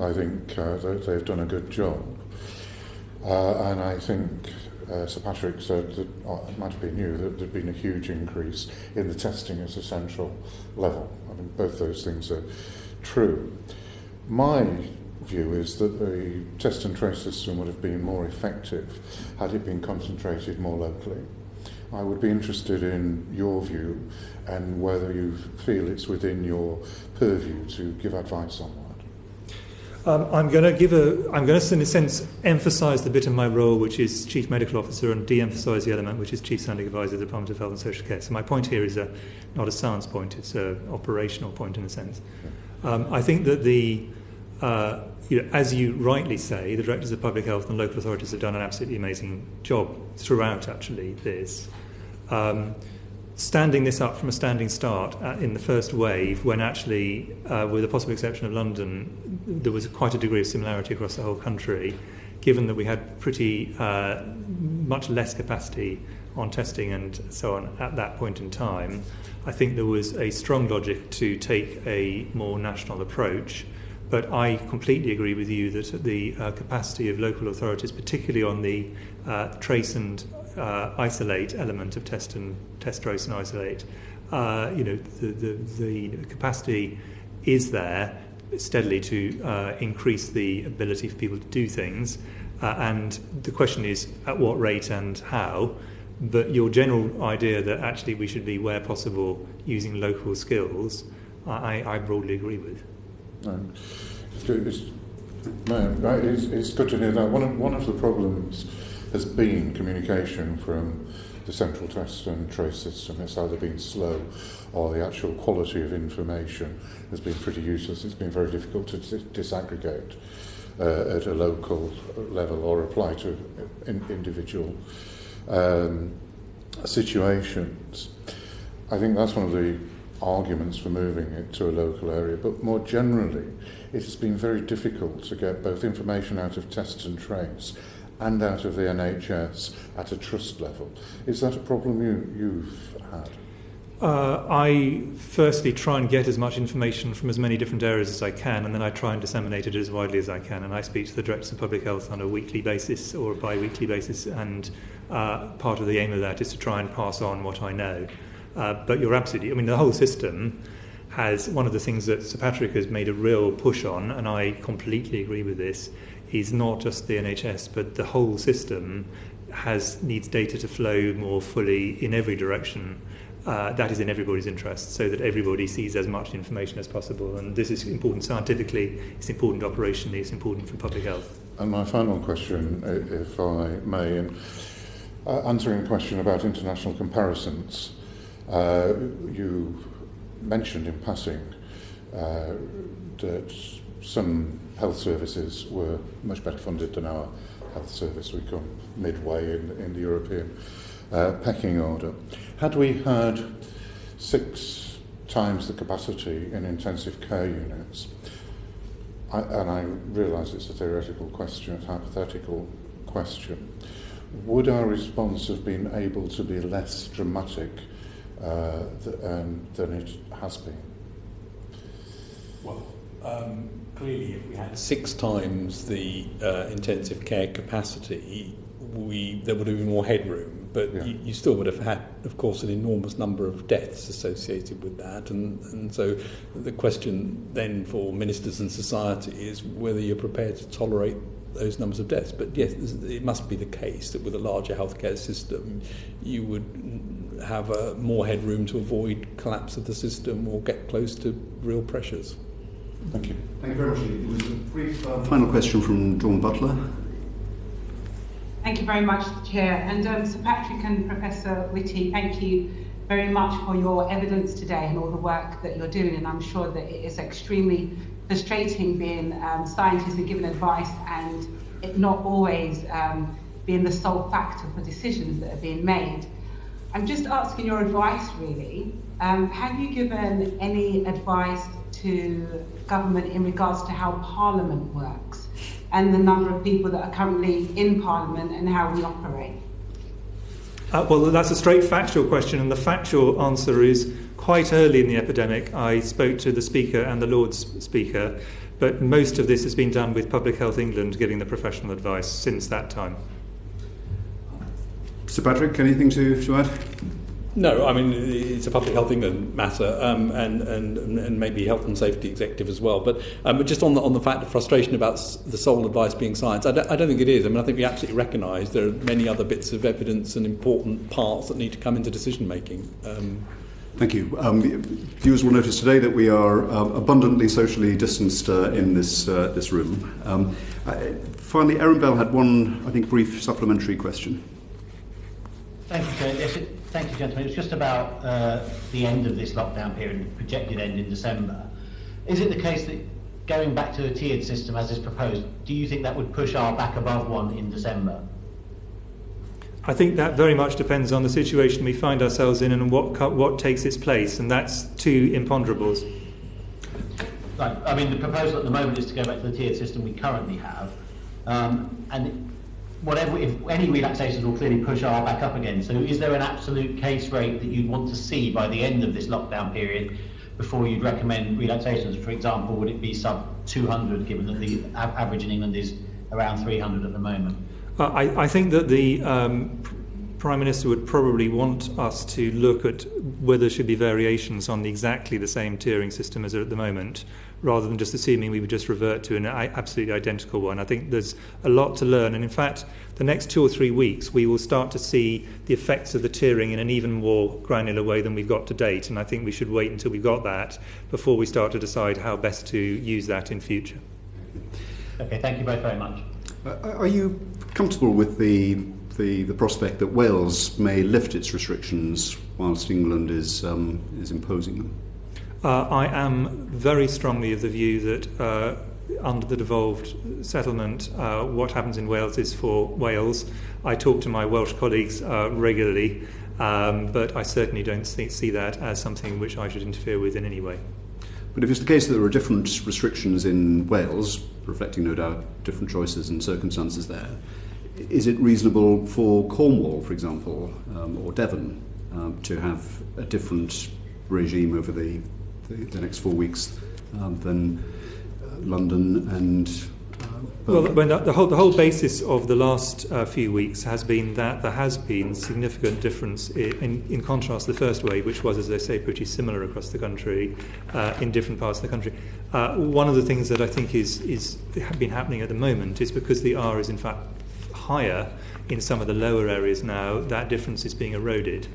I think they've done a good job. And I think Sir Patrick said that it might have been you that there'd been a huge increase in the testing at a central level. I mean, both those things are true. My view is that the test and trace system would have been more effective had it been concentrated more locally. I would be interested in your view and whether you feel it's within your purview to give advice on that. I'm going to, in a sense, emphasise the bit of my role which is Chief Medical Officer and de-emphasise the element which is Chief Standing Advisor of the Department of Health and Social Care. So my point here is not a science point, it's an operational point in a sense. I think that as you rightly say, the Directors of Public Health and local authorities have done an absolutely amazing job throughout, actually, this. Standing this up from a standing start in the first wave, when actually, with the possible exception of London, there was quite a degree of similarity across the whole country, given that we had pretty much less capacity on testing and so on at that point in time, I think there was a strong logic to take a more national approach. But I completely agree with you that the capacity of local authorities, particularly on the trace and isolate element of test, trace and isolate, the capacity is there steadily to increase the ability for people to do things. And the question is at what rate and how. But your general idea that actually we should be, where possible, using local skills, I broadly agree with. It's good to hear that. One of the problems has been communication from the central test and trace system. It's either been slow or the actual quality of information has been pretty useless. It's been very difficult to disaggregate at a local level or apply to individual situations. I think that's one of the arguments for moving it to a local area, but more generally it's been very difficult to get both information out of test and trace and out of the NHS at a trust level. Is that a problem you've had? I firstly try and get as much information from as many different areas as I can, and then I try and disseminate it as widely as I can, and I speak to the Directors of Public Health on a weekly basis or a bi-weekly basis, and part of the aim of that is to try and pass on what I know. But you're absolutely, the whole system has, one of the things that Sir Patrick has made a real push on, and I completely agree with this, is not just the NHS, but the whole system needs data to flow more fully in every direction. That is in everybody's interest, so that everybody sees as much information as possible. And this is important scientifically, it's important operationally, it's important for public health. And my final question, if I may, in answering a question about international comparisons, you mentioned in passing that some health services were much better funded than our health service. We come midway in the European pecking order. Had we had 6 times the capacity in intensive care units, and I realise it's a theoretical question, it's a hypothetical question, would our response have been able to be less dramatic than it has been? Well, clearly, if we had 6 times the intensive care capacity, there would have been more headroom. But yeah, you still would have had, of course, an enormous number of deaths associated with that. And so the question then for ministers and society is whether you're prepared to tolerate those numbers of deaths. But yes, it must be the case that with a larger healthcare system, you would have more headroom to avoid collapse of the system or get close to real pressures. Thank you. Thank you very much. There was a brief final question from Dawn Butler. Thank you very much, Chair. And Sir Patrick and Professor Whitty, thank you very much for your evidence today and all the work that you're doing. And I'm sure that it is extremely frustrating being scientists and giving advice and it not always being the sole factor for decisions that are being made. I'm just asking your advice, really. Have you given any advice to government in regards to how Parliament works and the number of people that are currently in Parliament and how we operate? Well, that's a straight factual question, and the factual answer is quite early in the epidemic I spoke to the Speaker and the Lord's Speaker, but most of this has been done with Public Health England getting the professional advice since that time. Sir Patrick, anything to add? No, I mean, it's a public health England matter, and maybe health and safety executive as well. But just on the fact of frustration about the sole advice being science, I don't think it is. I mean, I think we absolutely recognise there are many other bits of evidence and important parts that need to come into decision making. Thank you. Viewers will notice today that we are abundantly socially distanced in this room. Finally, Erin Bell had one, I think, brief supplementary question. Thank you, Chair. Yes, thank you, gentlemen. It's just about the end of this lockdown period, the projected end in December. Is it the case that going back to a tiered system as is proposed, do you think that would push R back above 1 in December? I think that very much depends on the situation we find ourselves in and what takes its place, and that's two imponderables. Right. I mean, the proposal at the moment is to go back to the tiered system we currently have, and if any relaxations will clearly push R back up again. So is there an absolute case rate that you'd want to see by the end of this lockdown period before you'd recommend relaxations? For example, would it be sub 200, given that the average in England is around 300 at the moment? I think that the Prime Minister would probably want us to look at whether there should be variations on exactly the same tiering system as at the moment, rather than just assuming we would just revert to an absolutely identical one. I think there's a lot to learn, and in fact, the next 2 or 3 weeks we will start to see the effects of the tiering in an even more granular way than we've got to date, and I think we should wait until we've got that before we start to decide how best to use that in future. Okay, thank you both very much. Are you comfortable with the prospect that Wales may lift its restrictions whilst England is imposing them? I am very strongly of the view that under the devolved settlement, what happens in Wales is for Wales. I talk to my Welsh colleagues regularly, but I certainly don't see that as something which I should interfere with in any way. But if it's the case that there are different restrictions in Wales, reflecting no doubt different choices and circumstances there, is it reasonable for Cornwall, for example, or Devon, to have a different regime over the next 4 weeks than London and Birmingham? Well, the whole basis of the last few weeks has been that there has been significant difference in contrast to the first wave, which was, as I say, pretty similar across the country in different parts of the country. One of the things that I think is been happening at the moment is because the R is in fact higher in some of the lower areas now, that difference is being eroded.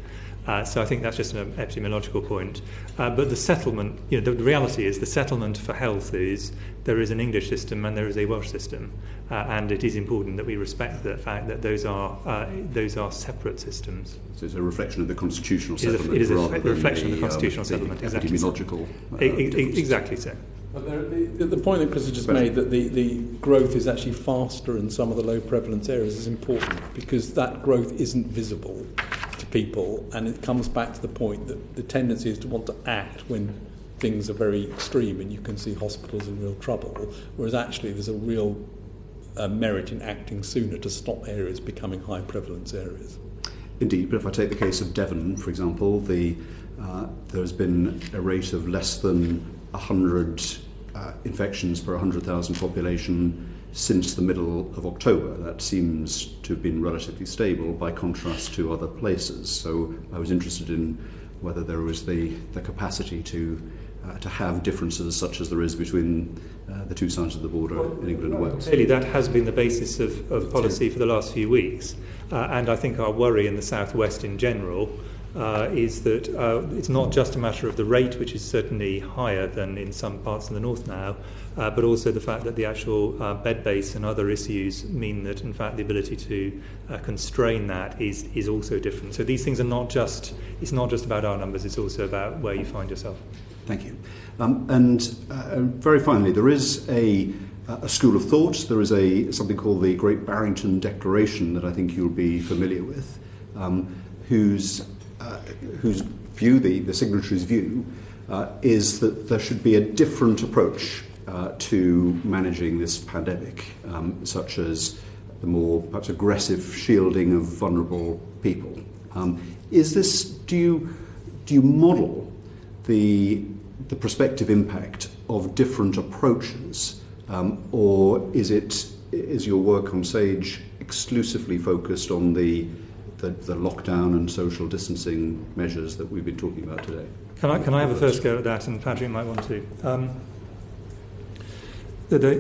So I think that's just an epidemiological point. But the settlement, the reality is the settlement for health is there is an English system and there is a Welsh system. And it is important that we respect the fact that those are separate systems. So it's a reflection of the constitutional settlement. It is a reflection of the constitutional settlement. Epidemiological. Exactly so. But the point that Chris has just made, that the growth is actually faster in some of the low prevalence areas, is important because that growth isn't visible to people, and it comes back to the point that the tendency is to want to act when things are very extreme and you can see hospitals in real trouble, whereas actually there's a real merit in acting sooner to stop areas becoming high prevalence areas. Indeed, but if I take the case of Devon, for example, there's been a rate of less than 100 infections per 100,000 population since the middle of October. That seems to have been relatively stable by contrast to other places. So I was interested in whether there was the capacity to have differences such as there is between the two sides of the border in England and Wales. Clearly that has been the basis of policy for the last few weeks. And I think our worry in the southwest in general is that it's not just a matter of the rate, which is certainly higher than in some parts of the north now, but also the fact that the actual bed base and other issues mean that, in fact, the ability to constrain that is also different. So these things are it's not just about our numbers, it's also about where you find yourself. Thank you. And very finally, there is a school of thought. There is something called the Great Barrington Declaration that I think you'll be familiar with, whose view, the signatories' view, is that there should be a different approach to managing this pandemic, such as the more perhaps aggressive shielding of vulnerable people. Do you model the prospective impact of different approaches, or is your work on SAGE exclusively focused on the the lockdown and social distancing measures that we've been talking about today? Can I have a first go at that, and Patrick might want to?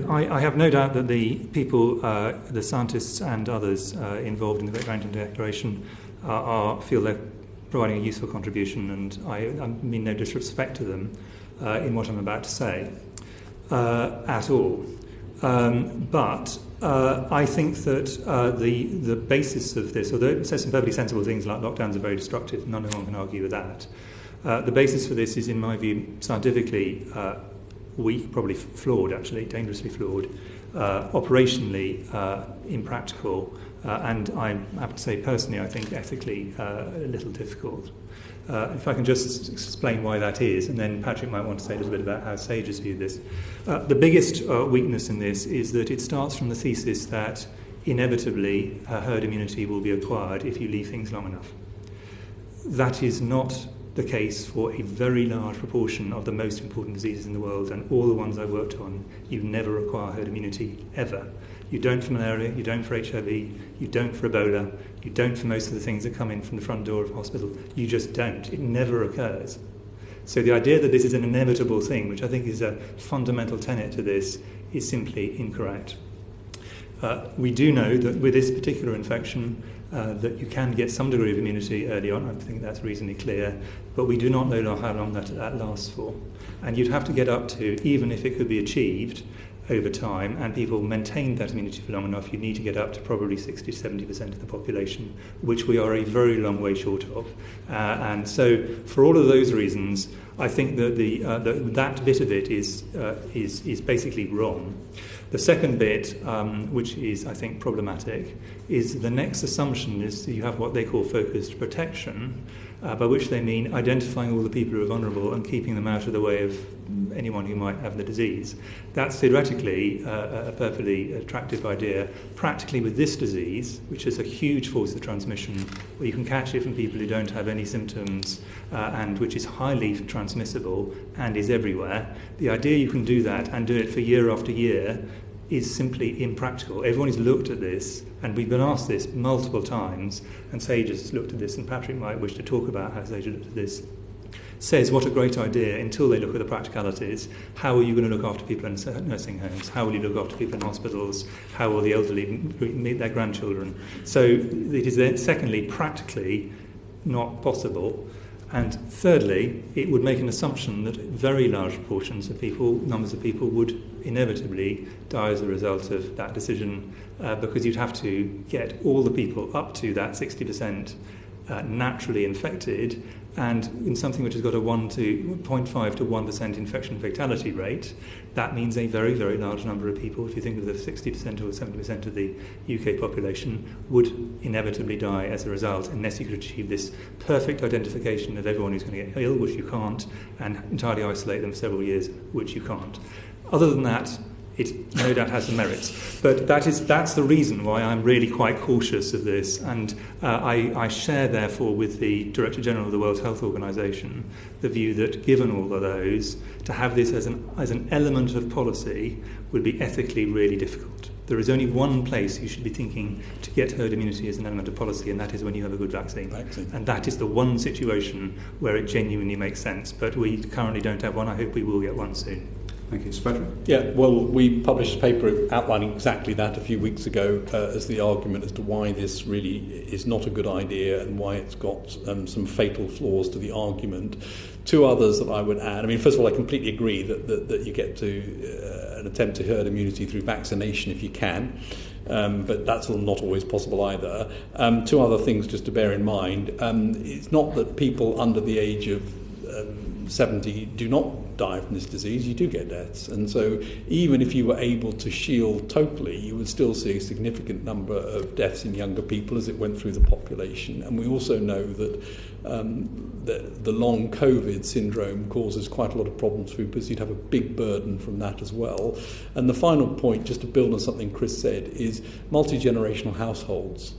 I have no doubt that the people, the scientists and others involved in the Great Barrington Declaration feel they're providing a useful contribution, and I mean no disrespect to them in what I'm about to say at all. But I think that the basis of this, although it says some perfectly sensible things like lockdowns are very destructive, none of one can argue with that. The basis for this is, in my view, scientifically weak, probably flawed, actually, dangerously flawed, operationally impractical, and I have to say personally, I think ethically a little difficult. If I can just explain why that is, and then Patrick might want to say a little bit about how SAGEs view this. The biggest weakness in this is that it starts from the thesis that inevitably herd immunity will be acquired if you leave things long enough. That is not the case for a very large proportion of the most important diseases in the world, and all the ones I've worked on, you never acquire herd immunity, ever. You don't for malaria, you don't for HIV, you don't for Ebola, you don't for most of the things that come in from the front door of a hospital. You just don't. It never occurs. So the idea that this is an inevitable thing, which I think is a fundamental tenet to this, is simply incorrect. We do know that with this particular infection, that you can get some degree of immunity early on. I think that's reasonably clear, but we do not know how long that lasts for. And you'd have to get up to, even if it could be achieved over time, and people maintain that immunity for long enough, you need to get up to probably 60 to 70% of the population, which we are a very long way short of. And so, for all of those reasons, I think that that bit of it is basically wrong. The second bit, which is, I think, problematic, is the next assumption is that you have what they call focused protection, by which they mean identifying all the people who are vulnerable and keeping them out of the way of anyone who might have the disease. That's theoretically a perfectly attractive idea. Practically with this disease, which is a huge force of transmission, where you can catch it from people who don't have any symptoms and which is highly transmissible and is everywhere, the idea you can do that and do it for year after year is simply impractical. Everyone has looked at this, and we've been asked this multiple times, and SAGEs has looked at this, and Patrick might wish to talk about how SAGEs looked at this. Says what a great idea until they look at the practicalities. How are you going to look after people in nursing homes? How will you look after people in hospitals? How will the elderly meet their grandchildren? So it is then, secondly, practically not possible. And thirdly, it would make an assumption that very large proportions of people, numbers of people, would inevitably die as a result of that decision, because you'd have to get all the people up to that 60% naturally infected, and in something which has got a 0.5 to 1% infection fatality rate, that means a very, very large number of people, if you think of the 60% or 70% of the UK population, would inevitably die as a result, unless you could achieve this perfect identification of everyone who's going to get ill, which you can't, and entirely isolate them for several years, which you can't. Other than that, it no doubt has some merits. But that's the reason why I'm really quite cautious of this, and I share, therefore, with the Director General of the World Health Organization the view that, given all of those, to have this as an element of policy would be ethically really difficult. There is only one place you should be thinking to get herd immunity as an element of policy, and that is when you have a good vaccine. And that is the one situation where it genuinely makes sense. But we currently don't have one. I hope we will get one soon. Thank you. Patrick? Yeah, well, we published a paper outlining exactly that a few weeks ago as the argument as to why this really is not a good idea and why it's got some fatal flaws to the argument. Two others that I would add. I mean, first of all, I completely agree that you get to an attempt to herd immunity through vaccination if you can. But that's not always possible either. Two other things just to bear in mind. It's not that people under the age of 70 do not die from this disease. You do get deaths, and so even if you were able to shield totally, you would still see a significant number of deaths in younger people as it went through the population. And we also know that the long COVID syndrome causes quite a lot of problems for people, so you'd have a big burden from that as well. And the final point, just to build on something Chris said, is multi-generational households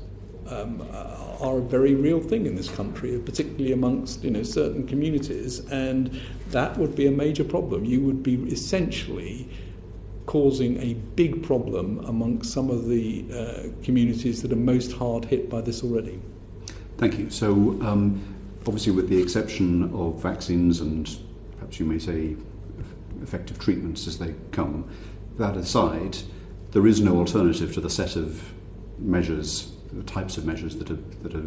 are a very real thing in this country, particularly amongst certain communities, and that would be a major problem. You would be essentially causing a big problem amongst some of the communities that are most hard hit by this already. Thank you. So, obviously, with the exception of vaccines and perhaps you may say effective treatments as they come, that aside, there is no alternative to the set of measures, the types of measures that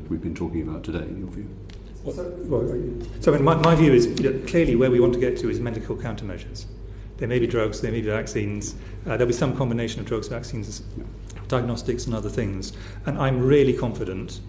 we've been talking about today, in your view. So my view is, clearly where we want to get to is medical countermeasures. There may be drugs, there may be vaccines, there'll be some combination of drugs, vaccines, diagnostics and other things. And I'm really confident,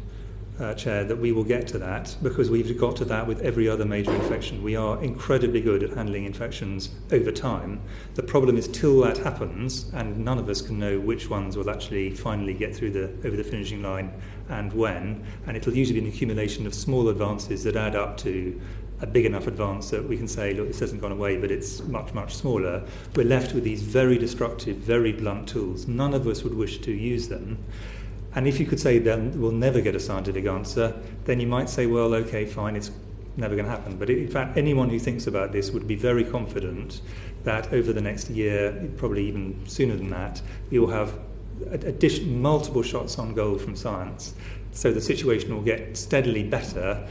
Chair, that we will get to that, because we've got to that with every other major infection. We are incredibly good at handling infections over time. The problem is till that happens, and none of us can know which ones will actually finally get through over the finishing line and when, and it'll usually be an accumulation of small advances that add up to a big enough advance that we can say, look, this hasn't gone away, but it's much, much smaller. We're left with these very destructive, very blunt tools. None of us would wish to use them. And if you could say then we'll never get a scientific answer, then you might say, well, okay, fine, it's never going to happen. But in fact, anyone who thinks about this would be very confident that over the next year, probably even sooner than that, we will have multiple shots on goal from science. So the situation will get steadily better,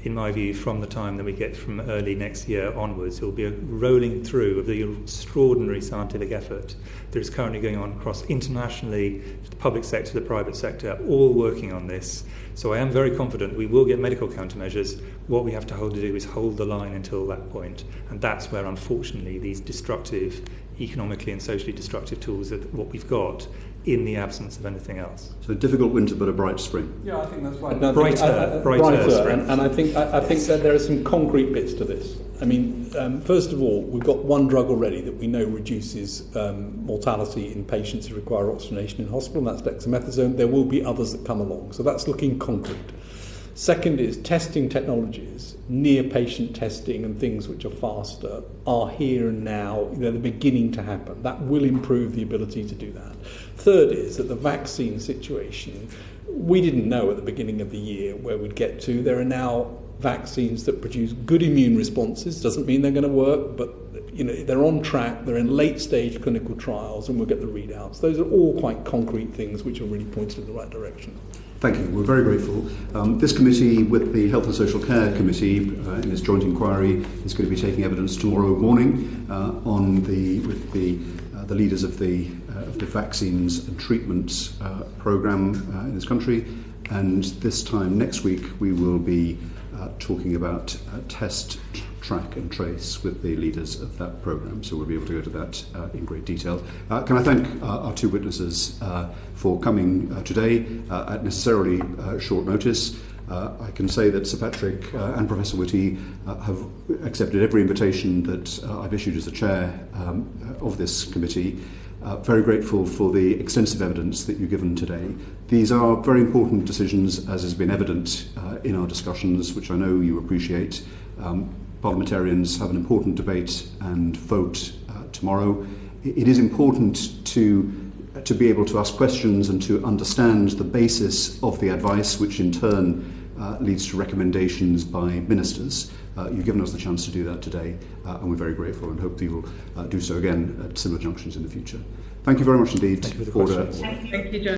in my view, from the time that we get from early next year onwards. It will be a rolling through of the extraordinary scientific effort that is currently going on across internationally, the public sector, the private sector, all working on this. So I am very confident we will get medical countermeasures. What we have to do is hold the line until that point. And that's where, unfortunately, these destructive, economically and socially destructive tools are what we've got in the absence of anything else. So a difficult winter but a bright spring. Yeah, I think that's right. Brighter spring. And I think that there are some concrete bits to this. I mean, first of all, we've got one drug already that we know reduces mortality in patients who require oxygenation in hospital, and that's dexamethasone. There will be others that come along, so that's looking concrete. Second is testing technologies, near patient testing and things which are faster are here and now. They're beginning to happen. That will improve the ability to do that. Third is that the vaccine situation, we didn't know at the beginning of the year where we'd get to. There are now vaccines that produce good immune responses. Doesn't mean they're going to work, but they're on track. They're in late stage clinical trials, and we'll get the readouts. Those are all quite concrete things which are really pointed in the right direction. Thank you. We're very grateful. This committee, with the Health and Social Care Committee, in its joint inquiry, is going to be taking evidence tomorrow morning with the leaders of the vaccines and treatments programme in this country. And this time next week, we will be talking about test, track and trace with the leaders of that programme. So we'll be able to go to that in great detail. Can I thank our two witnesses for coming today at necessarily short notice. I can say that Sir Patrick and Professor Whitty have accepted every invitation that I've issued as the chair of this committee. Very grateful for the extensive evidence that you've given today. These are very important decisions, as has been evident in our discussions, which I know you appreciate. Parliamentarians have an important debate and vote tomorrow. It is important to be able to ask questions and to understand the basis of the advice, which in turn leads to recommendations by ministers. You've given us the chance to do that today, and we're very grateful and hope that you will do so again at similar junctions in the future. Thank you very much indeed. Thank you for the questions. Thank you, John.